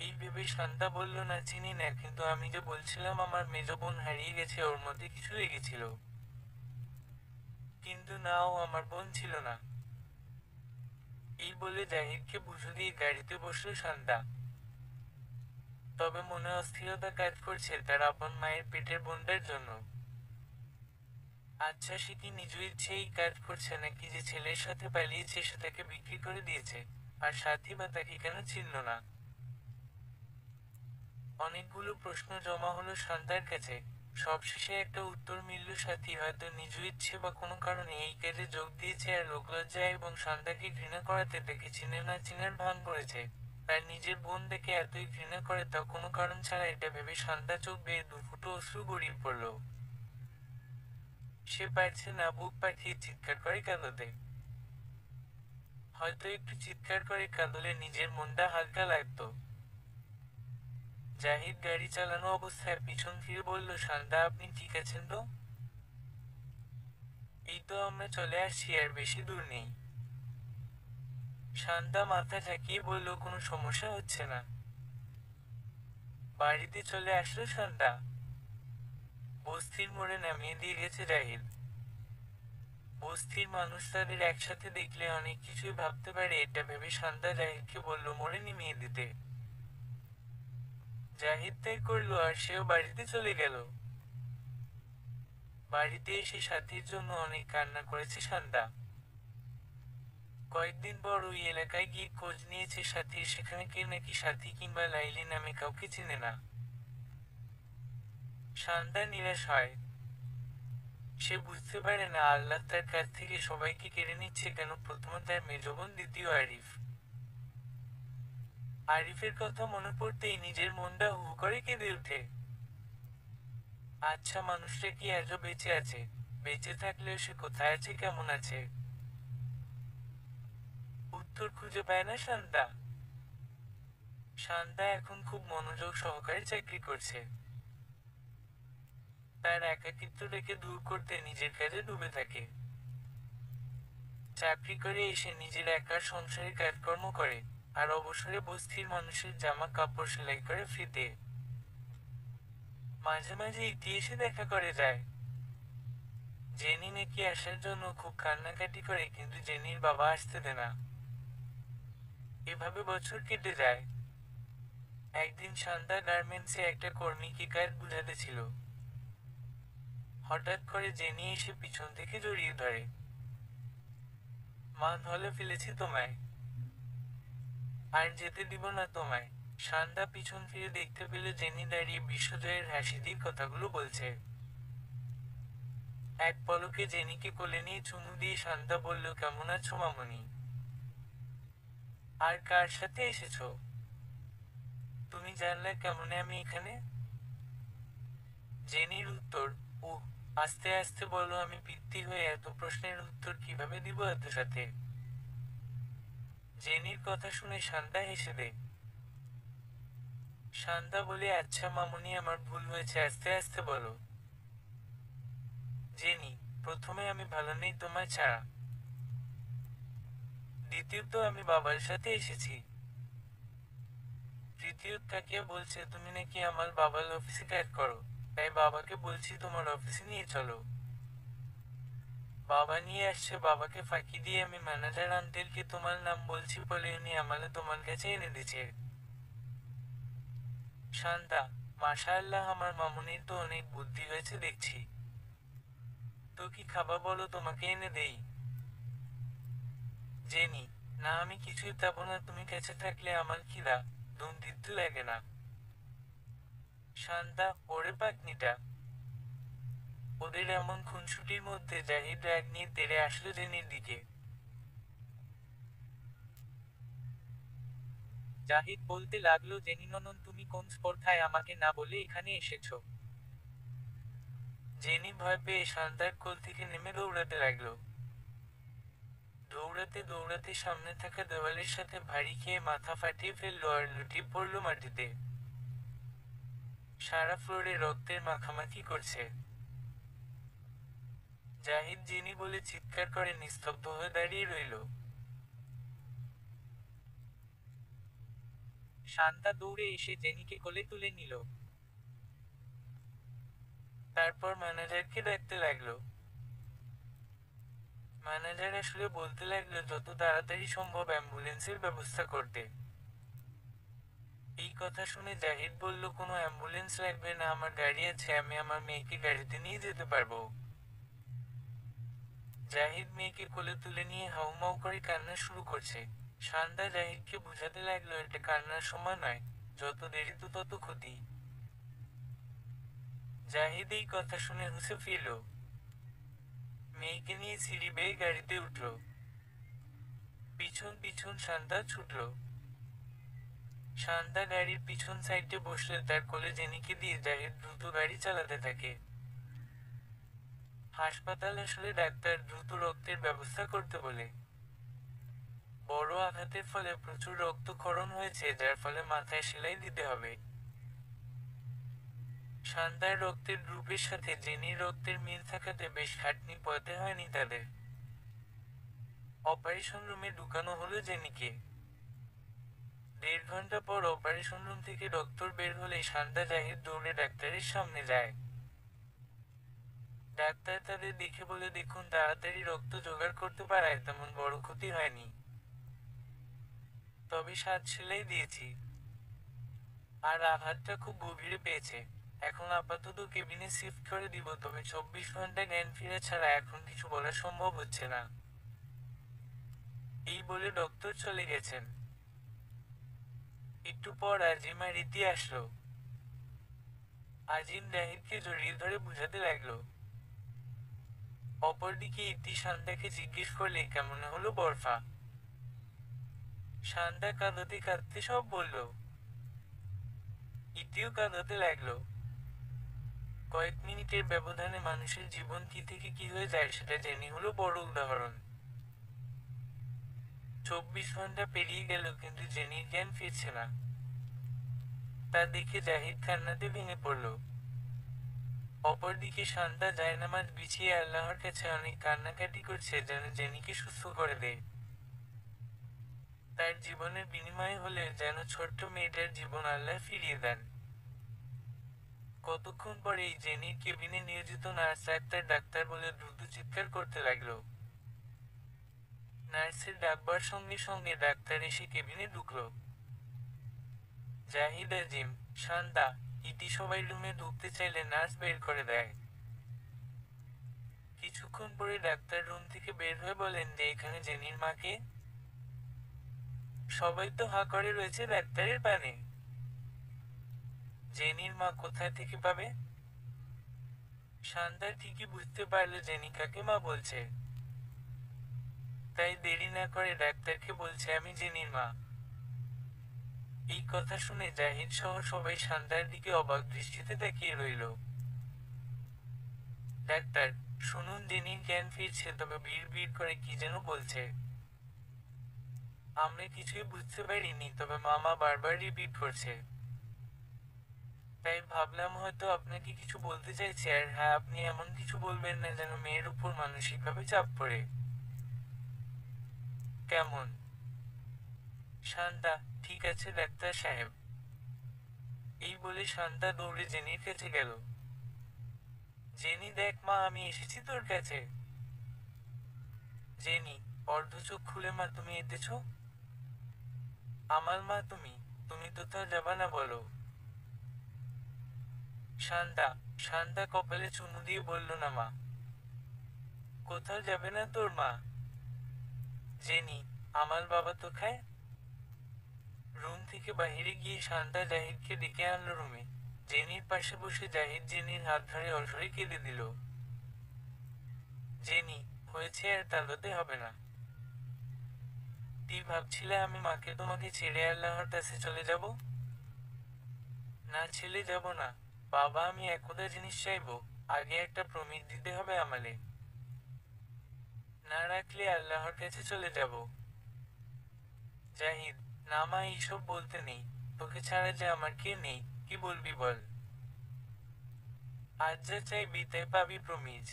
এই ভেবে শান্তা বলল, না চিনি না, কিন্তু আমি যে বলছিলাম আমার মেজ বোন হারিয়ে গেছে, ওর মধ্যে কিছু লেগেছিল। কিন্তু না, ও আমার বোন ছিল না। এই বলে জাহিদকে বুঝো দিয়ে গাড়িতে বসলো শান্তা। তবে মনে অস্থিরতা কাজ করছে তার আপন মায়ের পেটের বোনটার জন্য। আচ্ছা, সে কি নিজ ইচ্ছেই কাজ করছে, নাকি যে ছেলের সাথে পালিয়েছে সে তাকে বিক্রি করে দিয়েছে? আর সাথী বা তাকে কেন চিনল না? অনেকগুলো প্রশ্ন জমা হলো শান্তার কাছে। সবশেষে একটা উত্তর মিলল, সাথী হয়তো নিজ ইচ্ছে বা কোনো কারণে এই কাজে যোগ দিয়েছে আর লোকলজ্জায় এবং সন্ধ্যাকে ঘৃণা করাতে তাকে চিনে না চিনার ভান করেছে। তার নিজের বোন দেখে এতই ঘৃণা করে তা কোনো কারণ ছাড়া, এটা ভেবে সন্ধ্যা চোখ বেয়ে দুফুটো অশ্রু গড়িয়ে পড়ল। সে পারছে না, বুক পাঠিয়ে চিৎকার করে কাঁদতে। হয়তো একটু চিৎকার করে কাঁদলে নিজের মনটা হালকা লাগতো। জাহিদ গাড়ি চালানো অবস্থায় পিছন ফিরে বলল, সন্ধ্যা আপনি ঠিক আছেন তো? এই তো আমরা চলে আসছি, আর বেশি দূর নেই। সন্ধ্যা মাথা ঝাঁকিয়ে বলল, কোনো সমস্যা হচ্ছে না। বাড়িতে চলে আসলো সন্ধ্যা। বস্তির মোড়ে নামিয়ে দিয়ে গেছে জাহিদ। বস্তির মানুষ তাদের একসাথে দেখলে অনেক কিছুই ভাবতে পারে, এটা ভেবে সন্ধ্যা জাহিদকে বলল মোড়ে নামিয়ে দিতে। জাহিদ তাই করলো আর সেও বাড়িতে চলে গেল। বাড়িতে এসে সাথীর জন্য অনেক কান্না করেছে সন্ধ্যা। কয়েকদিন পর ওই এলাকায় গিয়ে খোঁজ নিয়েছে সাথীর, সেখানে কেউ নাকি সাথী কিংবা লাইলি নামে কাউকে চিনে না। সন্ধ্যা নিরাশ হয়। সে বুঝতে পারে না আল্লাহ তার কাছ থেকে সবাইকে কেড়ে নিচ্ছে কেন, প্রথমে তার মেজ বোন, দ্বিতীয় আরিফ। আরিফের কথা মনে পড়তেই নিজের মনটা হু করে কেঁদে ওঠে। আচ্ছা, মানুষটা কি আজও বেঁচে আছে? বেঁচে থাকলেও সে কোথায় আছে, কেমন আছে? উত্তর খুঁজে পায় না সন্ধ্যা। সন্ধ্যা এখন খুব মনোযোগ সহকারে চাকরি করছে। তার একাকিত্বটাকে দূর করতে নিজের কাজে ডুবে থাকে। চাকরি করে এসে নিজের একার সংসারে কাজকর্ম করে, আর অবসরে বস্তির মানুষের জামা কাপড় সেলাই করে ফ্রিতে। মাঝে মাঝে ইতি এসে দেখা করে যায়। জেনি নাকি আসার জন্য খুব কান্নাকাটি করে, কিন্তু জেনির বাবা আসতে দেয় না। এভাবে বছর কেটে যায়। একদিন সন্ধ্যা গার্মেন্টসে একটা কর্মীকে কাজ বুঝাতে ছিল। হঠাৎ করে জেনি এসে পিছন থেকে জড়িয়ে ধরে। মা ধলে ফেলেছি তোমায়, আর যেতে দিব না তোমায়। সন্ধ্যা পিছন ফিরে দেখতে পেল জেনি দাঁড়িয়ে বিশ্বজয়ের হাসি দিয়ে কথাগুলো বলছে। এক পলকে জেনিকে কোলে নিয়ে চুমু দিয়ে সন্ধ্যা বলল, কেমন আছো মামনি? আর কার সাথে এসেছো? তুমি জানলে কেমনে আমি এখানে? জেনির উত্তর, উহ, আস্তে আস্তে বলো, আমি পিত্তি হয়ে এত প্রশ্নের উত্তর কিভাবে দিব এত সাথে? জেনির কথা শুনে সন্ধ্যা হেসে দেয়। সন্ধ্যা বলে, আচ্ছা মামুনি, আমার ভুল হয়েছে, আস্তে আস্তে বলো। জেনি, প্রথমে আমি ভালো নেই তোমায় ছাড়া। দ্বিতীয়ত আমি বাবার সাথে এসেছি। তৃতীয়ত কাকিয়া বলছে তুমি নাকি আমার বাবার অফিসে কাজ করো, তাই বাবাকে বলছি তোমার অফিসে নিয়ে চলো। বাবা নিয়ে আসছে, বাবাকে ফাঁকি দিয়ে আমি ম্যানেজার আঙ্কেলকে তোমার নাম বলছি বলে উনি আমাকে তোমার কাছে এনে দিচ্ছে। শান্তা, মাশাআল্লাহ, আমার মামুনির তো অনেক বুদ্ধি হয়েছে দেখছি। তো কি খাবা বলো, তোমাকে এনে দেই? জেনি, না আমি কিছুই খাবো না, তুমি কাছে থাকলে আমার খিদা দম দিতে লাগে না। শান্তা, ওরে পাকনিটা। ওদের এমন খুনসুটির মধ্যে জাহিদ রাগ নিয়ে তেড়ে আসলো জেনির দিকে। জাহিদ বলতে লাগলো, জেনি ননন, তুমি কোন স্পর্ধায় আমাকে না বলে এখানে এসেছো? জেনি ভয় পেয়ে শান্তার কোল থেকে নেমে দৌড়াতে লাগলো। দৌড়াতে দৌড়াতে সামনে থাকা দেওয়ালের সাথে ভারী খেয়ে মাথা ফাটিয়ে ফেললো আর লুটিয়ে পড়লো মাটিতে। সারা ফ্লোরে রক্তের মাখামাখি করছে। জাহিদ জেনি বলে চিৎকার করে নিস্তব্ধ হয়ে দাঁড়িয়ে রইল। শান্তা দৌড়ে এসে জেনিকে কোলে তুলে নিল। তারপর ম্যানেজারকে ডাকতে লাগলো। ম্যানেজার আসলে বলতে লাগলো যত তাড়াতাড়ি সম্ভব অ্যাম্বুলেন্সের ব্যবস্থা করতে। এই কথা শুনে জাহিদ বলল, কোনো অ্যাম্বুলেন্স লাগবে না, আমার গাড়ি আছে, আমি আমার মেয়েকে গাড়িতে নিয়ে যেতে পারবো। জাহিদ মেয়েকে কোলে তুলে নিয়ে হাউমাউ করে কান্না শুরু করছে। সন্ধ্যা জাহিদকে বুঝাতে লাগলো এটা কান্নার সময় নয়, যত দেরি তো তত ক্ষতি। জাহিদ এই কথা শুনে হুঁসে ফিরল। মেয়েকে নিয়ে সিঁড়ি বেয়ে গাড়িতে উঠল। পিছন পিছন শান্তা ছুটল। শান্তা গাড়ির পিছন সাইডে বসলে তার কোলে জেনিকে দিয়ে জাহিদ দ্রুত গাড়ি চালাতে থাকে। হাসপাতাল আসলে ডাক্তার দ্রুত রক্তের ব্যবস্থা করতে বলে। বড় আঘাতের ফলে প্রচুর রক্তক্ষরণ হয়েছে, যার ফলে মাথায় সেলাই দিতে হবে। শান্তার রক্তের গ্রুপের সাথে জেনির রক্তের মিল থাকাতে বেশ খাটনি পোহাতে হয়নি তাদের। অপারেশন রুমে ঢুকানো হলো জেনিকে। 1.5 ঘন্টা পর অপারেশন রুম থেকে ডক্টর বের হলে শান্তা জাহিদ দৌড়ে ডাক্তারের সামনে যায়। ডাক্তার তাদের দেখে বলে, দেখুন, তাড়াতাড়ি রক্ত জোগাড় করতে পারায় তেমন বড় ক্ষতি হয়নি, তবে 7 সেলাই দিয়েছি, আর আঘাতটা খুব গভীরে পেয়েছে। এখন আপাতত কেবিনে শিফট করে দিব, তবে 24 ঘন্টা জ্ঞান ফিরে ছাড়া এখন কিছু বলা সম্ভব হচ্ছে না। এই বলে ডক্টর চলে গেছেন। একটু পর আজিম আর রীতি আসলো। আজিম জাহিদকে জড়িয়ে ধরে বুঝাতে লাগলো। অপরদিকে ইতি শান্তাকে জিজ্ঞেস করলে, কেমন হলো বরফা? শান্তা কাঁদতে কাঁদতে সব বলল। ইতিও কাঁদতে লাগলো। কয়েক মিনিটের ব্যবধানে মানুষের জীবন কি থেকে কি হয়ে যায় সেটা জেনে হলো বড় উদাহরণ। 24 ঘন্টা পেরিয়ে গেল, কিন্তু জেনির জ্ঞান ফিরছে না। তা দেখে জাহিদ কান্নাতে ভেঙে পড়ল। অপরদিকে শান্তা জায়নামাজ বিছিয়ে আল্লাহর কাছে অনেক কান্নাকাটি করছে, যেন জেনিকে সুস্থ করে দেয়। তার জীবনের বিনিময়ে হলে যেন ছোট্ট মেয়েটার জীবন আল্লাহ ফিরিয়ে দেন। কতক্ষণ পরেই জেনির কেবিনে নিয়োজিত নার্স ডাক্তার বলে দ্রুত চিৎকার করতে লাগলো। নার্সের ডাকবার সঙ্গে সঙ্গে ডাক্তার এসে কেবিনে ঢুকলো। জাহিদ, আজিম, শান্তা, ইতি সবাই রুমে ঢুকতে চাইলে নার্স বের করে দেয়। কিছুক্ষণ পরে ডাক্তার রুম থেকে বের হয়ে বলেন যে, এখানে জেনির মাকে। সবাই তো হাঁ করে রয়েছে ডাক্তারের পানে। জেনির মা কোথায় থেকে পাবে? শান্তা ঠিকই বুঝতে পারল জেনি কাকে মা বলছে। তাই দেরি না করে ডাক্তারকে বলছে, আমি জেনির মা। এই কথা শুনে জাহিদ সহ সবাই শান্তার দিকে অবাক দৃষ্টিতে তাকিয়ে রইল। ডাক্তার, শুনুন, জেনির জ্ঞান ফিরছে, তবে বিড় করে কি যেন বলছে। আমরা কিছুই বুঝতে পারিনি, তবে মামা বারবার রিপিট করছে। তাই ভাবলাম হয়তো আপনাকে কিছু বলতে চাইছে, আর হ্যাঁ, আপনি এমন কিছু বলবেন না যেন মেয়ের উপর মানসিকভাবে চাপ পড়ে। কেমন? শান্তা, ঠিক আছে ডাক্তার সাহেব। এই বলে শান্তা দৌড়ে জেনির কাছে গেল। জেনি, দেখ মা, আমি এসেছি তোর কাছে। জেনি অর্ধ চোখ খুলে, মা তুমি এসেছ? আমার মা তুমি? তুমি কোথাও যাবা না বলো? শান্তা শান্তা কপালে চুমু দিয়ে বলল, না মা। কোথাও যাবে না তোর মা? জেনি, আমার বাবা তো খায়। রুম থেকে বাহিরে গিয়ে শান্তা জাহিদকে ডেকে আনলো রুমে। জেনির পাশে বসে জাহিদ জেনির হাত ধরে অঝরে কেঁদে দিল। জেনি, হয়েছে, আর কাঁদতে হবে না। তুই ভাবছিলে আমি মাকে তোমাকে ছেড়ে আল্লাহর কাছে চলে যাব? না, ছেড়ে যাব না বাবা, আমি একদা জিনিস চাইবো। আগে একটা প্রমিস দিতে হবে আমালে। না রাখলে আল্লাহর কাছে চলে যাব। জাহিদ, না মা, এইসব বলতে নেই। তোকে ছাড়া যে আমার কে নেই, কি বলবি বল। আজ যা চাইবি তাই পাবি, প্রমিজ।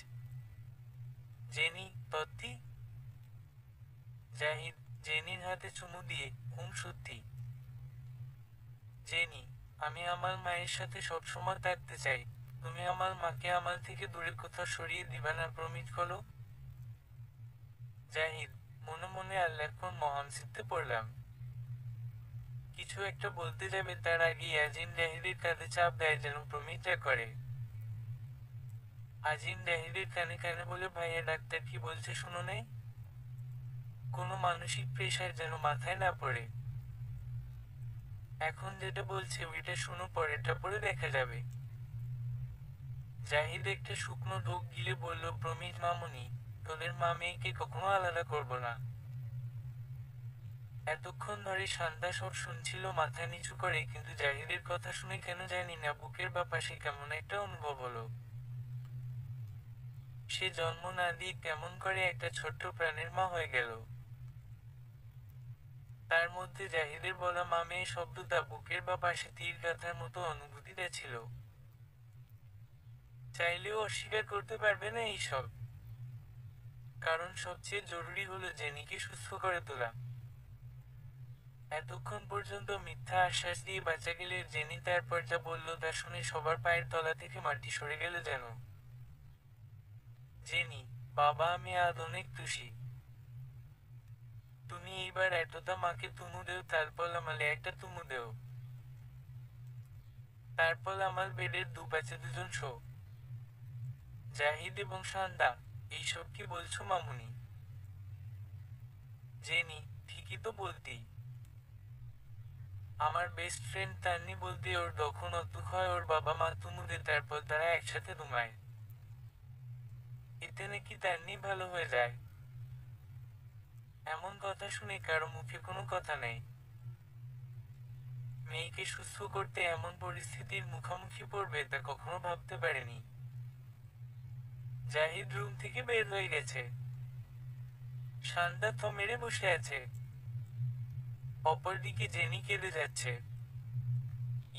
জেনি, তত্তি। জাহিদ জেনির হাতে চুমু দিয়ে, সত্যি। জেনি, আমি আমার মায়ের সাথে সবসময় থাকতে চাই। তুমি আমার মাকে আমার থেকে দূরে কোথাও সরিয়ে দিবা না, প্রমিজ করো। জাহিদ মনে মনে আল্লাহর কোন মহান সিদ্ধে পড়লাম। কিছু একটা বলতে যাবে তার আগে আজিম জাহিদের কাঁধে চাপ দেয় যেন প্রমিজটা করে। আজিম জাহিদের কানে কানে বলে, ভাইয়া ডাক্তার কি বলছে শুনো নাই? কোনো মানসিক প্রেশার যেন মাথায় না পড়ে। এখন যেটা বলছে ওইটা শুনো, পরেরটা পরে দেখা যাবে। জাহিদ একটা শুকনো ঢোক গিলে বলল, প্রমিজ মামুনি, তোদের মা মেয়েকে কখনো আলাদা করব না। এতক্ষণ ধরে সান্ধ্যা সব শুনছিল মাথা নিচু করে, কিন্তু জাহিদের কথা শুনে কেন জানি না বুকের বা পাশে কেমন একটা অনুভব হলো। সে জন্ম না দিয়ে কেমন করে একটা ছোট্ট প্রাণের মা হয়ে গেল। তার মধ্যে জাহিদের বলা মা মেয়ে শব্দটা বুকের বা পাশে তীর গাঁথার মতো অনুভূতিটা ছিল। চাইলেও অস্বীকার করতে পারবে না এইসব। কারণ সবচেয়ে জরুরি হলো জেনিকে সুস্থ করে তোলা। এতক্ষণ পর্যন্ত মিথ্যা আশ্বাস দিয়ে বাঁচা গেলে জেনি তারপর যা বলল তা শুনে সবার পায়ের তলা থেকে মাটি সরে গেল যেন। জেনি, বাবা আমি আজ অনেক খুশি। তুমি এইবার এতটা মাকে তুমু দেও, তারপর আমালে একটা তুমু দেও। তারপর আমার বেডের দুপাশে দুজন শো। জাহিদ এবং সান্ডা, এইসব কি বলছো মামুনি? জেনি, ঠিকই তো বলতি। আমার বেস্ট ফ্রেন্ড তান্নি বলতে ওর যখন অসুখ হয় ওর বাবা মা তুমু দেয়, তারপর তারা একসাথে ঘুমায়। এতে নাকি তান্নি ভালো হয়ে যায়। এমন কথা শুনে কারো মুখে কোনো কথা নেই। মেয়েকে সুস্থ করতে এমন পরিস্থিতির মুখোমুখি পড়বে তা কখনো ভাবতে পারেনি। জাহিদ রুম থেকে বের হয়ে গেছে। সান্ডা থ মেরে বসে আছে। অপরদিকে জেনি কেঁদে যাচ্ছে।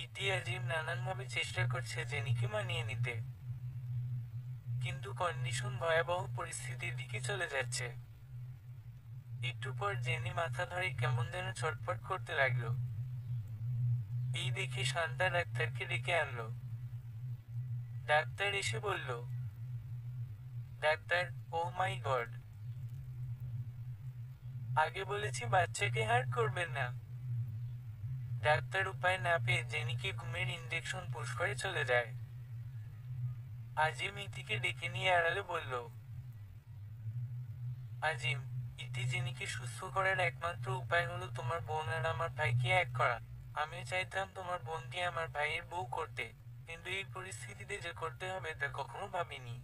ইতি আজিম নানানভাবে চেষ্টা করছে জেনিকে মানিয়ে নিতে, কিন্তু কন্ডিশন ভয়াবহ পরিস্থিতির দিকে চলে যাচ্ছে। একটু পর জেনি মাথা ধরে কেমন যেন ছটফট করতে লাগলো। এই দেখে শান্তা ডাক্তারকে ডেকে আনলো। ডাক্তার এসে বলল, ডাক্তার, ও মাই গড, আগে বলেছি বাচ্চাকে হার্ট করবেন না। ডাক্তার উপায় না পেয়ে জেনিকে ঘুমের ইনজেকশন পুশ করে চলে যায়। আজিম ইতিকে ডেকে নিয়ে আড়ালে বলল, আজিম, ইতি জেনিকে সুস্থ করার একমাত্র উপায় হলো তোমার বোন আর আমার ভাইকে এক করা। আমিও চাইতাম তোমার বোনকে আমার ভাইয়ের বউ করতে, কিন্তু এই পরিস্থিতিতে যে করতে হবে তা কখনো ভাবিনি।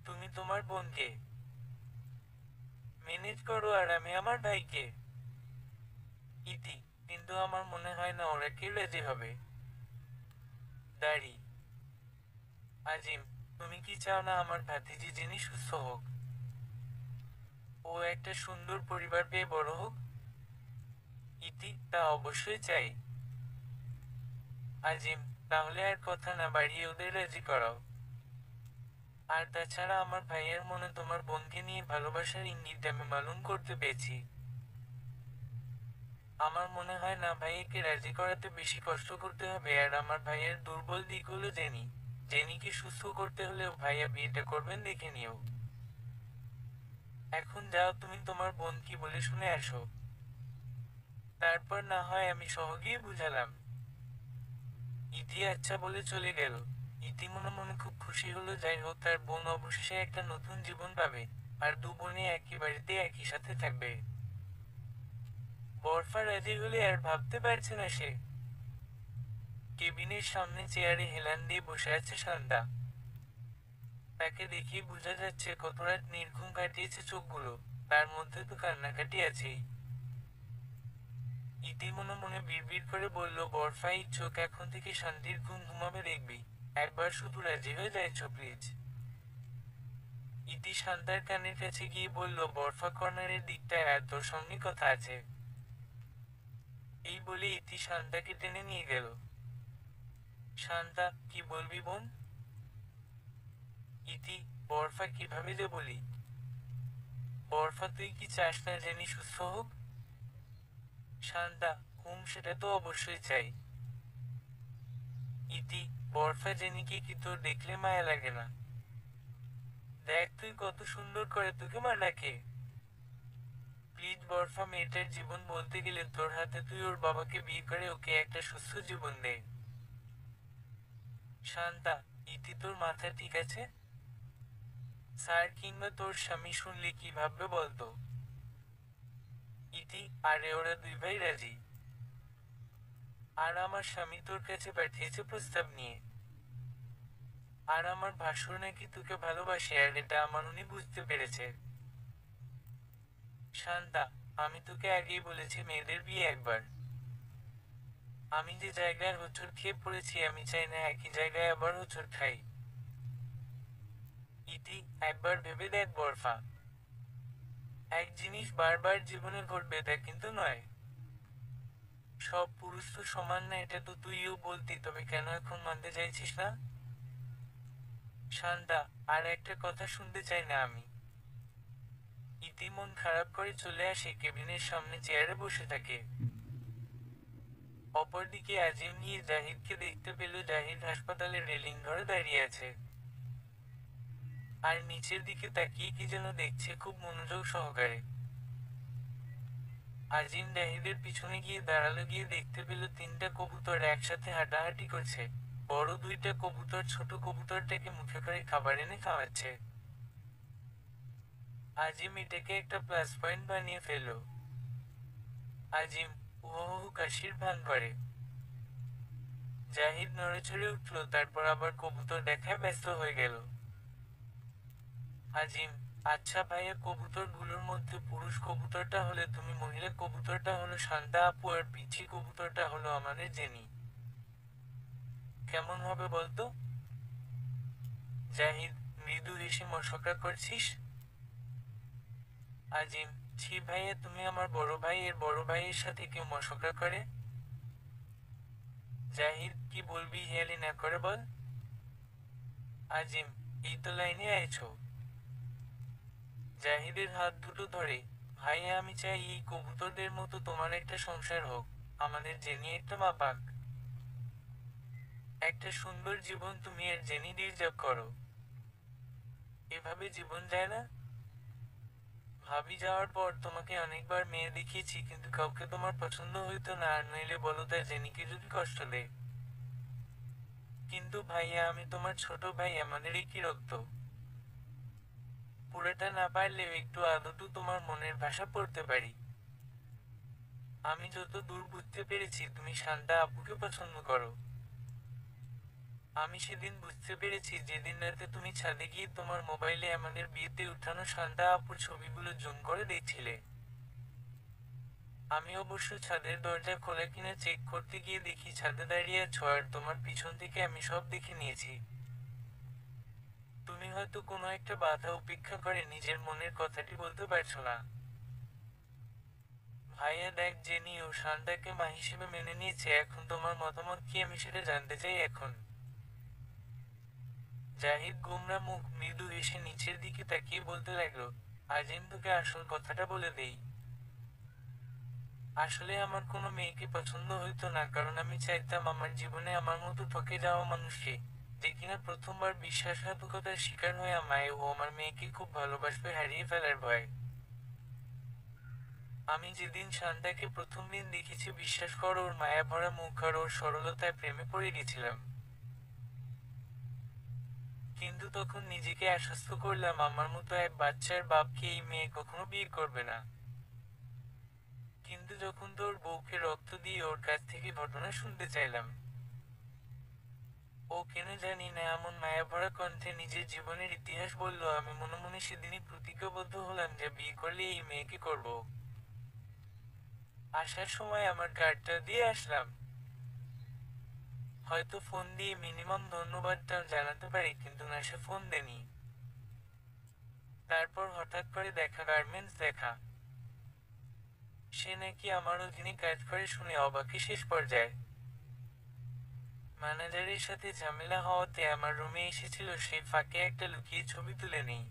তুমি তোমার বোনকে ম্যানেজ করো আর আমি আমার ভাইকে। ইতি, কিন্তু আমার মনে হয় না ওরা কেউ রাজি হবে। দাঁড়ি, আজিম, তুমি কি চাও না আমার ভাতিজি জেনি সুস্থ হোক? ও একটা সুন্দর পরিবার পেয়ে বড় হোক? ইতি, তা অবশ্যই চাই। আজিম, তাহলে আর কথা না বাড়িয়ে ওদের রাজি করাও। আর তাছাড়া আমার ভাইয়ের মনে তোমার বোনকে নিয়ে ভালোবাসার ইঙ্গিত আমি মালুম করতে পেরেছি। আমার মনে হয় না ভাইয়াকে রাজি করাতে বেশি কষ্ট করতে হবে, আর আমার ভাইয়ের দুর্বল দিক হলো জেনি। জেনিকে সুস্থ করতে হলেও ভাইয়া বিয়েটা করবেন দেখে নিও। এখন যাও, তুমি তোমার বোন কি বলে শুনে আসো। তারপর না হয় আমি সহগেই বুঝালাম। ইতি আচ্ছা বলে চলে গেল। ইতি মনে মনে খুব খুশি হলো, যাই হোক তার বোন অবশেষে একটা নতুন জীবন পাবে, আর দু বোনে একই বাড়িতে একই সাথে থাকবে। বরফা রাজি হলে আর ভাবতে পারছে না সে। কেবিনের সামনে চেয়ারে হেলান দিয়ে বসে আছে সান্ডা। তাকে দেখেই বোঝা যাচ্ছে কত রাত নির্ঘুম কাটিয়েছে চোখগুলো, তার মধ্যে তো কান্নাকাটি আছেই। ইতি মনে মনে বিড়বিড় করে বলল, বরফা এই চোখ এখন থেকে শান্তির ঘুম ঘুমাবে দেখবি। একবার শুধু রাজি হয়ে যাইছো প্লিজ। ইতি শান্তার কানের কাছে গিয়ে বলল, বরফা কর্নারের দিকটায় আর তোর সঙ্গে কথা আছে। এই বলে ইতি শান্তাকে টেনে নিয়ে গেল। শান্তা, কি বলবি বোন? ইতি, বরফা কিভাবে যে বলি। বরফা তুই কি চাস না জেনি সুস্থ হোক? শান্তা, সেটা তো অবশ্যই চাই। ইতি, বরফা জেনিকে কি তোর দেখলে মায়া লাগে না? দেখ তুই কত সুন্দর করে তোকে মা ডাকে। প্লিজ বরফা, মেয়েটার জীবন বলতে গেলে তোর হাতে, তুই ওর বাবাকে বিয়ে করে ওকে একটা সুস্থ জীবন দে। শান্তা, ইতি তোর মাথা ঠিক আছে? স্যার কিংবা তোর স্বামী শুনলে কি ভাববে বলতো? ইতি, আরে ওরা দুই ভাই রাজি। আর আমার স্বামী তোর কাছে পাঠিয়েছে প্রস্তাব নিয়ে। আর আমার ভাসুর নাকি তোকে ভালোবাসে, আর এটা আমার উনি বুঝতে পেরেছে। শান্তা, আমি তোকে আগেই বলেছি মেয়েদের বিয়ে একবার। আমি যে জায়গায় হোঁচট খেয়ে পড়েছি আমি চাই না একই জায়গায় আবার হোঁচট খাই। ইতি, একবার ভেবে দেখ বরফা। এক জিনিস বারবার জীবনে ঘটবে তা কিন্তু নয়। সব পুরুষ তো সমান না, এটা তো তুইও বলতি, তবে কেন এখন মানতে চাইছিস না? শান্তা, আর একটা কথা শুনতে চাই না আমি। ইতি মন খারাপ করে চলে আসে, কেবিনের সামনে চেয়ারে বসে থাকে। অপরদিকে আজিম নিয়ে জাহিদকে দেখতে পেল। জাহিদ হাসপাতালের রেলিং ধরে দাঁড়িয়ে আছে, আর নিচের দিকে তাকিয়ে কি যেন দেখছে খুব মনোযোগ সহকারে। আজিম জাহিদের পিছনে গিয়ে দাঁড়ালো, গিয়ে দেখতে পেল তিনটা কবুতর একসাথে হাঁটাহাঁটি করছে। বড় দুইটা কবুতর ছোট কবুতরটাকে মুখে করে খাবার এনে খাওয়াচ্ছে। আজিম এটাকে একটা প্লাস পয়েন্ট বানিয়ে ফেলল। আজিম উহু কাশির ভান করে। জাহিদ নড়েচড়ে উঠল, তারপর আবার কবুতর দেখায় ব্যস্ত হয়ে গেল। আজিম, আচ্ছা ভাইয়া, কবুতরগুলোর মধ্যে পুরুষ কবুতরটা হলে তুমি, মহিলা কবুতরটা হলো শান্তা আপু, আর পিচ্ছি কবুতরটা হলো আমাদের জেনি। কেমন হবে বলতো? জাহিদ মৃদু হেসে মশকরা করছিস? আজিম, ছি ভাইয়া, তুমি আমার বড় ভাই, এর বড় ভাইয়ের সাথে কেউ মশকরা করে? জাহিদ, কি বলবি হেয়ালি না করে বল। আজিম, এই তো লাইনে আইছো। জাহিদের হাত দুটো ধরে, ভাইয়া আমি চাই এই কবুতরদের মতো তোমার একটা সংসার হোক, আমাদের জেনি একটা মা পাক। একটা সুন্দর জীবন তুমি আর জেনি ডিজার্ভ করো। এভাবে জীবন যায় না। ভাবি যাওয়ার পর তোমাকে অনেকবার মেয়ে দেখিয়েছি, কিন্তু কাউকে তোমার পছন্দ হইতো না, আর নইলে বলো তাই জেনিকে যদি কষ্ট দেয়। কিন্তু ভাইয়া আমি তোমার ছোট ভাই, আমাদের কি রক্ত। পুরোটা না পারলেও একটু আদটু তোমার মনের ভাষা পড়তে পারি। আমি যত দূর বুঝতে পেরেছি তুমি শান্তা আপুকে পছন্দ করো। আমি সেদিন বুঝতে পেরেছি যেদিন রাতে তুমি ছাদে গিয়ে তোমার মোবাইলে আমাদের বিয়েতে উঠানো শান্তা আপুর ছবিগুলো জুম করে দেখছিলে। আমি অবশ্য ছাদের দরজা খোলা কিনা চেক করতে গিয়ে দেখি ছাদে দাঁড়িয়ে আছো, আর তোমার পিছন থেকে আমি সব দেখে নিয়েছি। তুমি হয়তো কোনো একটা বাধা উপেক্ষা করে নিজের মনের কথাটি বলতে পারছো না। ভাইয়া দেখ, জেনি ও শান্তাকে মা হিসেবে মেনে নিয়েছে, এখন তোমার মতামত কি আমি সেটা জানতে চাই এখন। জাহিদ গোমরা মুখ মৃদু হেসে নিচের দিকে তাকিয়ে বলতে লাগলো, আজিম তোকে আসল কথাটা বলে দেই। আসলে আমার কোনো মেয়েকে পছন্দ হইতো না, কারণ আমি চাইতাম আমার জীবনে আমার মতো ঠকে যাওয়া মানুষকে, যে কিনা প্রথমবার বিশ্বাসঘাতকতার শিকার হয়ে আমায় ও আমার মেয়েকে খুব ভালোবাসবে হারিয়ে ফেলার ভয়। আমি যেদিন শান্তাকে প্রথম দিন দেখেছি, বিশ্বাস করো, ওর মায়া ভরা মুখ আর ওর সরলতায় প্রেমে পড়ে গেছিলাম। কিন্তু তখন নিজেকে আশ্বস্ত করলাম আমার মতো এক বাচ্চার বাপকে এই মেয়ে কখনো বিয়ে করবে না। কিন্তু যখন তোর বউকে রক্ত দিয়ে ওর কাছ থেকে ঘটনা শুনতে চাইলাম, ও কেন জানি না এমন মায়াভরা কণ্ঠে নিজের জীবনের ইতিহাস বলল, আমি মনে মনে সেদিনই প্রতিজ্ঞাবদ্ধ হলাম যে বিয়ে করলে এই মেয়েকে করব। আসার সময় আমার কার্ডটা দিয়ে আসলাম। হয়তো ফোন দিয়ে মিনিমাম ধন্যবাদটাও জানাতে পারি, কিন্তু না, সে ফোন দেনি। তারপর হঠাৎ করে দেখা, গার্মেন্টস দেখা। সে নাকি আমার অধীনে কাজ করে শুনে অবাকে শেষ পর্যায়ে। ম্যানেজারের সাথে ঝামেলা হওয়াতে আমার রুমে এসেছিল, সেই ফাঁকে একটা লুকিয়ে ছবি তুলে নেই।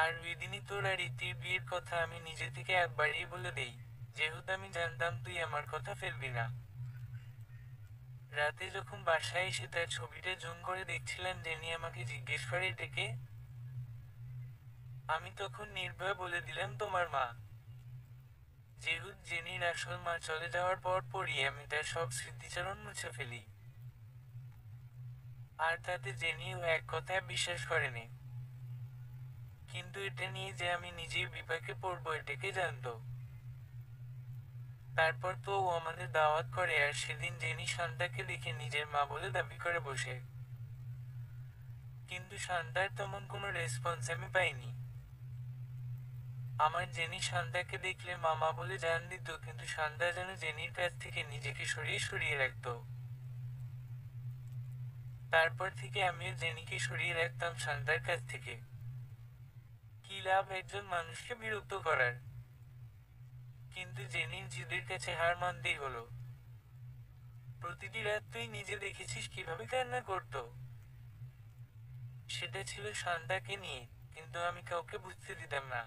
আর ওই দিনই তোর আর ইতির বিয়ের কথা আমি নিজে থেকে একবারই বলে দেই, যেহেতু আমি জানতাম তুই আমার কথা ফেলবি না। রাতে যখন বাসায় এসে তার ছবিটা জুম করে দেখছিলাম, জেনি আমাকে জিজ্ঞেস করে ডেকে, আমি তখন নির্ভয়ে বলে দিলাম তোমার মা। যেহেতু জেনির আসল মা চলে যাওয়ার পর পরই আমি তার সব স্মৃতিচারণ মুছে ফেলি। আর তাতে জেনিও এক কথায় বিশ্বাস করেনি। কিন্তু এটা নিয়ে যে আমি নিজেই বিপাকে পড়বো এটাকে জানতো। তারপর তো ও আমাদের দাওয়াত করে, আর সেদিন জেনি শান্তাকে দেখে নিজের মা বলে দাবি করে বসে। কিন্তু শান্তার তেমন কোনো রেসপন্স আমি পাইনি। আমার জেনি শান্তাকে দেখলে মামা বলে জান দিত, কিন্তু শান্তা যেন জেনির কাছ থেকে নিজেকে সরিয়ে সরিয়ে রাখত। তারপর থেকে আমিও জেনিকে সরিয়ে রাখতাম শান্তার কাছ থেকে। কি লাভ একজন মানুষকে বিরক্ত করার? কিন্তু জেনির জিদের কাছে হার মানতেই হলো। প্রতিটি রাত তুই নিজে দেখেছিস কিভাবে কান্না করত। সেটা ছিল শান্তাকে নিয়ে, কিন্তু আমি কাউকে বুঝতে দিতাম না।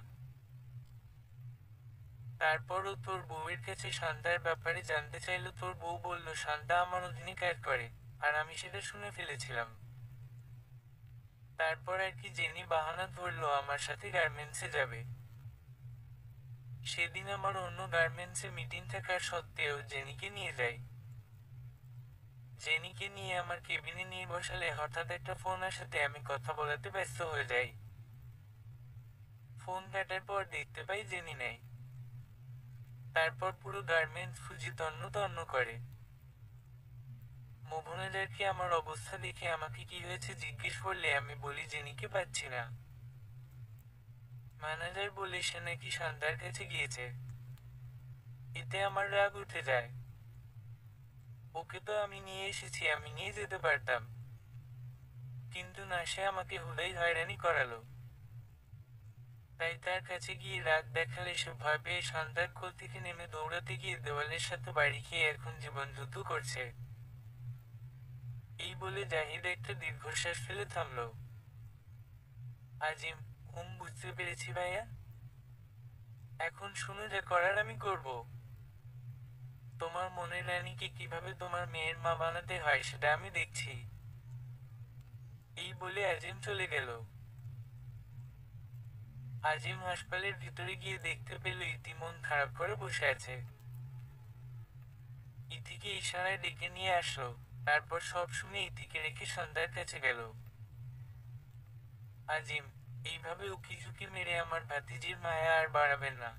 তারপরও তোর বউয়ের কাছে শান্তার ব্যাপারে জানতে চাইলো, তোর বউ বলল শান্তা আমার অধীনে কাজ করে, আর আমি সেটা শুনে ফেলেছিলাম। তারপর আর কি জেনি বাহানা ধরলো আমার সাথে গার্মেন্টসে যাবে। সেদিন আমার অন্য গার্মেন্টসে মিটিং থাকার সত্ত্বেও জেনিকে নিয়ে যাই। জেনিকে নিয়ে আমার কেবিনে নিয়ে বসালে হঠাৎ একটা ফোন আসাতে আমি কথা বলাতে ব্যস্ত হয়ে যাই। ফোন কাটার পর দেখতে পাই জেনি নেই। তারপর পুরো গার্মেন্টস খুঁজি তন্ন তন্ন করে। ম্যানেজারকে আমার অবস্থা দেখে আমাকে কি হয়েছে জিজ্ঞেস করলে আমি বলি জেনিকে পাচ্ছি না। ম্যানেজার বলে সে নাকি শান্তার কাছে গিয়েছে। এতে আমার রাগ উঠে যায়। ওকে তো আমি নিয়ে এসেছি, আমি নিয়ে যেতে পারতাম। কিন্তু না, সে আমাকে হুদাই হয়রানি করালো। তাই তার কাছে গিয়ে রাগ দেখালে সে ভয় পেয়ে শান্তার কোল থেকে নেমে দৌড়াতে গিয়ে দেওয়ালের সাথে বাড়ি খেয়ে এখন জীবন যুদ্ধ করছে। এই বলে জাহিদ একটা দীর্ঘশ্বাস ফেলে থামল। আজিম, বুঝতে পেরেছি ভাইয়া। এখন শুনো, যা করার আমি করব। তোমার মনের রানীকে কিভাবে তোমার মেয়ের মা বানাতে হয় সেটা আমি দেখছি। এই বলে আজিম চলে গেল। আজিম হাসপাতালের ভিতরে গিয়ে দেখতে পেল ইতি মন খারাপ করে বসে আছে। ইতিকে ইশারায় ডেকে নিয়ে আসলো। তারপর সব শুনে ইতিকে রেখে সন্ধ্যার কাছে গেল। আজিম, এইভাবে উকি ঝুঁকি মেরে আমার ভাতিজির মায়া আর বাড়াবেন না।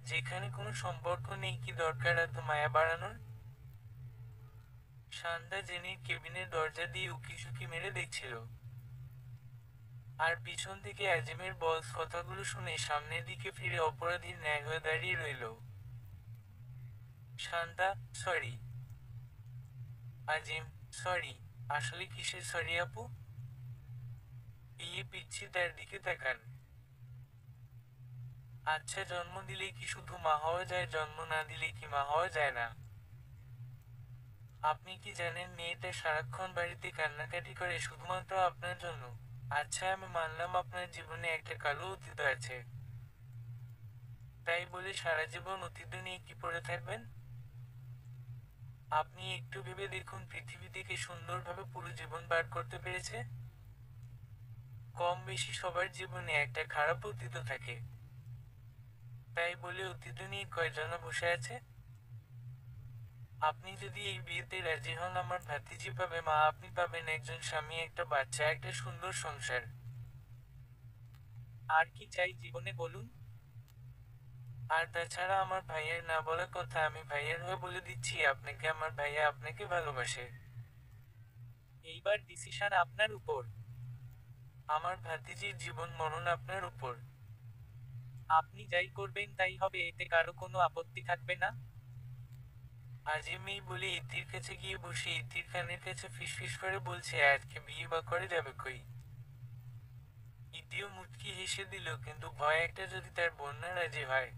যেখানে কোনো সম্পর্ক নেই কি দরকার এত মায়া বাড়ানোর? সন্ধ্যা জেনির কেবিনের দরজা দিয়ে উকি ঝুঁকি মেরে দেখছিল। আর পিছন থেকে আজিমের বলস কথাগুলো শুনে সামনের দিকে ফিরে অপরাধীর ন্যায় হয়ে দাঁড়িয়ে রইল। শান্তা, সরি। আজিম, সরি। আসলে কিসের সরি আপু? এই পিচ্ছি তার দিকে তাকান। আচ্ছা, জন্ম দিলেই কি শুধু মা হওয়া যায়? জন্ম না দিলে কি মা হওয়া যায় না? আপনি কি জানেন মেয়েটা সারাক্ষণ বাড়িতে কান্নাকাটি করে শুধুমাত্র আপনার জন্য? আচ্ছা, আমি মানলাম আপনার জীবনে একটা কালো অতীত আছে। তাই বলে সারা জীবন অতীত নিয়ে কি পড়ে থাকবেন? আপনি একটু ভেবে দেখুন, পৃথিবী থেকে সুন্দরভাবে পুরো জীবন পার করতে পেরেছে? কম বেশি সবার জীবনে একটা খারাপ অতীত থাকে। তাই বলে অতীত নিয়ে কয়জনা বসে আছে? আপনি যদি এই বিয়েতে রাজি হন, আমার ভাতিজি পাবে মা, আপনি পাবেন একজন স্বামী, একটা বাচ্চা, একটা সুন্দর সংসার। আর কি চাই জীবনে বলুন? আর তাছাড়া আমার ভাইয়ের না বলা কথা আমি ভাইয়ের হয়ে বলে দিচ্ছি আপনাকে, আমার ভাইয়া আপনাকে ভালোবাসে। এইবার ডিসিশন আপনার উপর। আমার ভাতিজির জীবন মরণ আপনার উপর। আপনি যাই করবেন তাই হবে, এতে কারো কোনো আপত্তি থাকবে না? আজিম এই বলে ইতির কাছে গিয়ে বসে ইতির কানের কাছে ফিসফিস করে বলছে, আজকে বিয়ে বা করে যাবে কই? ইতিও মুচকি হেসে দিল, কিন্তু ভয় একটা, যদি তার বন্যা রাজি হয়।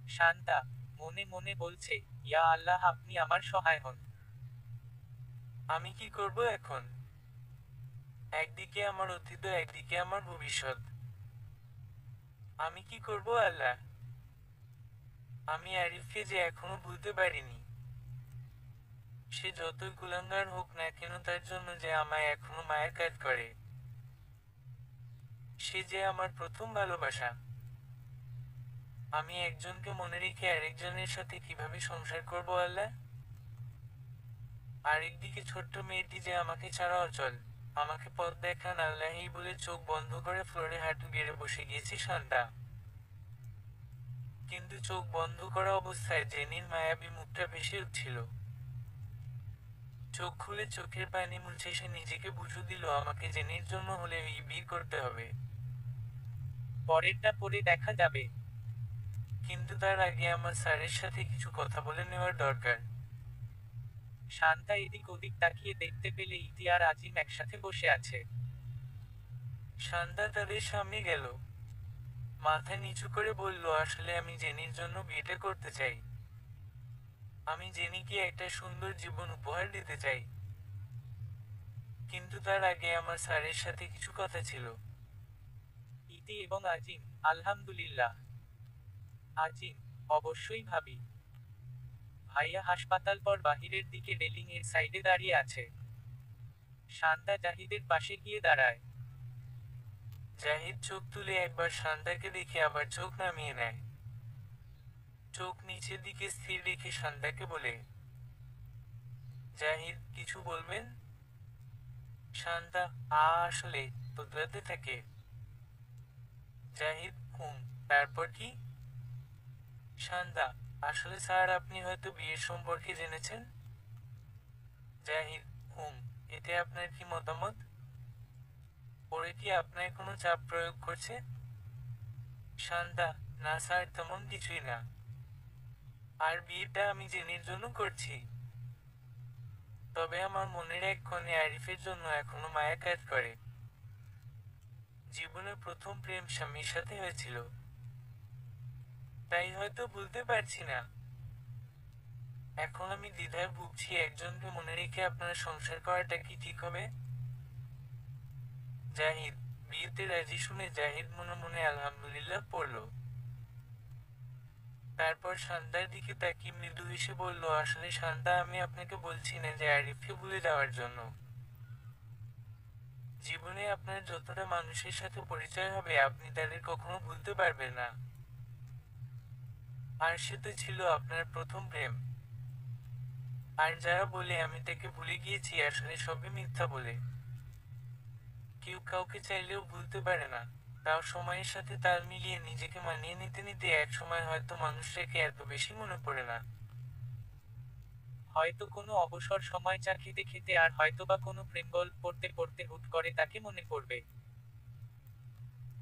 শান্তা মনে মনে বলছে, ইয়া আল্লাহ, আপনি আমার সহায় হন। আমি কি করব এখন? একদিকে আমার অতীত, একদিকে আমার ভবিষ্যৎ। আমি কি করব আল্লাহ? আমি আরিফকে যে এখনো ভুলতে পারিনি। সে যতই কুলাঙ্গার হোক না কেন, তার জন্য যে আমায় এখনো মায়ের কাজ করে। সে যে আমার প্রথম ভালোবাসা। আমি একজনকে মনে রেখে আরেকজনের সাথে কিভাবে সংসার করব আল্লাহ? আরেকদিকে ছোট্ট মেয়েটি যে আমাকে ছাড়া অচল। আমাকে পথ দেখান আল্লাহ, এই বলে চোখ বন্ধ করে ফ্লোরে হাঁটু গেড়ে বসে গিয়েছি শান্তা। কিন্তু চোখ বন্ধ করা অবস্থায় জেনির মায়াবী মুখটা ভেসে উঠছিল। চোখ খুলে চোখের পানি মুছে সে নিজেকে বুঝু দিল আমাকে জেনির জন্য হলে এই বিয়ে করতে হবে। পরেরটা পরে দেখা যাবে। কিন্তু তার আগে আমার স্যারের সাথে কিছু কথা বলে নেওয়ার দরকার। শান্তা এদিক ওদিক তাকিয়ে দেখতে পেলে ইতি আর আজিম একসাথে বসে আছে। শান্তা তাদের সামনে গেল, মাথা নিচু করে বলল, আসলে আমি জেনির জন্য বিয়েটা করতে চাই। আমি জেনিকে একটা সুন্দর জীবন উপহার দিতে চাই। কিন্তু তার আগে আমার স্যারের সাথে কিছু কথা ছিল। ইতি এবং আজিম: আলহামদুলিল্লাহ। আজিম: অবশ্যই ভাবি। ভাইয়া হাসপাতাল পর বাহিরের দিকে রেলিং এর সাইডে দাঁড়িয়ে আছে। শান্তা জাহিদের পাশে গিয়ে দাঁড়ায়। জাহিদ চোখ তুলে একবার শান্তাকে দেখে আবার চোখ নামিয়ে নেয়। চোখ নিচের দিকে স্থির রেখে শান্তাকে বলে, জাহিদ কিছু বলবেন? শান্তা: আসলে তোতলাতে থাকে। জাহিদ: তারপর কি? শান্তা: আসলে স্যার আপনি হয়তো বিয়ের সম্পর্কে জেনেছেন। জাহিদ: এতে আপনার কি মতামত? ওরে কি আপনার কোনো চাপ প্রয়োগ করছে? শান্তা: না স্যার, তেমন কিছুই না। আর বিয়েটা আমি জেনির জন্য করছি। তবে আমার মনের এক কোণে আরিফের জন্য এখনো মায়া কাজ করে। জীবনের প্রথম প্রেম স্বামীর সাথে হয়েছিল, তাই হয়তো ভুলতে পারছি না। এখন আমি দ্বিধায় ভুগছি, একজনকে মনে রেখে আপনার সংসার করাটা কি ঠিক হবে? জাহিদ: বিয়েতে রাজি শুনে জাহিদ মনে মনে আলহামদুলিল্লাহ পড়ল। তারপর শান্তার দিকে তাকিয়ে মৃদু হেসে বলল, আসলে শান্তা, আমি আপনাকে বলছি না যে আরিফকে ভুলে যাওয়ার জন্য। জীবনে আপনার যতটা মানুষের সাথে পরিচয় হবে আপনি তাদের কখনো ভুলতে পারবেন না। আর সে তো ছিল আপনার প্রথম প্রেম। আর যারা বলে আমি তাকে ভুলে গিয়েছি, আসলে সবই মিথ্যা বলে। কেউ কাউকে চাইলেও ভুলতে পারে না। তাও সময়ের সাথে তাল মিলিয়ে নিজেকে মানিয়ে নিতে নিতে এক সময় হয়তো মানুষটাকে এত বেশি মনে পড়ে না। হয়তো কোনো অবসর সময় চা খেতে খেতে আর হয়তোবা কোনো প্রেম গল্প পড়তে পড়তে হুট করে তাকে মনে পড়বে।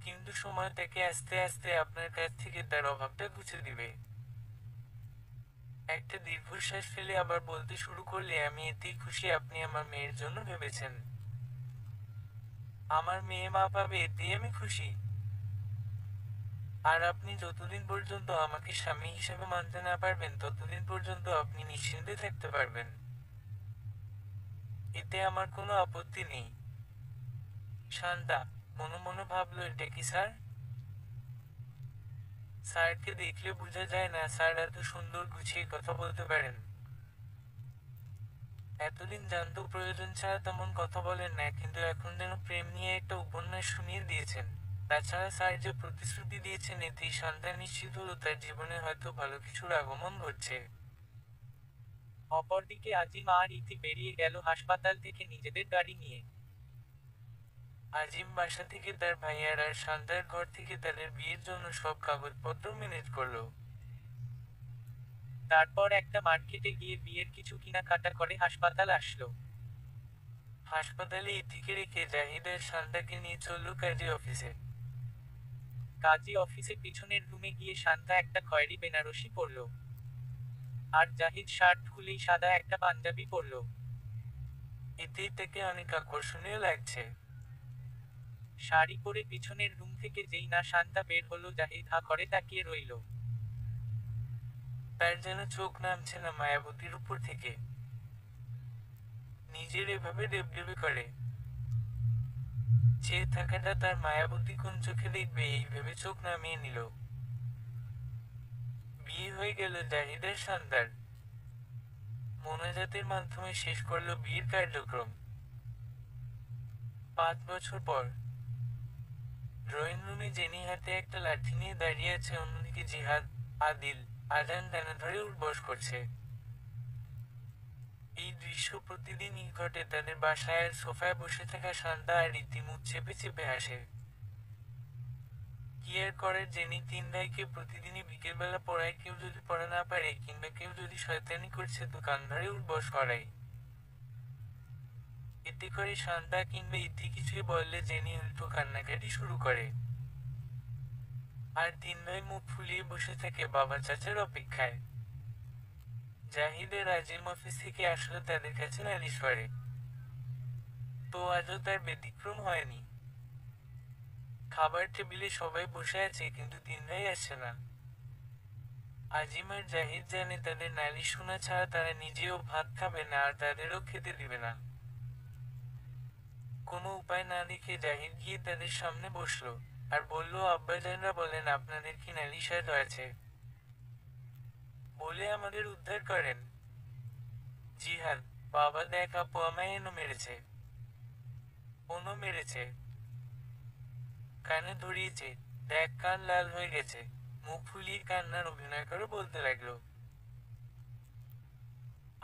কিন্তু সময় তাকে আস্তে আস্তে আপনার কাছ থেকে তার অভাবটা ঘুচে দিবে। একটা দীর্ঘশ্বাস ফেলে আবার বলতে শুরু করলে, আমি এতেই খুশি আপনি আমার মেয়ের জন্য ভেবেছেন। আমার মেয়ে মা পাবে, এতেই আমি খুশি। আর আপনি যতদিন পর্যন্ত আমাকে স্বামী হিসেবে মানতে না পারবেন ততদিন পর্যন্ত আপনি নিশ্চিন্তে থাকতে পারবেন। এতে আমার কোনো আপত্তি নেই। শান্তা মনে মনে ভাবল, এটা কি স্যার? স্যারকে দেখলে বোঝা যায় না স্যার এত সুন্দর গুছিয়ে কথা বলতে পারেন। এতদিন জানতো প্রয়োজন ছাড়া তেমন কথা বলেন না, কিন্তু এখন যেন প্রেম নিয়ে একটা উপন্যাস শুনিয়ে দিয়েছেন। তাছাড়া স্যার যে প্রতিশ্রুতি দিয়েছেন এতেই শান্তা নিশ্চিত হলো তার জীবনে হয়তো ভালো কিছুর আগমন ঘটছে। অপরদিকে আজিম আর ইতি বেরিয়ে গেল হাসপাতাল থেকে নিজেদের গাড়ি নিয়ে। আজিম বাসা থেকে তার ভাইয়ার আর শান্তার ঘর থেকে তাদের বিয়ের জন্য সব কাগজপত্র ম্যানেজ করলো। তারপর একটা মার্কেটে গিয়ে বিয়ের কিছু কেনাকাটা করে হাসপাতাল আসলো। হাসপাতালে ইতিকে রেখে জাহিদ আর শান্তাকে নিয়ে চলল কাজী অফিসে। কাজী অফিসে পিছনের রুমে গিয়ে শান্তা একটা খয়েরি বেনারসি পরলো। আর জাহিদ শার্ট খুলেই সাদা একটা পাঞ্জাবি পরলো। এতেই তাকে অনেক আকর্ষণীয় লাগছে। শাড়ি পরে পিছনের রুম থেকে যেই না শান্তা বের হলো জাহিদ হা করে তাকিয়ে রইল। তার যেন চোখ নামছে না মায়াবতীর উপর থেকে। নিজের এভাবে দেবদেবী করে চেয়ে থাকাটা তার মায়াবতী কোন চোখে দেখবে এই ভেবে চোখ নামিয়ে নিল। বিয়ে হয়ে গেল জাহিদের শান্তার। মোনাজাতের মাধ্যমে শেষ করলো বিয়ের কার্যক্রম। 5 বছর পর ড্রয়িং রুমে জেনি হাতে একটা লাঠি নিয়ে দাঁড়িয়ে আছে, অন্যদিকে জিহাদ, আদিল, আজান ডানা ধরে উঠবস করছে। এই দৃশ্য প্রতিদিনই ঘটে তাদের বাসায়, আর সোফায় বসে থাকা শান্তা আর রীতি মুখ চেপে চেপে হাসে। কি আর করার, জেনি 3 ভাইকে প্রতিদিনই বিকেলবেলা পড়ায়, কেউ যদি পড়া না পারে কিংবা কেউ যদি শয়তানি করছে তো কান ধরে উঠবস করায়। এতে করে শান্তা কিংবা ইতি কিছুই বললে জেনি উল্টো কান্নাকাটি শুরু করে। আর তিন ভাই মুখ ফুলিয়ে বসে থাকে বাবা চাচার অপেক্ষায়। জাহিদের আজিম অফিস থেকে আসলে তাদের কাছে নালিশ করে। তো আজও তার ব্যতিক্রম হয়নি। খাবার টেবিলে সবাই বসে আছে কিন্তু তিন ভাই আসছে না। আজিম আর জাহিদ জানে তাদের নালিশ শোনা ছাড়া তারা নিজেও ভাত খাবে না আর তাদেরও খেতে দিবে না। কোনো উপায় না দেখে জাহিদ গিয়ে তাদের সামনে বসলো আর বলল, আব্বাজানরা বলেন আপনাদের কি নালিশ আছে বলে আমাদের উদ্ধার করেন। জিহাদ, বাবা দেখ আপু আমায় এনো মেরেছে। অনু মেরেছে, কানে ধরিয়েছে, দেখ কান লাল হয়ে গেছে। মুখ ফুলিয়ে কান্নার অভিনয় করে বলতে লাগলো।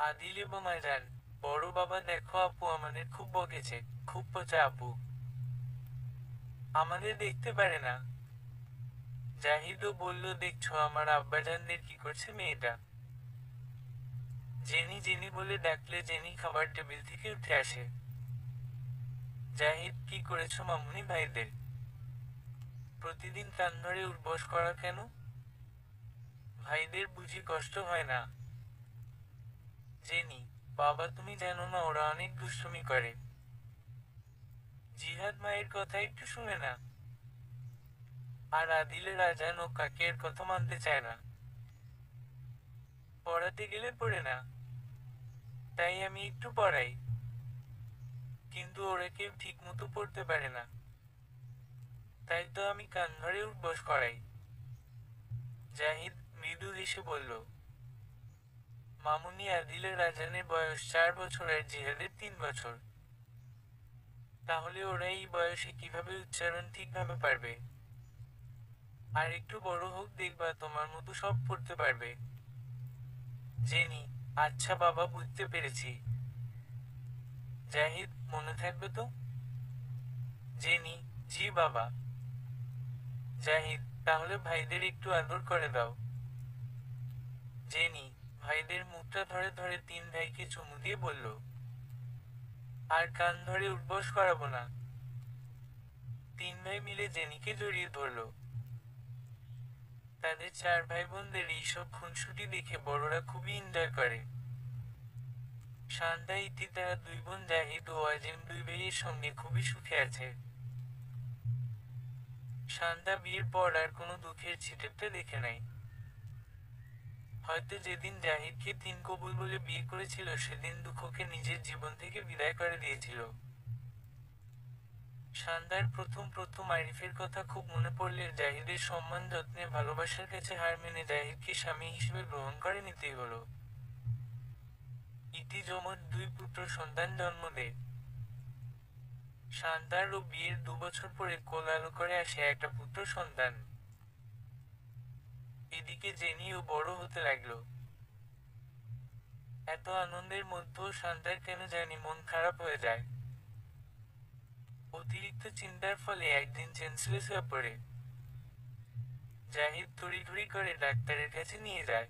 আদিল এবং আজান, বড় বাবা দেখো আপু আমাদের খুব বকেছে, খুব পচা আপু আমাদের দেখতে পারে না। জাহিদও বলল, দেখছো আমার আব্বাজানদের কি করছে মেয়েটা। জেনি জেনি বলে ডাকলে জেনি খাবার টেবিল থেকে উঠে আসে। জাহিদ, কি করেছো মামুনি ভাইদের? প্রতিদিন কান ধরে উঠবস করা কেন? ভাইদের বুঝি কষ্ট হয় না? জেনি, বাবা তুমি জানো না ওরা অনেক দুষ্টুমি করে। জিহাদ মায়ের কথা একটু শুনে না। আর আদিলের আজান ও কাকের কথা মানতে চায় না। পড়াতে গেলে পড়ে না, তাই আমি একটু পড়াই, কিন্তু ওরা কেউ ঠিক মতো পড়তে পারে না, তাই তো আমি কান ধরে উঠবস করাই। জাহিদ মৃদু হেসে বলল, মামুনি আদিলের আজানের বয়স 4 বছর আর জিহাদের 3 বছর। তাহলে ওরা এই বয়সে কিভাবে উচ্চারণ ঠিকভাবে পারবে? আর একটু বড় হোক দেখবা তোমার মতো সব পড়তে পারবে। জেনি, আচ্ছা বাবা বুঝতে পেরেছি। জাহিদ, মনে থাকবে তো? জেনি, জি বাবা। জাহিদ, তাহলে ভাইদের একটু আদর করে দাও। জেনি ভাইদের মুখটা ধরে ধরে তিন ভাইকে চুমু দিয়ে বলল, আর কান ধরে উঠবস করাবো না। তিন ভাই মিলে জেনিকে জড়িয়ে ধরল। তাদের 4 ভাই বোনদের এইসব খুনসুটি দেখে বড়রা খুবই এনজয় করে। শান্তা ইতি তারা 2 বোন জাহিদ ও আজিম 2 ভাইয়ের সঙ্গে খুবই সুখে আছে। শান্তা বিয়ের পর আর কোনো দুঃখের ছিটেপটা দেখে নাই। হয়তো যেদিন জাহিদকে 3 কবুল বলে বিয়ে করেছিল সেদিন দুঃখকে নিজের জীবন থেকে বিদায় করে দিয়েছিল। শান্তার প্রথম প্রথম আরিফের কথা খুব মনে পড়লে জাহিদের সম্মান যত্নে ভালোবাসার কাছে হার মেনে জাহিদকে স্বামী হিসেবে গ্রহণ করে নিতেই হলো। ইতি জমজ 2 পুত্র সন্তান জন্ম দেয়। শান্তার ও বিয়ের 2 বছর পরে কোল আলো করে আসে একটা পুত্র সন্তান। এদিকে জেনিও বড় হতে লাগলো। এত আনন্দের মধ্যেও শান্তার কেন জানি মন খারাপ হয়ে যায়। অতিরিক্ত চিন্তার ফলে একদিন সেন্সলেস হয়ে পড়ে। জাহিদ তড়িঘড়ি করে ডাক্তারের কাছে নিয়ে যায়।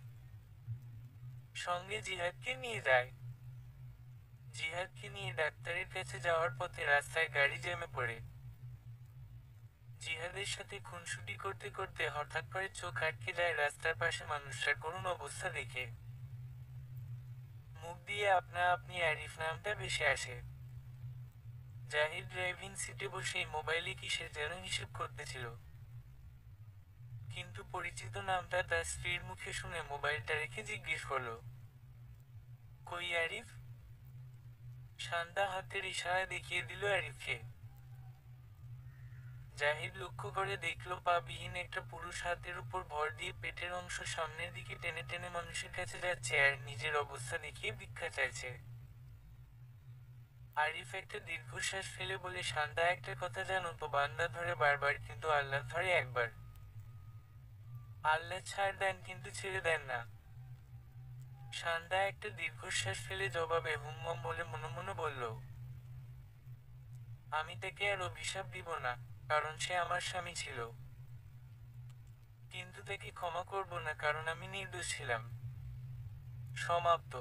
সঙ্গে জিহাদকে নিয়ে যায়। জিহাদকে নিয়ে ডাক্তারের কাছে যাওয়ার পথে রাস্তায় গাড়ি জ্যামে পড়ে। জিহাদের সাথে খুনসুটি করতে করতে হঠাৎ করে চোখ আটকে যায় রাস্তার পাশে মানুষটার করুণ অবস্থা দেখে। মুখ দিয়ে আপনা আপনি আরিফ নামটা ভেসে আসে। জাহিদ ড্রাইভিং সিটে বসে মোবাইলে কিসের যেন হিসেব করতেছিল। কিন্তু পরিচিত নামটা তার স্ত্রীর মুখে শুনে মোবাইলটা রেখে জিজ্ঞেস করলো, কই আরিফ? শান্তা হাতের ইশারায় দেখিয়ে দিল আরিফকে। জাহিদ লক্ষ্য করে দেখল পা-বিহীন একটা পুরুষ হাতের উপর ভর দিয়ে পেটের অংশ সামনের দিকে টেনে টেনে মানুষের কাছে যাচ্ছে আর নিজের অবস্থা দেখিয়ে ভিক্ষা চাইছে। আরিফ একটা দীর্ঘশ্বাস ফেলে বলে, শান্তা একটা কথা জানো তো, বান্দা ধরে বারবার কিন্তু আল্লাহ ধরে একবার। আল্লাহ ছাড় দেন কিন্তু ছেড়ে দেন না। শান্তা একটা দীর্ঘশ্বাস ফেলে জবাবে হুম্মম বলে মনে মনে বলল, আমি তাকে আর অভিশাপ দিব না, কারণ সে আমার স্বামী ছিল। কিন্তু তাকে ক্ষমা করব না কারণ আমি নির্দোষ ছিলাম। সমাপ্ত।